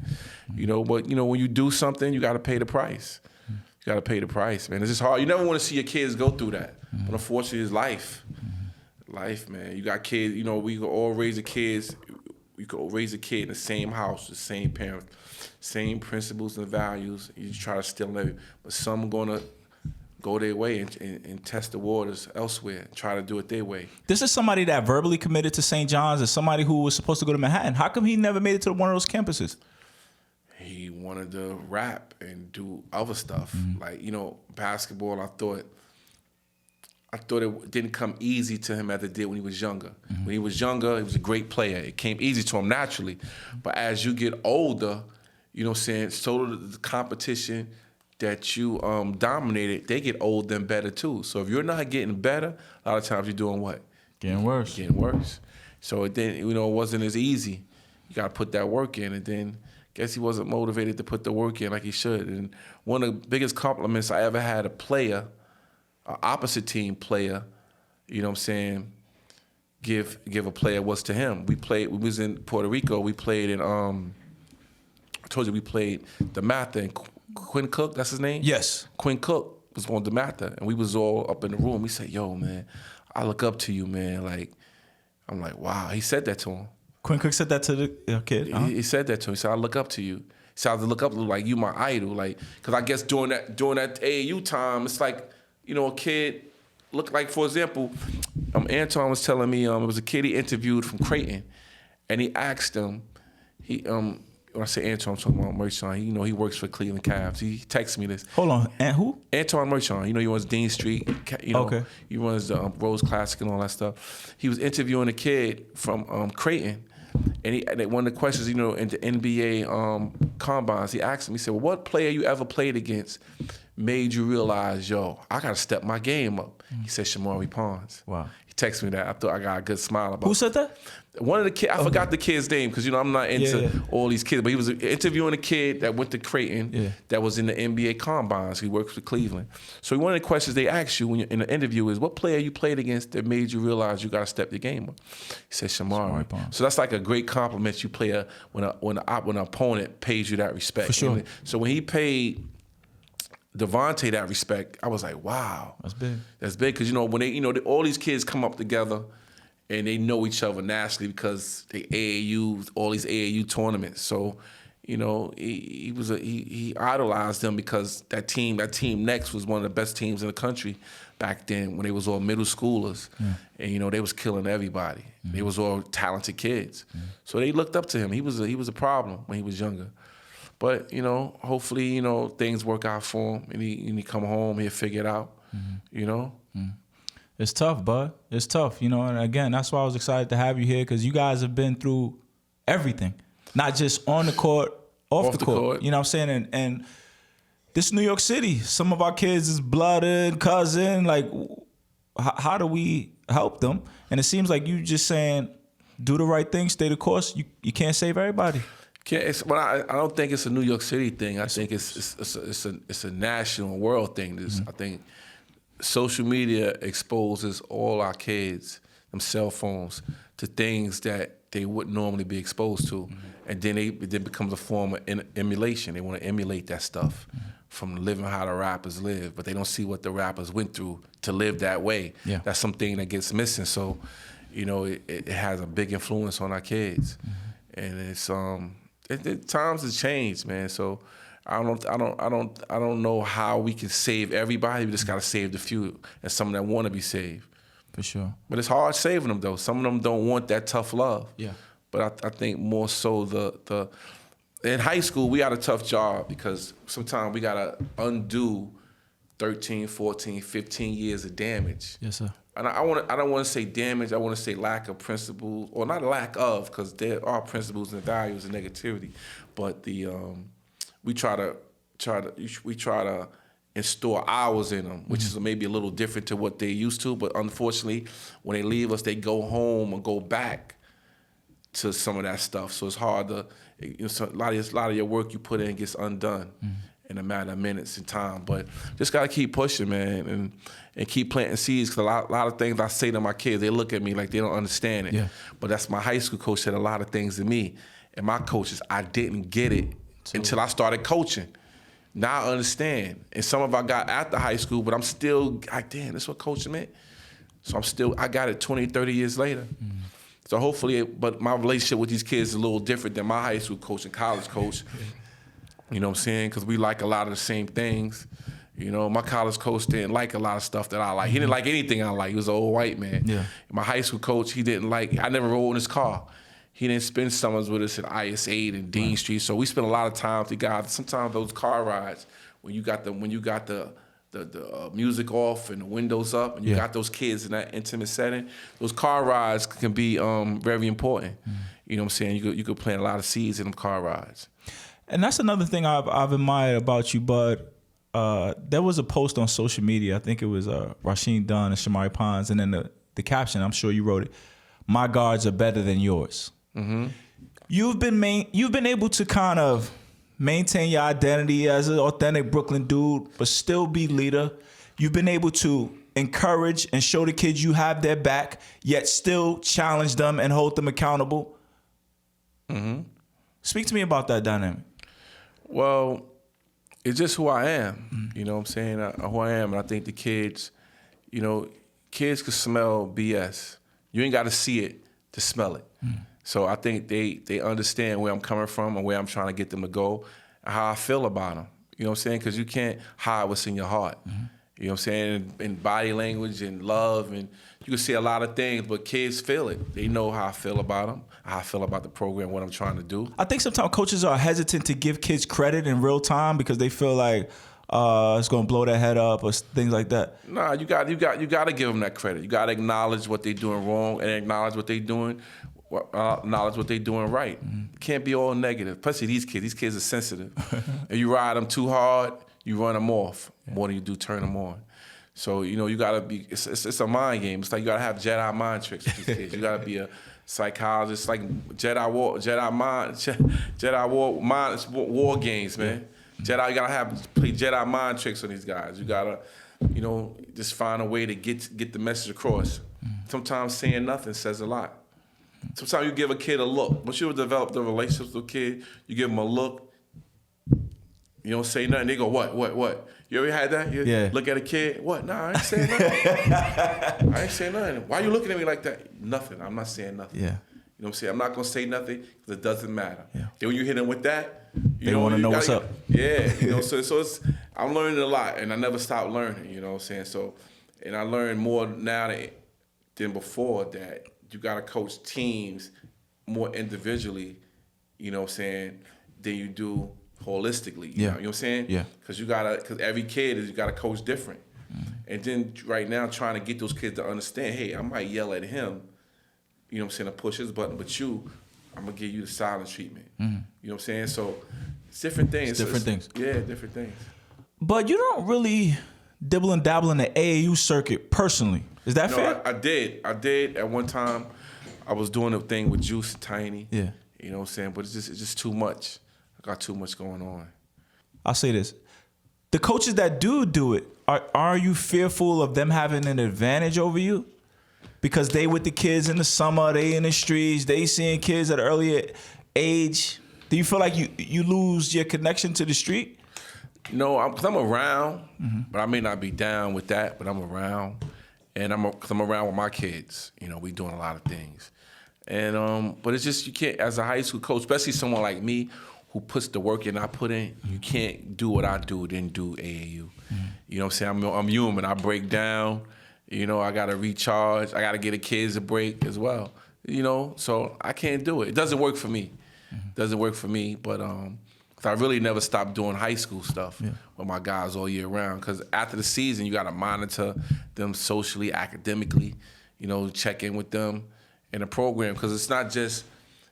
but when you do something, you got to pay the price. You got to pay the price, man. It's just hard. You never want to see your kids go through that, but unfortunately, it's life. Life, man. You got kids. We can all raise the kids. You can raise a kid in the same house, the same parents, same principles and values. You try to steal them, but some gonna go their way and test the waters elsewhere and try to do it their way. This is somebody that verbally committed to St. John's, as somebody who was supposed to go to Manhattan. How come he never made it to one of those campuses? He wanted to rap and do other stuff. Like, basketball, I thought it didn't come easy to him as it did when he was younger. When he was younger, he was a great player. It came easy to him naturally. But as you get older, so the competition that you dominated, they get older and better too. So if you're not getting better, a lot of times you're doing what? Getting worse. Getting worse. So it wasn't as easy. You got to put that work in, and then guess he wasn't motivated to put the work in like he should. And one of the biggest compliments I ever had a player, an opposite team player, give a player was to him. We was in Puerto Rico. We played in, I told you we played DeMatha and Quinn Cook, that's his name? Yes. Quinn Cook was on DeMatha, and we was all up in the room. He said, yo, man, I look up to you, man. Like, I'm like, wow. He said that to him. Quinn Cook said that to the kid? Uh-huh. He said that to him. He said, I look up to you. He said, I look up to you like you my idol. Like, because I guess during that AAU time, it's like, a kid, look like, for example, Antoine was telling me, it was a kid he interviewed from Creighton, and he asked him, when I say Antoine, I'm talking about Merchant. He works for Cleveland Cavs. He texted me this. Hold on, and who? Antoine Merchant. He runs Dean Street. Okay. He runs the Rose Classic and all that stuff. He was interviewing a kid from Creighton, and one of the questions, in the NBA combines, he asked him. He said, "Well, what player you ever played against made you realize, yo, I gotta step my game up?" He said, Shamari Pons. Wow. He texted me that. I thought I got a good smile about it. Who said that? One of the kids, I forgot the kid's name because, I'm not into all these kids, but he was interviewing a kid that went to Creighton that was in the NBA combines. He works for Cleveland. So one of the questions they ask you when you're in the interview is, what player you played against that made you realize you got to step your game up? He said, Shamari. So that's like a great compliment you play when an opponent pays you that respect. For sure. So when he paid Devontae that respect, I was like, wow. That's big. That's big because, when they, all these kids come up together, and they know each other nationally because they all these AAU tournaments. So, he idolized them because that team next was one of the best teams in the country back then when they was all middle schoolers. Yeah. And they was killing everybody. Mm-hmm. They was all talented kids. Mm-hmm. So they looked up to him. He was a problem when he was younger. But, hopefully, things work out for him and he come home, he'll figure it out. Mm-hmm. Mm-hmm. It's tough, bud. It's tough, and again, that's why I was excited to have you here because you guys have been through everything, not just on the court, off the court. You know what I'm saying? And this New York City, some of our kids is blooded, cousin. Like, how do we help them? And it seems like you just saying, do the right thing, stay the course. You can't save everybody. I don't think it's a New York City thing. I think it's a national world thing. I think social media exposes all our kids, them cell phones, to things that they wouldn't normally be exposed to. And then it becomes a form of emulation. They want to emulate that stuff from living how the rappers live, but they don't see what the rappers went through to live that way. Yeah. That's something that gets missing. So, it has a big influence on our kids. And it's times have changed, man. So I don't know how we can save everybody. We just gotta save the few and some that want to be saved. For sure. But it's hard saving them though. Some of them don't want that tough love. Yeah. But I think more so the in high school we had a tough job because sometimes we gotta undo 13, 14, 15 years of damage. Yes, sir. And I don't want to say damage. I want to say lack of principles, or not lack of, because there are principles and values and negativity. But we try to install ours in them, which is maybe a little different to what they're used to. But unfortunately, when they leave us, they go home and go back to some of that stuff. So it's hard to, a lot of your work you put in gets undone. in a matter of minutes and time. But just got to keep pushing, man, and keep planting seeds. Because a lot of things I say to my kids, they look at me like they don't understand it. Yeah. But that's my high school coach said a lot of things to me. And my coaches, I didn't get it until I started coaching. Now I understand. And some of I got after high school, but I'm still like, damn, that's what coaching meant. So I got it 20, 30 years later. So hopefully, but my relationship with these kids is a little different than my high school coach and college coach. You know what I'm saying? Because we like a lot of the same things. You know, my college coach didn't like a lot of stuff that I like. He didn't like anything I like. He was an old white man. Yeah. My high school coach, he didn't like, I never rode in his car. He didn't spend summers with us at IS-8 and Dean Street. So we spent a lot of time together. Sometimes those car rides, when you got the music off and the windows up, and you got those kids in that intimate setting, those car rides can be very important. You know what I'm saying? You could plant a lot of seeds in them car rides. And that's another thing I've admired about you, Bud. There was a post on social media. I think it was Rasheem Dunn and Shamari Pons, and then the caption, I'm sure you wrote it, "My guards are better than yours." Mm-hmm. You've been able to kind of maintain your identity as an authentic Brooklyn dude, but still be leader. You've been able to encourage and show the kids you have their back, yet still challenge them and hold them accountable. Mm-hmm. Speak to me about that dynamic. Well, it's just who I am. You know what I'm saying? Who I am. And I think the kids, you know, kids can smell BS. You ain't got to see it to smell it. So I think they understand where I'm coming from and where I'm trying to get them to go and how I feel about them. You know what I'm saying? Because you can't hide what's in your heart. You know what I'm saying? In body language and love, and you can see a lot of things, but kids feel it. They know how I feel about them, how I feel about the program, what I'm trying to do. I think sometimes coaches are hesitant to give kids credit in real time because they feel like it's going to blow their head up or things like that. Nah, you got to give them that credit. You got to acknowledge what they're doing wrong and acknowledge what they're doing. Acknowledge what they're doing right. Can't be all negative. Especially these kids. These kids are sensitive. If you ride them too hard, you run them off more than you do turn them on. So, you know, you gotta be, it's a mind game. It's like you gotta have Jedi mind tricks with these kids. You gotta be a psychologist, like Jedi war games, man. Jedi, you gotta play Jedi mind tricks on these guys. You gotta, you know, just find a way to get the message across. Sometimes saying nothing says a lot. Sometimes you give a kid a look. Once you develop the relationship with a kid, you give them a look. You don't say nothing. They go, what? You ever had that? You look at a kid. What? Nah, I ain't saying nothing. I ain't saying nothing. Why you looking at me like that? Nothing. I'm not saying nothing. Yeah. You know what I'm saying? I'm not going to say nothing because it doesn't matter. Yeah. Then when you hit them with that, they want to know what's up. Yeah. You know, so it's, I'm learning a lot, and I never stop learning, you know what I'm saying? So, and I learn more now than before that you got to coach teams more individually, you know what I'm saying, than you do holistically. You know what I'm saying? Yeah. Because every kid you gotta coach different. And then right now trying to get those kids to understand, hey, I might yell at him, you know what I'm saying, to push his button, but I'm gonna give you the silent treatment. You know what I'm saying? So it's different things. Different things. Yeah, different things. But you don't really dibble and dabble in the AAU circuit personally. Is that fair? I did at one time. I was doing a thing with Juice and Tiny. Yeah. You know what I'm saying? But it's just too much. I got too much going on. I'll say this. The coaches that do it, are you fearful of them having an advantage over you? Because they with the kids in the summer, they in the streets, they seeing kids at an earlier age. Do you feel like you lose your connection to the street? No, because I'm around, but I may not be down with that, but I'm around. And because I'm around with my kids. You know, we doing a lot of things. And but it's just, you can't, as a high school coach, especially someone like me, who puts the work in I put in, you can't do what I do, then do AAU. You know what I'm saying? I'm human. I break down. You know, I got to recharge. I got to get the kids a break as well. You know, so I can't do it. It doesn't work for me. Doesn't work for me, but cause I really never stopped doing high school stuff with my guys all year round. Because after the season, you got to monitor them socially, academically, you know, check in with them in the program. Because it's not just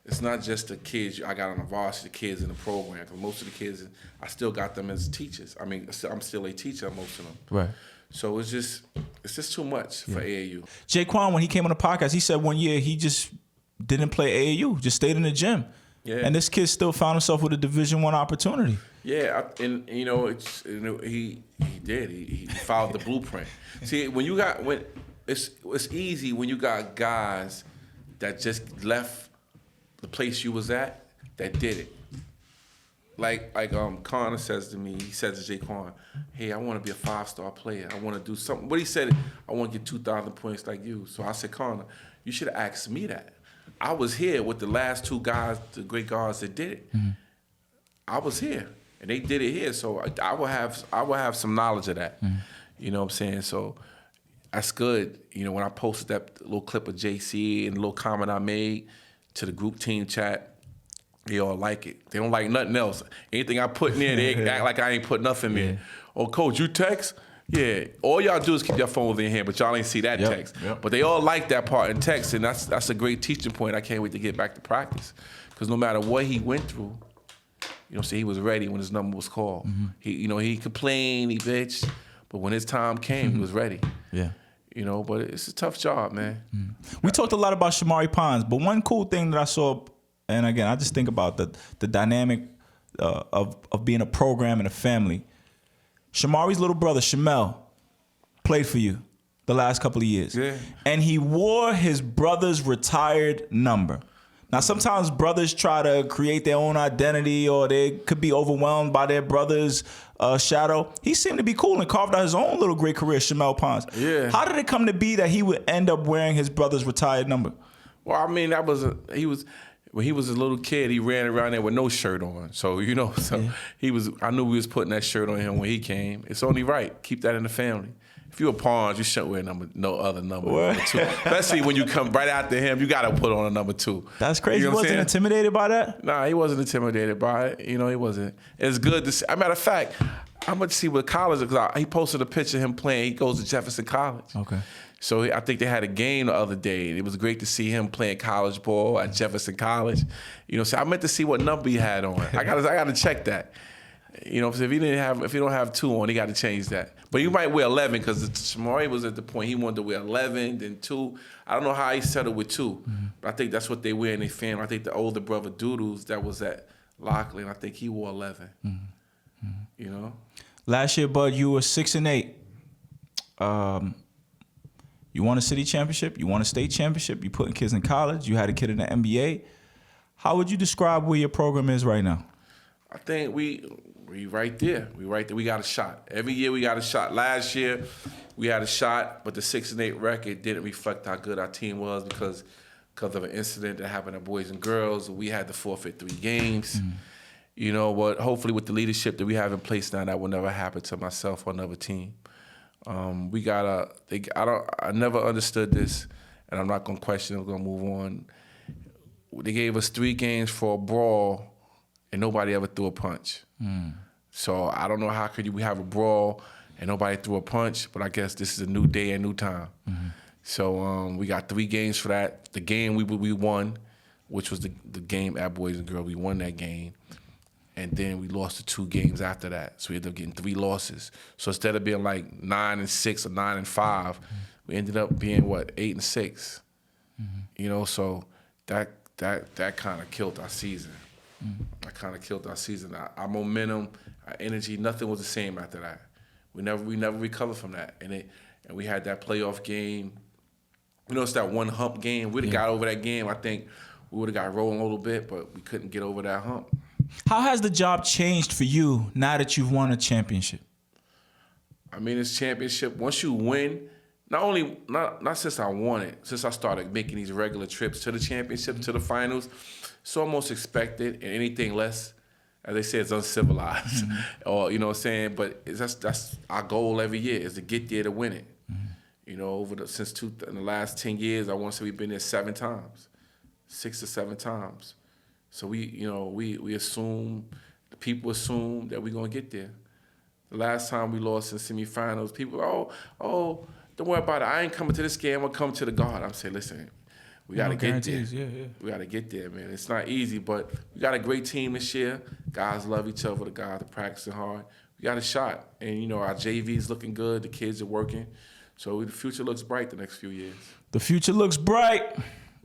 the kids I got on the varsity, the kids in the program. Because most of the kids, I still got them as teachers. I mean, I'm still a teacher, most of them. Right. So it's just too much for AAU. Jaquan, when he came on the podcast, he said one year he just didn't play AAU, just stayed in the gym. Yeah. And this kid still found himself with a Division I opportunity. Yeah, and you know, he did. He followed the blueprint. See, when it's easy when you got guys that just left the place you was at that did it. Like Connor says to me, he says to Jaquan, hey, I want to be a 5-star player. I want to do something. What he said, I want to get 2,000 points like you. So I said, Connor, you should have asked me that. I was here with the last 2 guys, the great guards that did it. Mm-hmm. I was here, and they did it here. So I will have some knowledge of that. Mm-hmm. You know what I'm saying? So that's good. You know, when I posted that little clip of JC and the little comment I made to the group team chat, they all like it. They don't like nothing else. Anything I put in there, they act like I ain't put nothing in there. Oh, coach, you text? Yeah. All y'all do is keep your phones in here, but y'all ain't see that text. Yep. But they all like that part in text, and that's a great teaching point. I can't wait to get back to practice. Because no matter what he went through, you know, he was ready when his number was called. Mm-hmm. He complained, he bitched, but when his time came, he was ready. Yeah. You know, but it's a tough job, man. Mm. We talked a lot about Shamari Pons, but one cool thing that I saw, and again, I just think about the dynamic of being a program and a family. Shamari's little brother, Shamel, played for you the last couple of years. Yeah. And he wore his brother's retired number. Now, sometimes brothers try to create their own identity, or they could be overwhelmed by their brother's shadow. He seemed to be cool and carved out his own little great career, Shamel Pons. Yeah. How did it come to be that he would end up wearing his brother's retired number? Well, I mean, when he was a little kid, he ran around there with no shirt on. So, you know, I knew we was putting that shirt on him when he came. It's only right. Keep that in the family. If you're a Pons, you shouldn't wear no other number 2. Especially when you come right after him, you got to put on a number 2. That's crazy. You know he wasn't intimidated by that? Nah, he wasn't intimidated by it. You know, he wasn't. It's good to see. As a matter of fact, I'm going to see what college, because he posted a picture of him playing. He goes to Jefferson College. Okay. So I think they had a game the other day. It was great to see him playing college ball at Jefferson College. You know, so I meant to see what number he had on. I got to check that. You know, if he don't have 2 on, he got to change that. But you might wear 11, because Shamari was at the point he wanted to wear 11, then 2. I don't know how he settled with 2, mm-hmm. but I think that's what they wear in their family. I think the older brother Doodles that was at Lockley, and I think he wore 11. Mm-hmm. Mm-hmm. You know. Last year, Bud, you were 6-8. You won a city championship. You won a state championship. You putting kids in college. You had a kid in the NBA. How would you describe where your program is right now? I think we right there. We right there. We got a shot. Every year we got a shot. Last year we had a shot, but the 6-8 record didn't reflect how good our team was because of an incident that happened at Boys and Girls. We had to forfeit 3 games. Mm-hmm. You know, but hopefully with the leadership that we have in place now, that will never happen to myself or another team. I never understood this, and I'm not gonna question it. I'm gonna move on. They gave us 3 games for a brawl, and nobody ever threw a punch. Mm. So I don't know how could we have a brawl and nobody threw a punch, but I guess this is a new day and new time. Mm-hmm. So we got 3 games for that. The game we won, which was the game at Boys and Girls, we won that game. And then we lost the 2 games after that. So we ended up getting 3 losses. So instead of being like 9-6 or 9-5, we ended up being 8-6. Mm-hmm. You know, so that kind of killed our season. Mm-hmm. That kind of killed our season. Our momentum, our energy, nothing was the same after that. We never recovered from that. And we had that playoff game. You know, it's that one hump game. We'd have got over that game. I think we would have got rolling a little bit, but we couldn't get over that hump. How has the job changed for you now that you've won a championship? I mean, it's championship. Once you win, not since I won it, since I started making these regular trips to the championship, to the finals, it's almost expected, and anything less, as they say, it's uncivilized. Mm-hmm. Or, you know what I'm saying? But that's our goal every year, is to get there to win it. Mm-hmm. You know, in the last 10 years, I want to say we've been there 7 times, 6 or 7 times. So we assume, the people assume that we're gonna get there. The last time we lost in semifinals, people, don't worry about it. I ain't coming to this game. I'm gonna come to the Guard. I'm saying, listen, we gotta get there. Yeah. We gotta get there, man. It's not easy, but we got a great team this year. Guys love each other. The guys are practicing hard. We got a shot, and our JV's looking good. The kids are working, so the future looks bright the next few years. The future looks bright.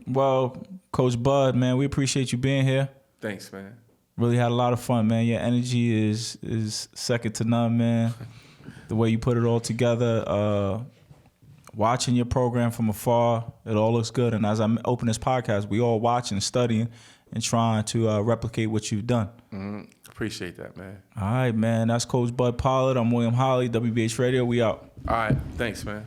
Well, Coach Bud, man, we appreciate you being here. Thanks, man. Really had a lot of fun, man. Your energy is second to none, man. The way you put it all together, watching your program from afar, it all looks good. And as I open this podcast, we all watching, studying, and trying to replicate what you've done. Mm-hmm. Appreciate that, man. All right, man. That's Coach Bud Pollard. I'm William Holly, WBH Radio. We out. All right. Thanks, man.